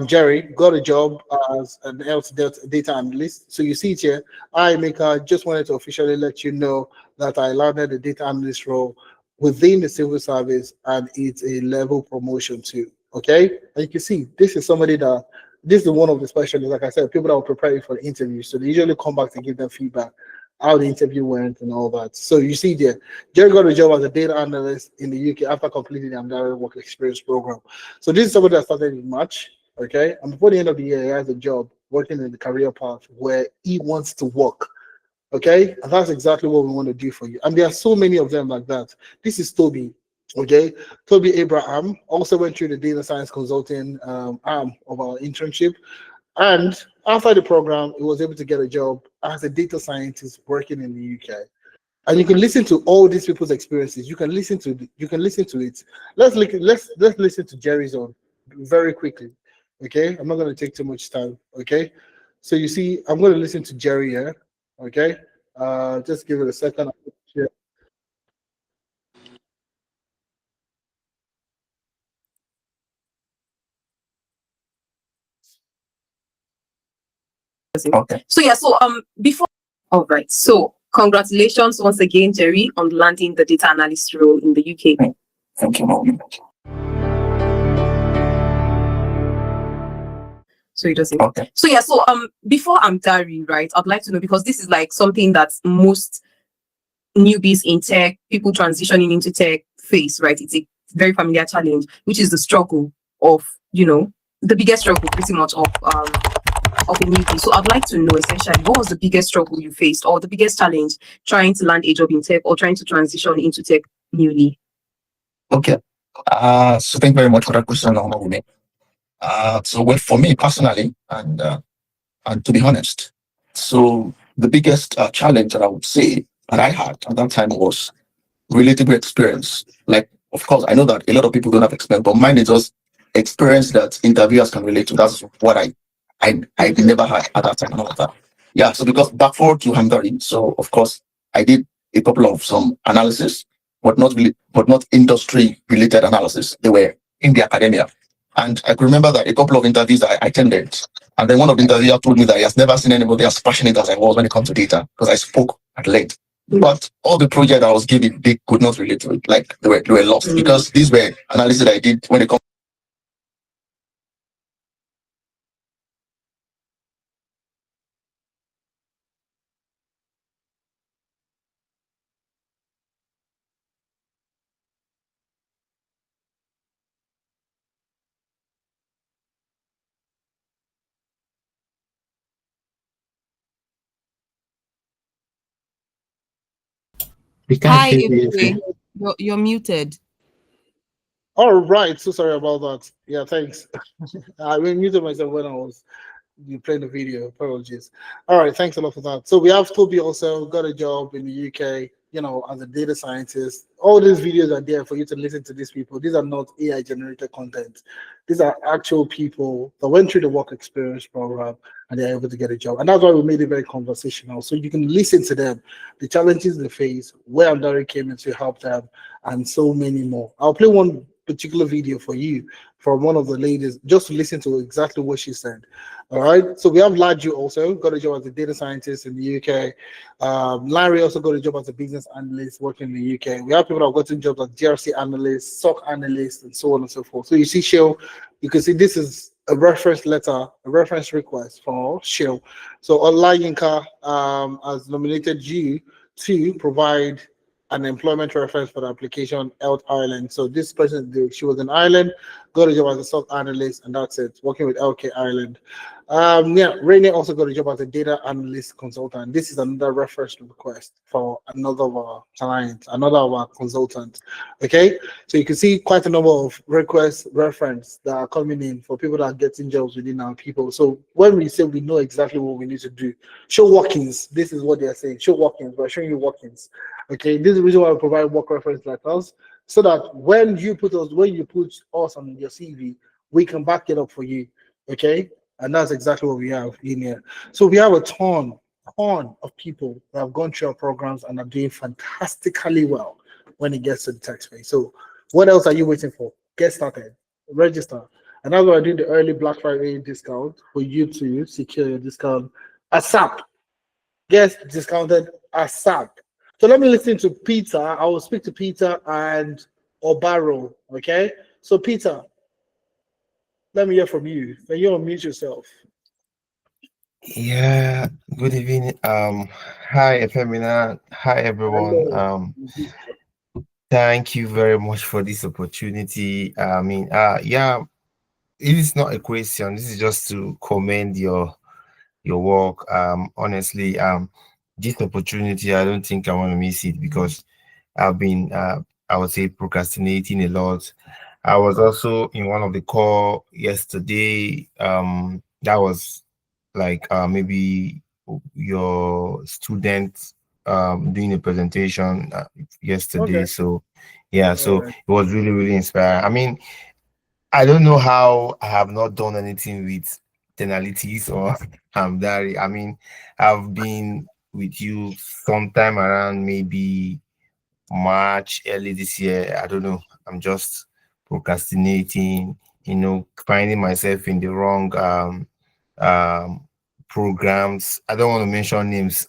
Jerry, got a job as an else data analyst. So you see it here. I, Mika, just wanted to officially let you know that I landed the data analyst role within the civil service, and it's a level promotion too. Okay. And you can see this is somebody that this is one of the specialists, like I said, people that will prepare you for the interview. So they usually come back to give them feedback, how the interview went and all that. So you see there, Jerry got a job as a data analyst in the UK after completing the Amdari Work Experience Program. So this is somebody that started in March, okay? And before the end of the year, he has a job working in the career path where he wants to work. Okay, and that's exactly what we want to do for you. And there are so many of them like that. This is Toby. Okay, Toby Abraham also went through the data science consulting arm of our internship, and after the program, he was able to get a job as a data scientist working in the UK. And you can listen to all these people's experiences. You can listen to it. Let's listen to Jerry's on very quickly. Okay, I'm not going to take too much time. Okay, so you see, I'm going to listen to Jerry here. Okay, just give it a second. Okay. So yeah, so before all right. So congratulations once again, Jerry, on landing the data analyst role in the UK. Thank you, Mom. So it doesn't. Okay. So yeah, so before Amdari, right, I'd like to know, because this is like something that most newbies in tech, people transitioning into tech face, right? It's a very familiar challenge, which is the struggle of, the biggest struggle pretty much of a newbie. So I'd like to know essentially what was the biggest struggle you faced, or the biggest challenge trying to land a job in tech or trying to transition into tech newly? Okay. So thank you very much for that question, Naomi. So well, for me personally, and to be honest, so the biggest challenge that I would say that I had at that time was related to experience. Like, of course, I know that a lot of people don't have experience, but mine is just experience that interviewers can relate to. That's what I never had at that time and all of that. Yeah, so because back forward to Hungary, so of course I did a couple of some analysis, but not industry related analysis. They were in the academia. And I could remember that a couple of interviews that I attended, and then one of the interviewers told me that he has never seen anybody as passionate as I was when it comes to data, because I spoke at length. But all the projects I was given, they could not relate to it. Like they were lost, because these were analysis I did when it comes. We can't Hi, hear you. you're muted. All right, so sorry about that. Yeah, thanks. I muted myself when I was you playing the video. Apologies. All right, thanks a lot for that. So we have Toby also got a job in the UK, as a data scientist. All these videos are there for you to listen to these people. These are not AI generated content. These are actual people that went through the work experience program and they're able to get a job. And that's why we made it very conversational. So you can listen to them, the challenges they face, where Amdari came in to help them, and so many more. I'll play one particular video for you from one of the ladies just to listen to exactly what she said. All right. So we have Laju also got a job as a data scientist in the UK. Larry also got a job as a business analyst working in the UK. We have people that have gotten jobs as GRC analysts, SOC analysts, and so on and so forth. So you see, Shell, you can see this is a reference letter, a reference request for Shell. So Olayinka has nominated you to provide an employment reference for the application Health Ireland. So this person, she was in Ireland, got a job as a SOC analyst, and that's it, working with LK Ireland. Yeah, Rainy also got a job as a data analyst consultant. This is another reference request for another of our clients, another of our consultants. Okay, so you can see quite a number of requests, reference that are coming in for people that are getting jobs within our people. So when we say we know exactly what we need to do, show workings. This is what they're saying. Show workings. We're showing you workings. Okay, this is the reason why we provide work reference like us, so that when you put us on your CV, we can back it up for you. Okay, and that's exactly what we have in here. So we have a ton of people that have gone through our programs and are doing fantastically well when it gets to the tech space. So what else are you waiting for? Get started, register. And that's why I doing the early Black Friday discount for you to secure your discount ASAP. Get discounted ASAP. So let me listen to Peter. I will speak to Peter and Obaro. Okay. So Peter, let me hear from you. Can you unmute yourself? Yeah, good evening. Hi, Efemina. Hi, everyone. Hello. Thank you very much for this opportunity. Yeah, it is not a question. This is just to commend your work. Honestly, this opportunity, I don't think I want to miss it because I've been, I would say, procrastinating a lot. I was also in one of the call yesterday. That was like maybe your student doing a presentation yesterday. Okay. So yeah, All so right. it was really, really inspiring. I mean, I don't know how I have not done anything with Tenalities or Amdari. I mean, I've been with you sometime around maybe March, early this year. I don't know. I'm just procrastinating, finding myself in the wrong um programs. I don't want to mention names.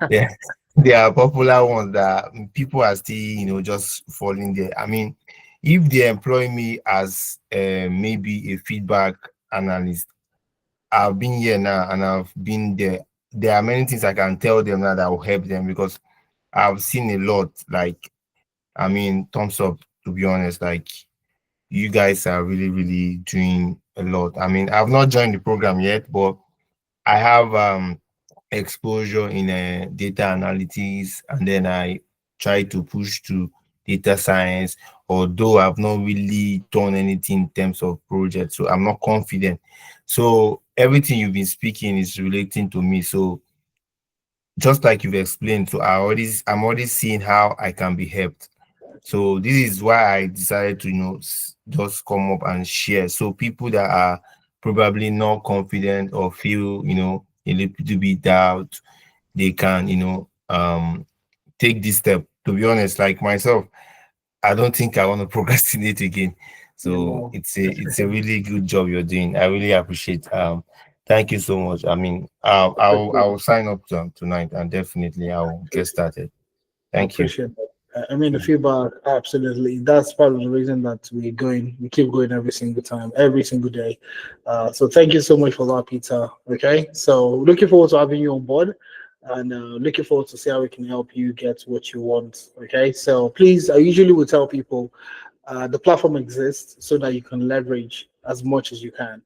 Yeah, there are popular ones that people are still, just falling there. I mean, if they employ me as maybe a feedback analyst, I've been here now and I've been there. There are many things I can tell them now that will help them because I've seen a lot. Like, I mean, thumbs up, to be honest. Like, you guys are really, really doing a lot. I mean, I've not joined the program yet, but I have exposure in data analytics, and then I try to push to data science, although I've not really done anything in terms of projects, so I'm not confident. So everything you've been speaking is relating to me. So just like you've explained, so I'm already seeing how I can be helped. So this is why I decided to, just come up and share. So people that are probably not confident or feel, a little bit doubt, they can, take this step. To be honest, like myself, I don't think I want to procrastinate again. You So know, it's a really good job you're doing. I really appreciate. Thank you so much. I mean, appreciate I'll sign up tonight and definitely I'll get started. Thank you. appreciate that. I mean, the feedback, absolutely. That's part of the reason that we keep going every single time, every single day. So thank you so much for that, Peter. Okay, so looking forward to having you on board, and looking forward to see how we can help you get what you want. Okay, so please, I usually will tell people the platform exists so that you can leverage as much as you can.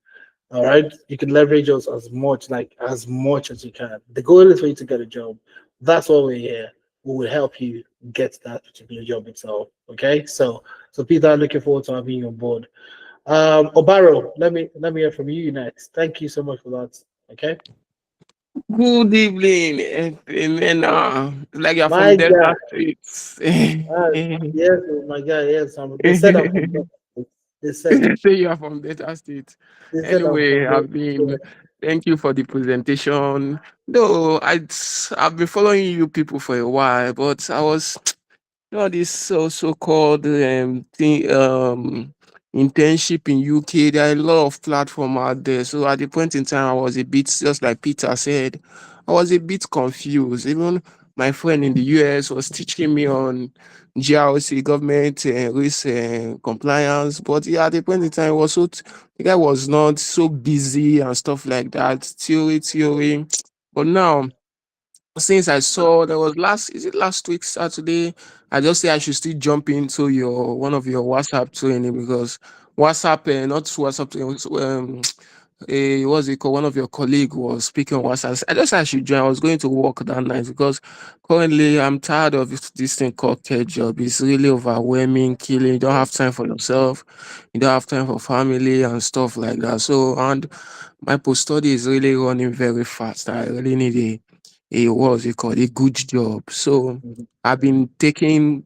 All right, you can leverage us as much as you can. The goal is for you to get a job. That's why we're here. We will help you get that particular job itself. Okay, so Peter, looking forward to having you on board. Obaro, let me hear from you next. Thank you so much for that. Okay, Good evening, and like you're my from Delta God, States. uh, yes, my God, yes. They said I'm from. They said Say you are from Delta State. they said I'm Anyway, from. I've been. Thank you for the presentation. Though I've been following you people for a while, but I was this so-called thing, internship in UK. There are a lot of platform out there. So at the point in time, I was a bit, just like Peter said, I was a bit confused. Even my friend in the US was teaching me on GRC, government risk compliance. But yeah, at the point in time, it was the guy was not so busy and stuff like that. Theory. But now, since I saw there was last week Saturday, I just say I should still jump into your one of your WhatsApp training because WhatsApp, not WhatsApp training, what's it called? One of your colleague was speaking on WhatsApp. I just said I should join. I was going to work that night because currently I'm tired of this thing called care job. It's really overwhelming, killing. You don't have time for yourself. You don't have time for family and stuff like that. So, and my post study is really running very fast. I really need a what's it called? A good job. So Mhm. I've been taking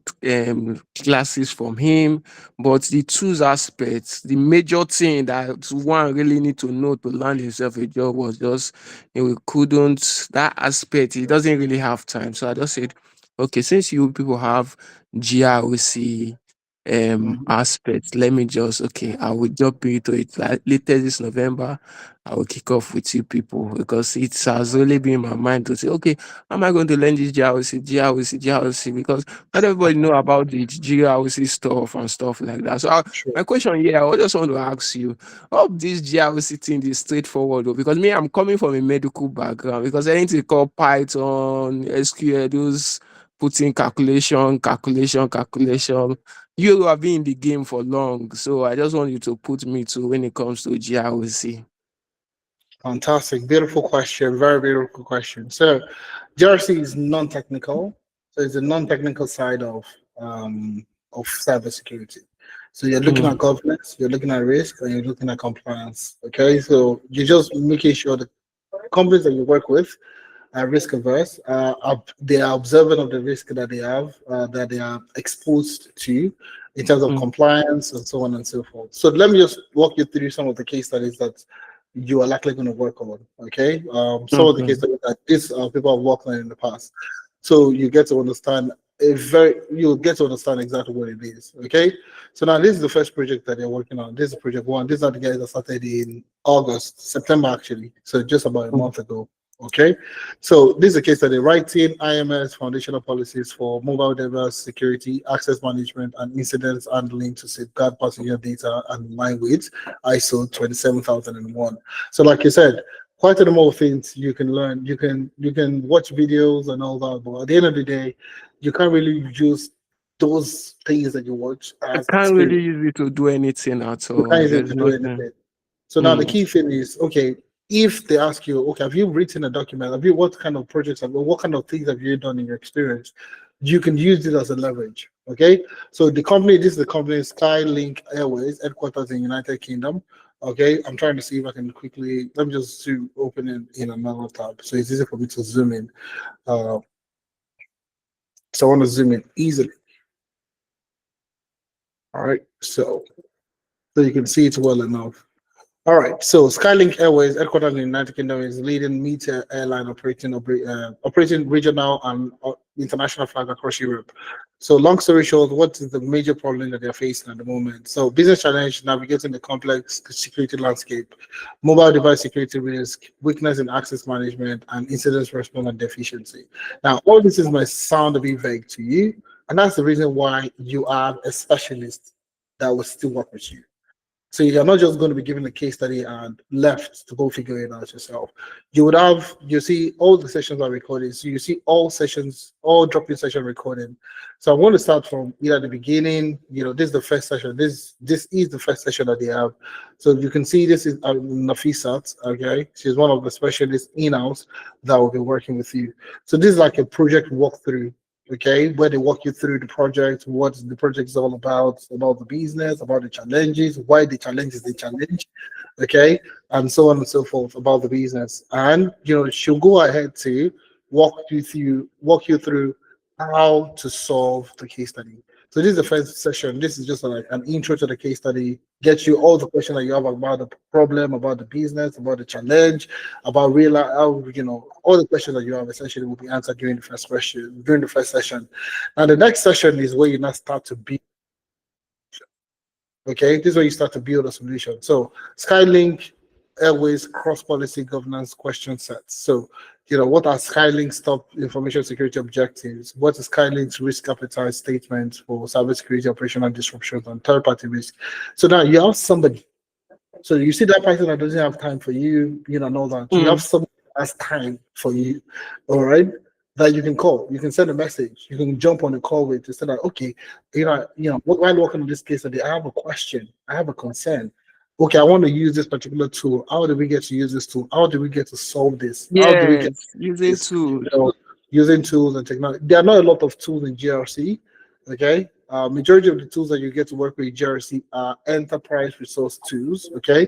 classes from him, but the tools aspects, the major thing that one really need to know to land himself a job was just we couldn't that aspect. He doesn't really have time. So I just said, okay, since you people have GROC Mhm. aspect, let me just okay, I will jump into it like later this November. I will kick off with you people because it has really been in my mind to say, okay, how am I going to learn this GROC? Because not everybody know about the GROC stuff and stuff like that. So Sure. my question here, I just want to ask you, hope this GROC thing is straightforward though, because me, I'm coming from a medical background because anything called Python, SQL, those putting calculation. You have been in the game for long, so I just want you to put me to when it comes to GROC. Fantastic. Beautiful question. Very beautiful question. So, GRC is non-technical. So it's a non-technical side of cybersecurity. So you're looking Mm, at governance, you're looking at risk, and you're looking at compliance. Okay. So you're just making sure the companies that you work with are risk averse. They are observant of the risk that they have, that they are exposed to in terms of mm, compliance and so on and so forth. So let me just walk you through some of the case studies that you are likely going to work on. Okay. Some of the okay. case studies that these people have worked on in the past. So you'll get to understand exactly what it is. Okay. So now this is the first project that they're working on. This is project one. These are the guys that started in September actually. So just about a Mm, month ago. Okay. So this is a case study writing IMS foundational policies for mobile device security, access management, and incidents handling to safeguard passenger data and line with ISO 27001. So, like you said, quite a number of things you can learn. You can watch videos and all that, but at the end of the day, you can't really use those things that you watch I as can't really experience. use it to do anything at You can't all. use it There's to do nothing. anything. So now the Mm, key thing is, okay, if they ask you, okay, have you written a document? What kind of projects what kind of things have you done in your experience? You can use it as a leverage. Okay. So this is the company Skylink Airways, headquarters in United Kingdom. Okay. I'm trying to see if I can quickly let me just open it in another tab. So it's easy for me to zoom in. Uh, so I want to zoom in easily. All right. So you can see it well enough. All right. So Skylink Airways, headquartered in the United Kingdom, is leading meter airline operating regional and international flights across Europe. So long story short, what is the major problem that they're facing at the moment? So business challenge, navigating the complex security landscape, mobile device security risk, weakness in access management, and incident response and deficiency. Now, all this is might sound a bit vague to you, and that's the reason why you have a specialist that will still work with you. So you're not just going to be given a case study and left to go figure it out yourself. You see all the sessions are recorded. So you see all sessions, all drop-in session recording. So I'm going to start from either the beginning, this is the first session. This is the first session that they have. So you can see this is Nafisat, okay? She's one of the specialists in-house that will be working with you. So this is like a project walkthrough, okay, where they walk you through the project, what the project is all about the business, about the challenges, why the challenge is the challenge, okay, and so on and so forth about the business. And she'll go ahead to walk you through how to solve the case study. So this is the first session. This is just like an intro to the case study, get you all the questions that you have about the problem, about the business, about the challenge, about real how all the questions that you have essentially will be answered during the first session. Now the next session is where you now start to build. Okay, this is where you start to build a solution. So Skylink Airways cross policy governance question sets. So what are Skylink's top information security objectives? What is Skylink's risk appetite statement for cybersecurity operational disruptions and third party risk? So now you have somebody, so you see that person that doesn't have time for you, know that. You have mm. somebody that has time for you, all right? That you can call, you can send a message, you can jump on a call with to say that, okay, while working on this case today, I have a question, I have a concern. okay, I want to use this particular tool. How do we get to use this tool? How do we get to solve this? How do we get Yes, using this? tools. Using tools and technology. There are not a lot of tools in GRC. Okay, majority of the tools that you get to work with in GRC are enterprise resource tools. Okay,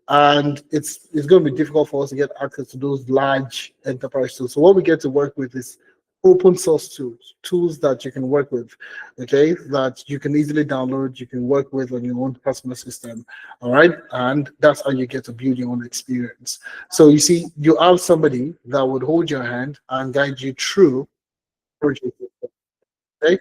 and it's going to be difficult for us to get access to those large enterprise tools. So what we get to work with is open source tools, tools that you can work with, okay, that you can easily download, you can work with on your own personal system, all right, and that's how you get to build your own experience. So you see, you have somebody that would hold your hand and guide you through project, okay?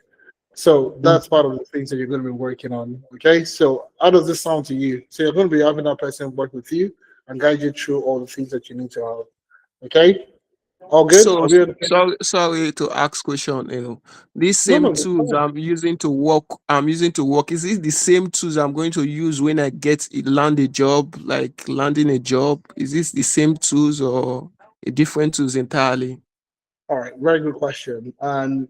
So Mm. that's part of the things that you're going to be working on. Okay. So how does this sound to you? So you're going to be having that person work with you and guide you through all the things that you need to have. Okay. All good? So Are we okay? sorry to ask question. These No, same no, it's tools fine. I'm using to work. I'm using to work. Is it the same tools I'm going to use when I land a job, like landing a job? Is this the same tools or a different tools entirely? All right, very good question. And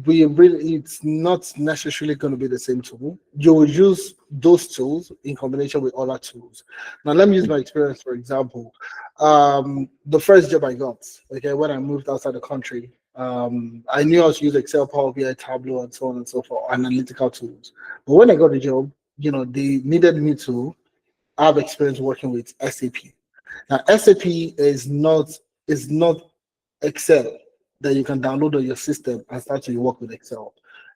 we really, it's not necessarily going to be the same tool. You will use those tools in combination with other tools. Now, let me use my experience, for example. The first job I got, okay, when I moved outside the country, I knew how to use Excel, Power BI, Tableau, and so on and so forth, analytical tools. But when I got the job, they needed me to have experience working with SAP. Now, SAP is not Excel that you can download on your system and start to work with Excel.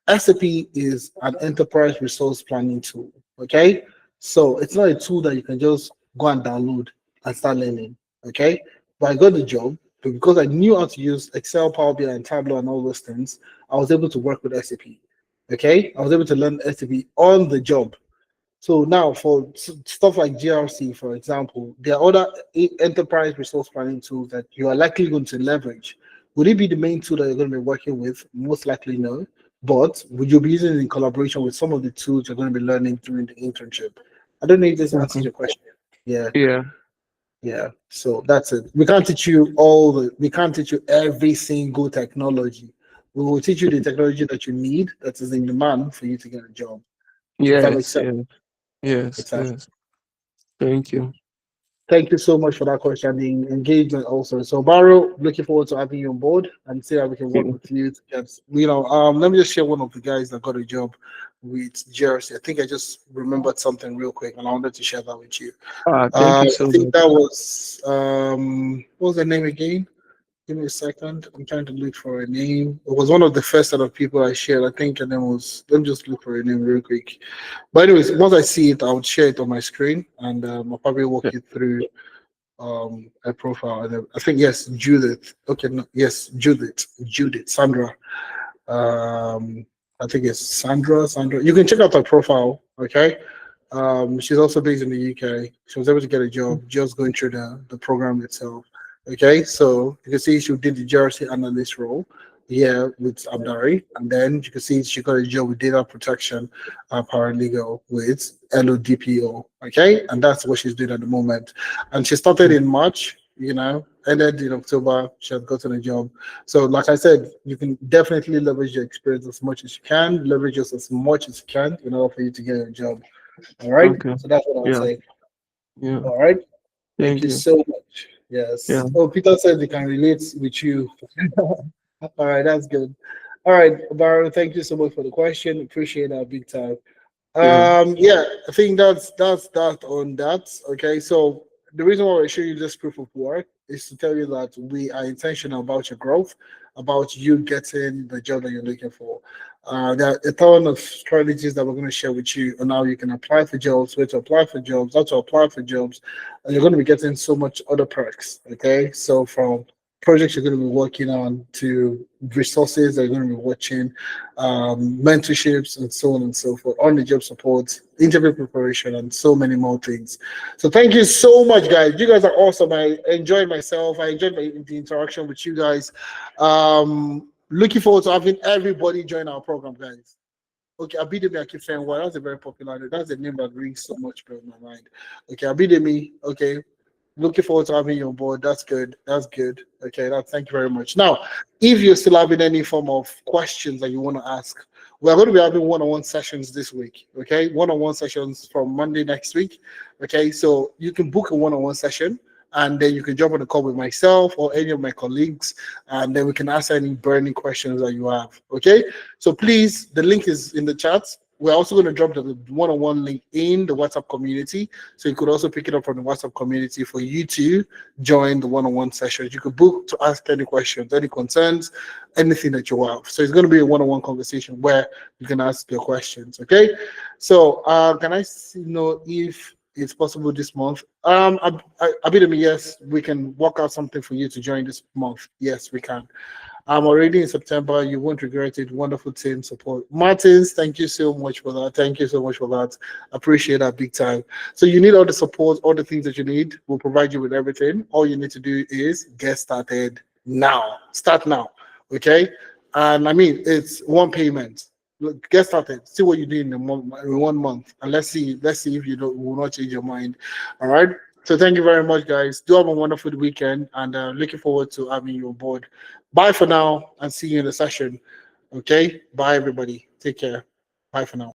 SAP is an enterprise resource planning tool. Okay, so it's not a tool that you can just go and download and start learning. Okay, but I got the job because I knew how to use Excel, Power BI, and Tableau and all those things. I was able to work with SAP. Okay, I was able to learn SAP on the job. So now for stuff like GRC, for example, there are other enterprise resource planning tools that you are likely going to leverage. Would it be the main tool that you're going to be working with? Most likely no. But would you be using it in collaboration with some of the tools you're going to be learning during the internship? I don't know if this answers Okay. your question. Yeah, Yeah. yeah. So that's it. We can't teach you every single technology. We will teach you the technology that you need that is in demand for you to get a job. Does that make Yes. sense? Yes. Yes. Exactly. Yes. Thank you. Thank you so much for that question and the engagement also. So Barrow, looking forward to having you on board and see how we can work Yeah. with you to get, let me just share one of the guys that got a job with Jersey. I think I just remembered something real quick and I wanted to share that with you. Thank you I so think much. that was what was the name again? Give me a second. I'm trying to look for a name. It was one of the first set of people I shared, I think, and then let me just look for a name real quick. But anyways, once I see it, I'll share it on my screen and I'll probably walk Yeah. you through a profile. And I think yes, Judith. Okay, no, yes, Judith, Sandra. I think it's Sandra. You can check out her profile. Okay. She's also based in the UK. She was able to get a job just going through the program itself. Okay, so you can see she did the GRC analyst role here with Amdari, and then you can see she got a job with data protection paralegal with LODPO. Okay, and that's what she's doing at the moment. And she started in March, ended in October. She has gotten a job. So, like I said, you can definitely leverage your experience as much as you can, leverage us as much as you can in order for you to get a job. All right. Okay. So that's what I'll Yeah. say. Yeah. All right. Thank Thank you you. so much. Yeah. Yes. Oh, Peter said they can relate with you. All right, that's good. All right, Baron, thank you so much for the question. Appreciate that big time. Yeah. Yeah, I think that's that on that. Okay, so the reason why we're showing you this proof of work is to tell you that we are intentional about your growth, about you getting the job that you're looking for. There are a ton of strategies that we're going to share with you on how you can apply for jobs, where to apply for jobs, how to apply for jobs, and you're going to be getting so much other perks. Okay, so from projects you're going to be working on to resources that you're going to be watching, mentorships, and so on and so forth, on the job support, interview preparation, and so many more things. So thank you so much, guys. You guys are awesome. I enjoyed myself. I enjoyed the interaction with you guys. Looking forward to having everybody join our program, guys. Okay, Abidemi, I keep saying, well, that's a very popular name. That's a name that rings so much bell in my mind. Okay, Abidemi, okay. Looking forward to having you on board. That's good. That's good. Okay, thank you very much. Now, if you're still having any form of questions that you want to ask, We're going to be having one-on-one sessions this week. Okay, one-on-one sessions from Monday next week. Okay, so you can book a one-on-one session, and then you can jump on a call with myself or any of my colleagues, and then we can answer any burning questions that you have. Okay, so please, the link is in the chat. We're also going to drop the one-on-one link in the WhatsApp community, so you could also pick it up from the WhatsApp community for you to join the one-on-one sessions. You could book to ask any questions, any concerns, anything that you have. So it's going to be a one-on-one conversation where you can ask your questions. So can I know if it's possible this month? Abidemi, yes, we can work out something for you to join this month. Yes, we can. I'm already in September. You won't regret it. Wonderful team support. Martins, thank you so much for that. Thank you so much for that. Appreciate that big time. So you need all the support, all the things that you need. We'll provide you with everything. All you need to do is get started now. Start now. Okay? And I mean, it's one payment. Look, get started. See what you do in a month, in 1 month, and let's see if you will not change your mind. All right. So thank you very much, guys. Do have a wonderful weekend, and looking forward to having you on board. Bye for now, and see you in the session. Okay. Bye, everybody. Take care. Bye for now.